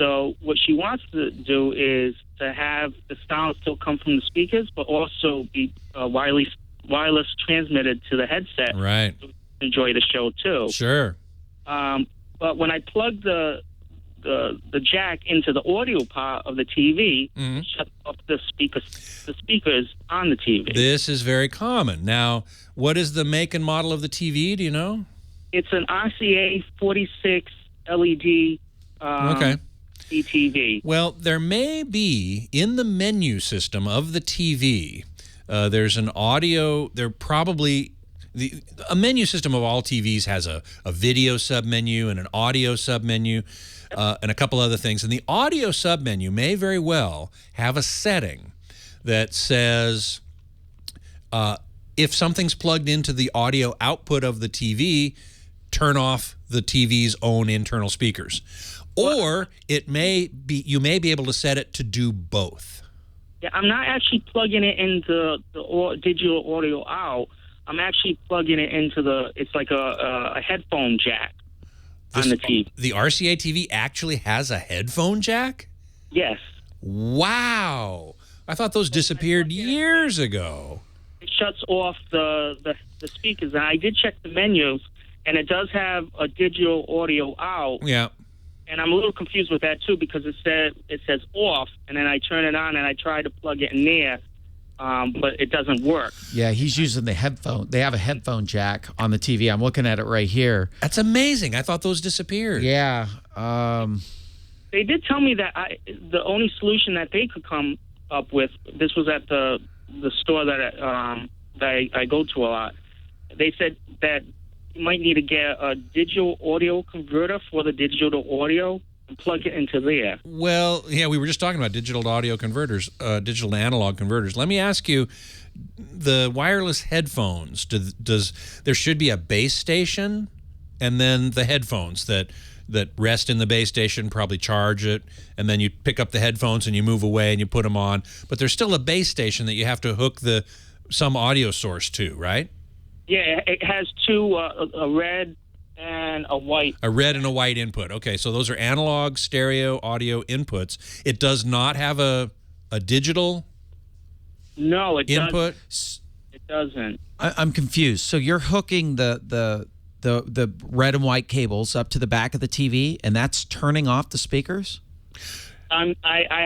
So what she wants to do is to have the sound still come from the speakers, but also be wireless transmitted to the headset. Right. To enjoy the show too. Sure. But when I plug the jack into the audio part of the TV, it shuts off the speakers on the TV. This is very common. Now, what is the make and model of the TV? Do you know? It's an RCA 46 LED Okay. TV. Well, there may be in the menu system of the TV, there's an audio, a menu system of all TVs has a video submenu and an audio submenu and a couple other things. And the audio submenu may very well have a setting that says if something's plugged into the audio output of the TV, turn off the TV's own internal speakers. Or you may be able to set it to do both. Yeah, I'm not actually plugging it into the digital audio out. I'm actually plugging it into it's like a headphone jack on the TV. The RCA TV actually has a headphone jack? Yes. Wow. I thought those disappeared years ago. It shuts off the speakers. And I did check the menus, and it does have a digital audio out. Yeah. And I'm a little confused with that, too, because it says off, and then I turn it on, and I try to plug it in there, but it doesn't work. Yeah, he's using the headphone. They have a headphone jack on the TV. I'm looking at it right here. That's amazing. I thought those disappeared. Yeah. They did tell me that the only solution that they could come up with, this was at the store that I go to a lot, they said that you might need to get a digital audio converter for the digital audio and plug it into there. Well, yeah, we were just talking about digital to audio converters, digital to analog converters. Let me ask you, the wireless headphones, there should be a base station and then the headphones that rest in the base station, probably charge it, and then you pick up the headphones and you move away and you put them on. But there's still a base station that you have to hook some audio source to, right? Yeah, it has two, a red and a white. A red and a white input. Okay, so those are analog stereo audio inputs. It does not have a digital input? It doesn't. I'm confused. So you're hooking the red and white cables up to the back of the TV, and that's turning off the speakers? I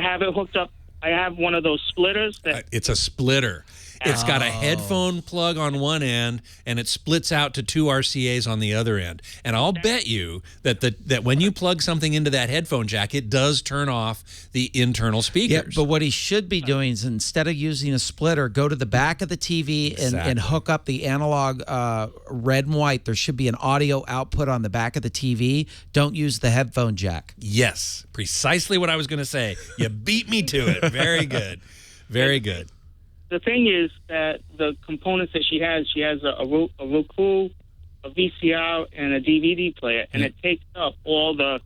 have it hooked up. I have one of those splitters. It's a splitter. It's got a headphone plug on one end, and it splits out to two RCAs on the other end. And I'll bet you that when you plug something into that headphone jack, it does turn off the internal speakers. Yeah, but what he should be doing is instead of using a splitter, go to the back of the TV and hook up the analog red and white. There should be an audio output on the back of the TV. Don't use the headphone jack. Yes, precisely what I was going to say. You beat me to it. Very good. Very good. The thing is that the components that she has a Roku, a VCR, and a DVD player, and it takes up all the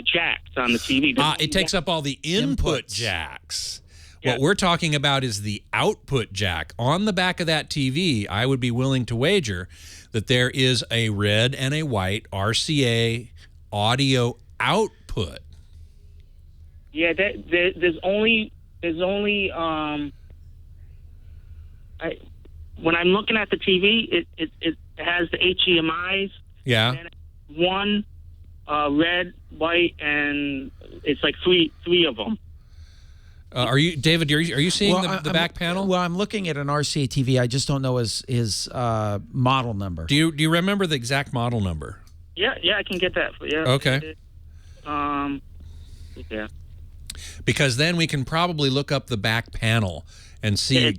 jacks on the TV. It takes up all the input jacks. Yeah. What we're talking about is the output jack. On the back of that TV, I would be willing to wager that there is a red and a white RCA audio output. Yeah, there's only when I'm looking at the TV, it has the HDMI's. Yeah. And one red, white, and it's like three of them. Are you, David? Are you seeing the back panel? Well, I'm looking at an RCA TV. I just don't know his model number. Do you remember the exact model number? Yeah, I can get that for you. Okay. Yeah. Because then we can probably look up the back panel and see. It's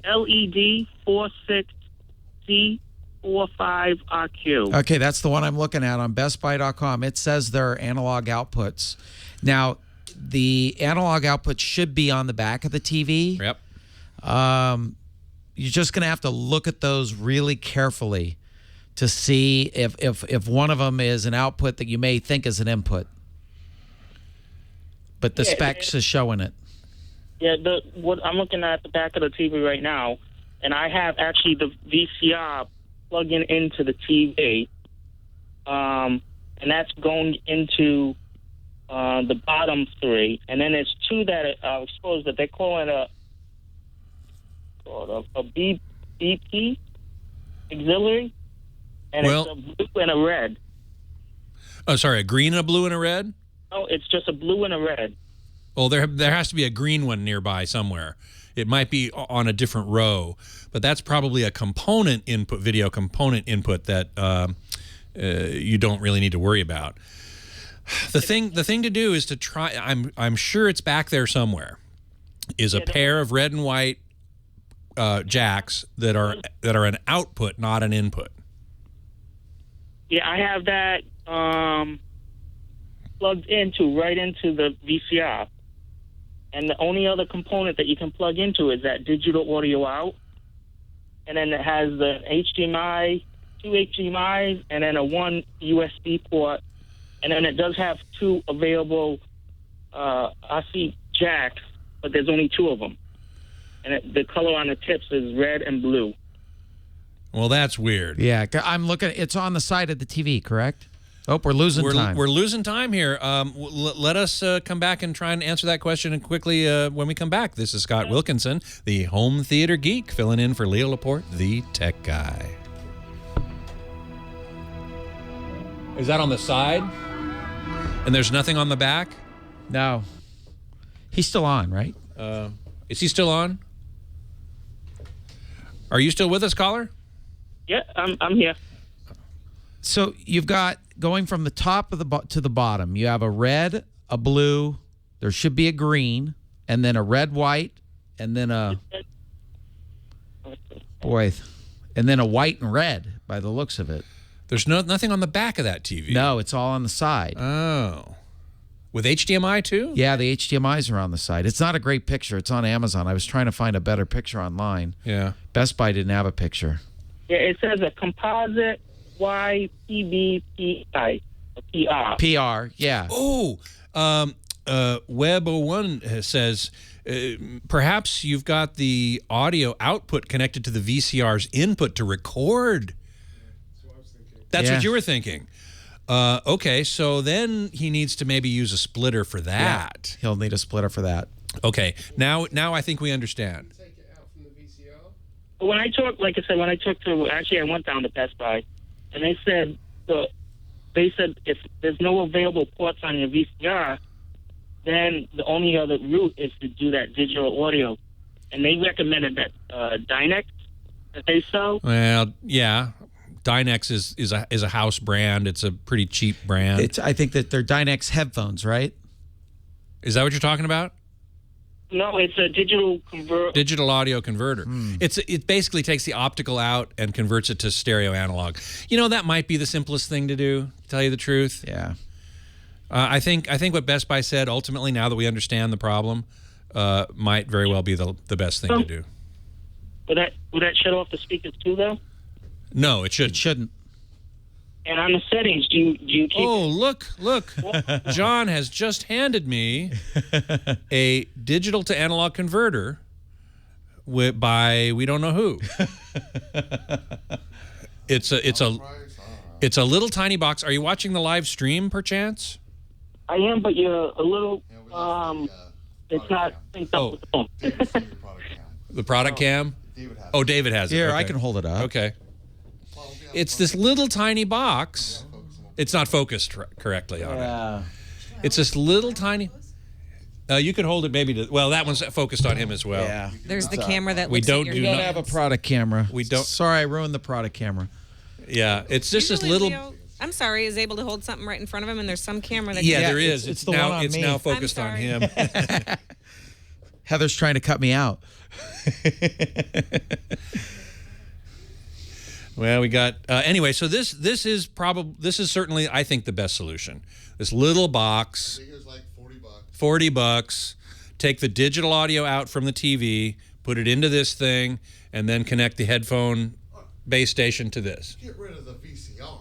LED 46C45RQ. Okay, that's the one I'm looking at on BestBuy.com. It says there are analog outputs. Now, the analog output should be on the back of the TV. Yep. You're just going to have to look at those really carefully to see if one of them is an output that you may think is an input. But the specs is showing it. Yeah, what I'm looking at the back of the TV right now, and I have actually the VCR plugging into the TV, and that's going into the bottom three, and then there's two that are exposed that they call it a BP auxiliary, and it's a blue and a red. Oh, sorry, a green, a blue, and a red? No, it's just a blue and a red. Well, there has to be a green one nearby somewhere. It might be on a different row, but that's probably a component input, video component input that you don't really need to worry about. The thing to do is to try. I'm sure it's back there somewhere. Is a pair of red and white jacks that are an output, not an input. Yeah, I have that plugged right into the VCR. And the only other component that you can plug into is that digital audio out. And then it has the HDMI, 2 HDMIs, and then a 1 USB port. And then it does have 2 available RC jacks, but there's only 2 of them. And the color on the tips is red and blue. Well, that's weird. Yeah, I'm looking. It's on the side of the TV, correct? Oh, we're losing time. We're losing time here. Let us come back and try and answer that question quickly when we come back. This is Scott Wilkinson, the home theater geek, filling in for Leo Laporte, the tech guy. Is that on the side? And there's nothing on the back? No. He's still on, right? Is he still on? Are you still with us, caller? Yeah, I'm here. So you've got, going from the top of to the bottom, you have a red, a blue, there should be a green, and then a red, white, and then and then a white and red by the looks of it. There's nothing on the back of that TV. No, it's all on the side. Oh. With HDMI too? Yeah, the HDMIs are on the side. It's not a great picture. It's on Amazon. I was trying to find a better picture online. Yeah. Best Buy didn't have a picture. Yeah, it says a composite YPBPI. PR. PR, yeah. Oh, Web01 says, perhaps you've got the audio output connected to the VCR's input to record. That's what you were thinking. Okay, so then he needs to maybe use a splitter for that. Yeah, he'll need a splitter for that. Okay, now I think we understand. When I talked, like I said, I went down to Best Buy, and they said if there's no available ports on your VCR, then the only other route is to do that digital audio. And they recommended that Dynex that they sell. Well, yeah. Dynex is a house brand. It's a pretty cheap brand. I think that they're Dynex headphones, right? Is that what you're talking about? No, it's a digital converter. Digital audio converter. It basically takes the optical out and converts it to stereo analog. You know, that might be the simplest thing to do, to tell you the truth. Yeah. I think what Best Buy said, ultimately, now that we understand the problem, might very well be the best thing to do. Would that shut off the speakers too, though? No, it shouldn't. It shouldn't. And on the settings, do you keep... Oh, look. John has just handed me a digital to analog converter by we don't know who. It's a little tiny box. Are you watching the live stream, perchance? I am, but you're a little... it's not synced up with the phone. The product cam? David has it. Here, okay. I can hold it up. Okay. It's this little tiny box. It's not focused correctly on it. It's this little tiny... you could hold it maybe to... Well, that one's focused on him as well. Yeah. There's the camera that we looks don't at We your don't have a product camera. We don't... Sorry, I ruined the product camera. Yeah, it's just this Usually little... Leo, I'm sorry, is able to hold something right in front of him, and there's some camera that... Yeah, there is. It's the one on it's me. now focused on him. Heather's trying to cut me out. Well, we got anyway. So this is certainly, I think, the best solution. This little box. I think it was like $40. Take the digital audio out from the TV, put it into this thing, and then connect the headphone base station to this. Get rid of the VCR.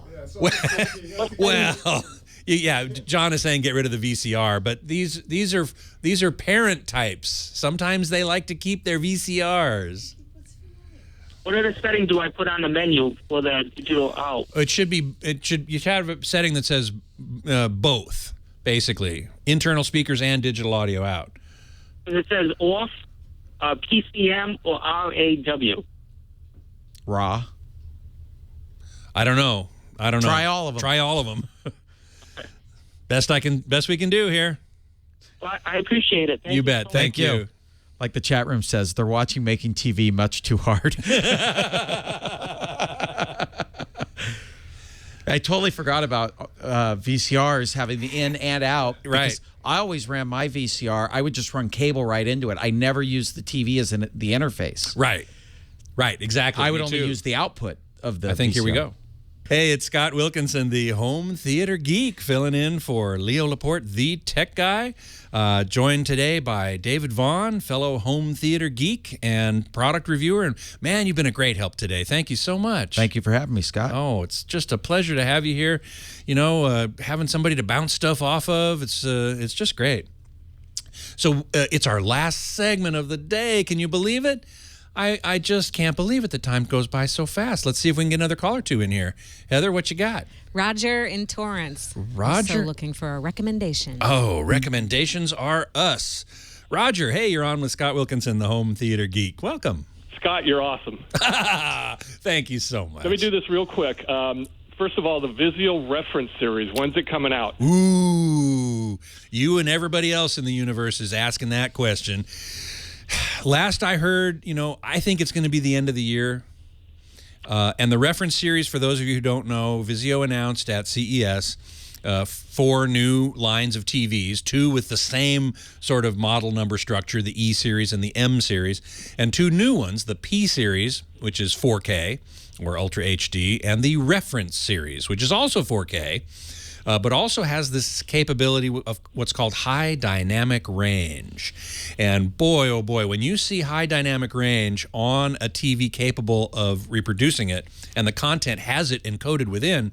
Well, yeah. John is saying get rid of the VCR, but these are parent types. Sometimes they like to keep their VCRs. What other setting do I put on the menu for the digital out? You should have a setting that says both, basically, Internal speakers and digital audio out. It says off, PCM, or RAW. Raw. I don't know. Try all of them. Try all of them. Best we can do here. Well, I appreciate it. Thank you bet. Thank you. Like the chat room says, they're watching Making TV much too hard. I totally forgot about VCRs having the in and out. Right. I always ran my VCR. I would just run cable right into it. I never used the TV as the interface. Right. Right. Exactly. I would only use the output of the I think VCR. Here we go. Hey, it's Scott Wilkinson, the home theater geek, filling in for Leo Laporte, the tech guy. Joined today by David Vaughn, fellow home theater geek and product reviewer. And man, you've been a great help today. Thank you so much. Thank you for having me, Scott. Oh, it's just a pleasure to have you here. You know, having somebody to bounce stuff off of, it's just great. So it's our last segment of the day. Can you believe it? I just can't believe it. The time goes by so fast. Let's see if we can get another caller or two in here. Heather, what you got? Roger in Torrance. Roger? Also looking for a recommendation. Oh, recommendations are us. Roger, hey, you're on with Scott Wilkinson, the home theater geek. Welcome. Scott, you're awesome. Thank you so much. Let me do this real quick. First of all, the Vizio reference series. When's it coming out? Ooh, you and everybody else in the universe is asking that question. Last I heard, I think it's going to be the end of the year. And the reference series, for those of you who don't know, Vizio announced at CES 4 new lines of TVs, 2 with the same sort of model number structure, the E series and the M series, and 2 new ones, the P series, which is 4K or Ultra HD, and the reference series, which is also 4K. But also has this capability of what's called high dynamic range. And boy, oh boy, when you see high dynamic range on a TV capable of reproducing it, and the content has it encoded within,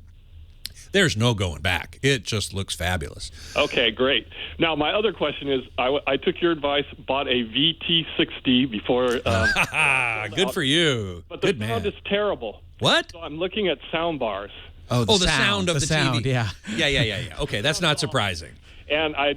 there's no going back. It just looks fabulous. Okay, great. Now, my other question is, I took your advice, bought a VT60 before. Good for you. But the sound is terrible. What? So I'm looking at sound bars. Oh, the sound of the sound, TV. yeah. Yeah. Okay, that's not surprising. And I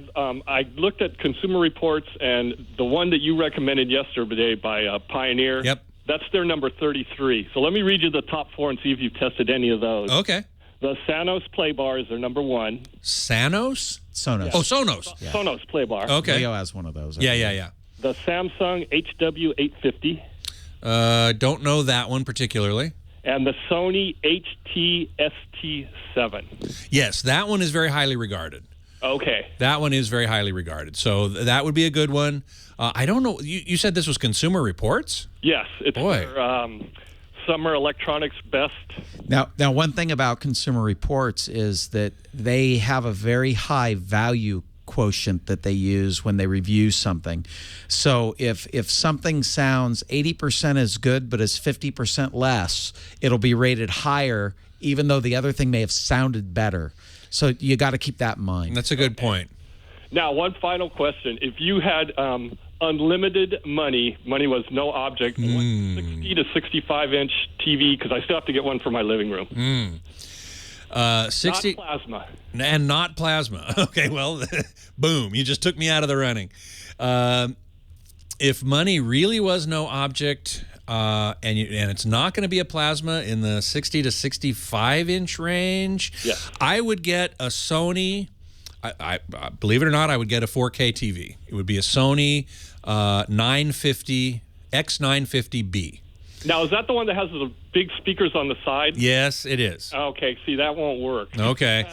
looked at Consumer Reports, and the one that you recommended yesterday by Pioneer, Yep. that's their number 33. So let me read you the top 4 and see if you've tested any of those. Okay. The Sonos Play Bar is their number 1. Sonos? Sonos. Oh, Sonos. Yeah. Sonos Play Bar. Okay. Leo has one of those. Yeah. The Samsung HW850. Don't know that one particularly. And the Sony HT-ST7. Yes, that one is very highly regarded. Okay. That one is very highly regarded. So that would be a good one. I don't know. You said this was Consumer Reports? Yes. It's their Summer Electronics Best. Now, one thing about Consumer Reports is that they have a very high value quotient that they use when they review something. So if something sounds 80% as good but is 50% less, it'll be rated higher even though the other thing may have sounded better. So you got to keep that in mind. That's a good point. Now, one final question. If you had unlimited money was no object, 60 to 65-inch TV, because I still have to get one for my living room. 60 not plasma. And not plasma. Okay, well, boom, you just took me out of the running. If money really was no object, and it's not going to be a plasma in the 60 to 65-inch range, I would get a Sony. I believe it or not, I would get a 4K TV. It would be a Sony 950 X950B. Now, is that the one that has the big speakers on the side? Yes, it is. Okay, see, that won't work. Okay.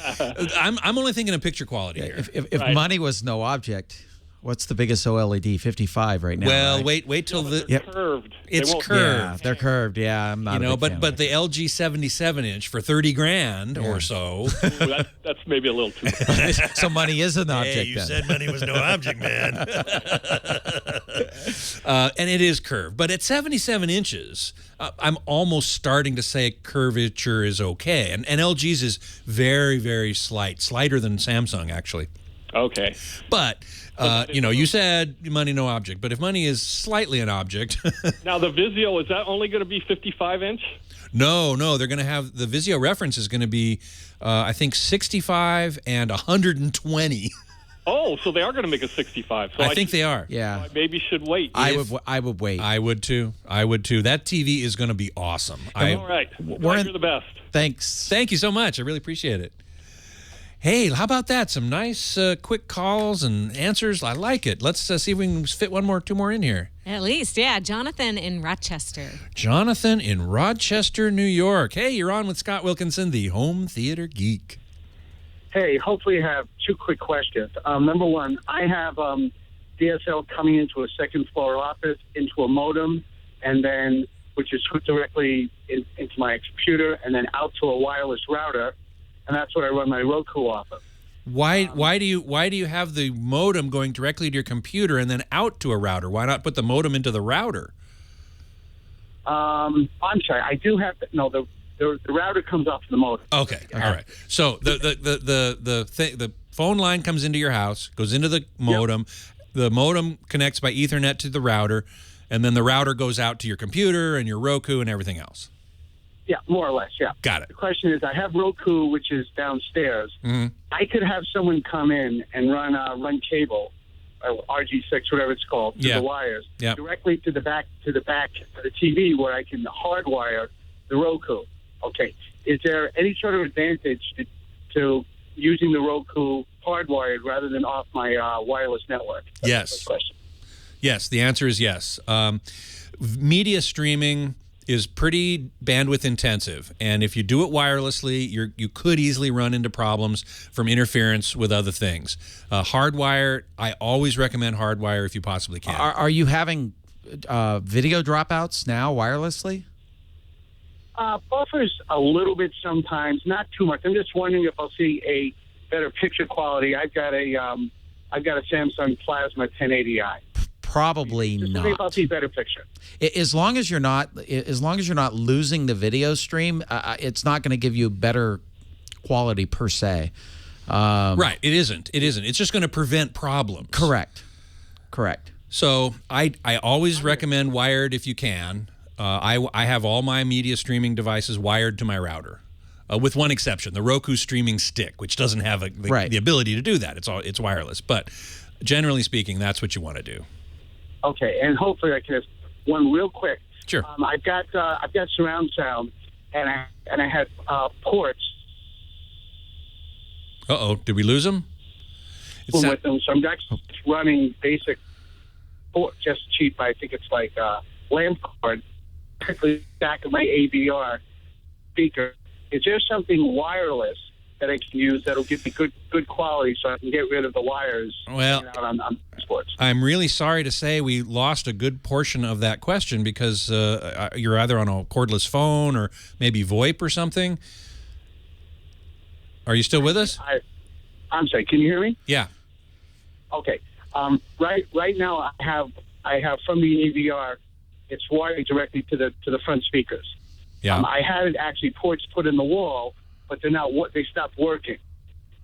I'm only thinking of picture quality here. If money was no object, what's the biggest OLED? 55 right now. Well, right? wait till the curved. It's curved. Yeah, they're curved. Yeah, I'm not. But the LG 77-inch for $30,000 or so. Ooh, that's maybe a little too much. So money is an object. Hey, you then. said money was no object, man. And it is curved, but at 77 inches, I'm almost starting to say curvature is okay. And LG's is very, very slighter than Samsung actually. Okay. But you said money no object, but if money is slightly an object. Now the Vizio, is that only going to be 55-inch? No, they're going to have the Vizio reference is going to be I think 65 and 120. Oh, so they are going to make a 65. So I think they are. Yeah. I maybe should wait. I would wait. I would too. That TV is going to be awesome. All right. You're the best. Thanks. Thank you so much. I really appreciate it. Hey, how about that? Some nice quick calls and answers. I like it. Let's see if we can fit two more in here. At least, yeah. Jonathan in Rochester. Jonathan in Rochester, New York. Hey, you're on with Scott Wilkinson, the home theater geek. Hey, hopefully you have two quick questions. Number one, I have DSL coming into a second floor office, into a modem, and then which is hooked directly into my computer, and then out to a wireless router, and that's what I run my Roku off of. Why do you have the modem going directly to your computer and then out to a router? Why not put the modem into the router? I'm sorry, I do have to. No, the router comes off the modem. Okay. All right. So the phone line comes into your house, goes into the modem. Yep. The modem connects by Ethernet to the router, and then the router goes out to your computer and your Roku and everything else. Yeah, more or less, yeah. Got it. The question is, I have Roku, which is downstairs. Mm-hmm. I could have someone come in and run cable, or RG6, whatever it's called, to the wires, directly to the back of the TV, where I can hardwire the Roku. Okay. Is there any sort of advantage to using the Roku hardwired rather than off my wireless network? Yes. Yes, the answer is yes. Media streaming is pretty bandwidth intensive, and if you do it wirelessly, you could easily run into problems from interference with other things. Hardwire, I always recommend hardwire if you possibly can. Are you having video dropouts now wirelessly? Buffers a little bit sometimes, not too much. I'm just wondering if I'll see a better picture quality. I've got a Samsung Plasma 1080i. Probably just not. See if I'll see better picture. As long as you're not losing the video stream, it's not going to give you better quality per se. Right. It isn't. It's just going to prevent problems. Correct. So I always recommend wired if you can. I have all my media streaming devices wired to my router, with one exception: the Roku streaming stick, which doesn't have the ability to do that. It's wireless, but generally speaking, that's what you want to do. Okay, and hopefully I can have one real quick. Sure. I've got surround sound, and I had ports. Did we lose them? With them, so I'm actually running basic port, just cheap. I think it's like lamp cord, directly back of my AVR speaker. Is there something wireless that I can use that'll give me good quality, so I can get rid of the wires? Well, out on sports. I'm really sorry to say we lost a good portion of that question because you're either on a cordless phone or maybe VoIP or something. Are you still with us? I'm sorry. Can you hear me? Yeah. Okay. Right now I have from the AVR, it's wired directly to the front speakers. Yeah. I had actually ports put in the wall, but they stopped working.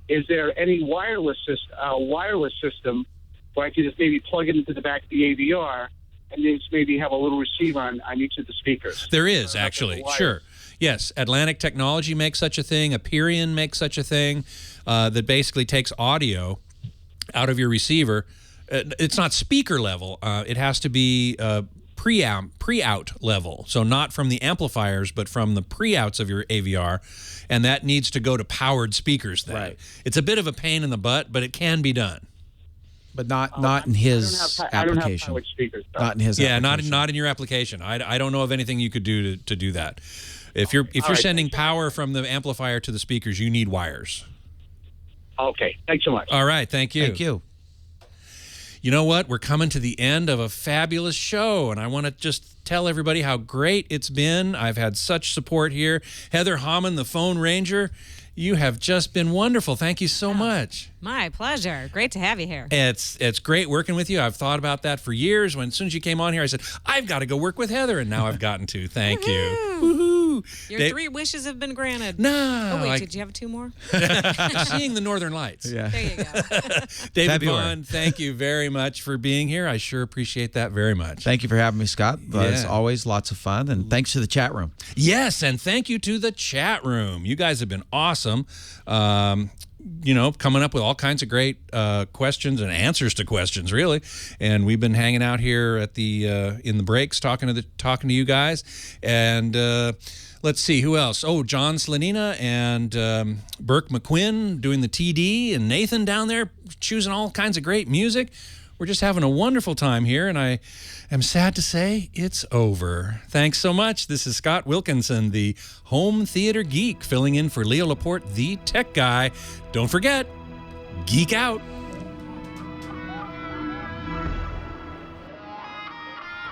Is there any wireless system where I could just maybe plug it into the back of the AVR and then just maybe have a little receiver on each of the speakers? There is, actually. Sure. Yes. Atlantic Technology makes such a thing. Aperion makes such a thing that basically takes audio out of your receiver. It's not speaker level. It has to be pre-out level. So not from the amplifiers, but from the pre-outs of your AVR. And that needs to go to powered speakers then. Right. It's a bit of a pain in the butt, but it can be done. But not in his application. I don't have powered speakers. Not in his application. not in your application. I don't know of anything you could do to do that. If you're sending power from the amplifier to the speakers, you need wires. Okay. Thanks so much. All right. Thank you. Thank you. You know what? We're coming to the end of a fabulous show, and I want to just tell everybody how great it's been. I've had such support here. Heather Hammond, the phone ranger, you have just been wonderful. Thank you so much. My pleasure. Great to have you here. It's great working with you. I've thought about that for years. As soon as you came on here, I said, I've got to go work with Heather, and now I've gotten to. Thank you. Woohoo. Your 3 wishes have been granted. No. Oh, wait, did you have 2 more? Seeing the Northern Lights. Yeah. There you go. David Vaughn, thank you very much for being here. I sure appreciate that very much. Thank you for having me, Scott. As always, lots of fun. And thanks to the chat room. Yes, and thank you to the chat room. You guys have been awesome. coming up with all kinds of great questions and answers to questions, really. And we've been hanging out here at the in the breaks talking to you guys. And let's see, who else? Oh, John Slanina and Burke McQuinn doing the TD, and Nathan down there choosing all kinds of great music. We're just having a wonderful time here, and I am sad to say it's over. Thanks so much. This is Scott Wilkinson, the home theater geek, filling in for Leo Laporte, the tech guy. Don't forget, geek out.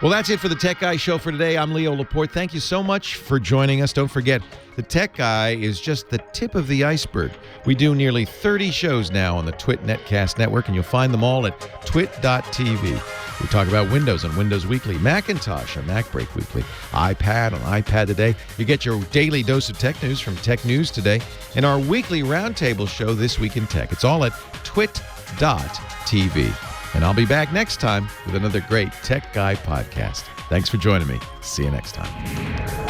Well, that's it for the Tech Guy Show for today. I'm Leo Laporte. Thank you so much for joining us. Don't forget, the Tech Guy is just the tip of the iceberg. We do nearly 30 shows now on the Twit Netcast Network, and you'll find them all at twit.tv. We talk about Windows on Windows Weekly, Macintosh on Mac Break Weekly, iPad on iPad Today. You get your daily dose of tech news from Tech News Today, and our weekly roundtable show, This Week in Tech. It's all at twit.tv. And I'll be back next time with another great Tech Guy podcast. Thanks for joining me. See you next time.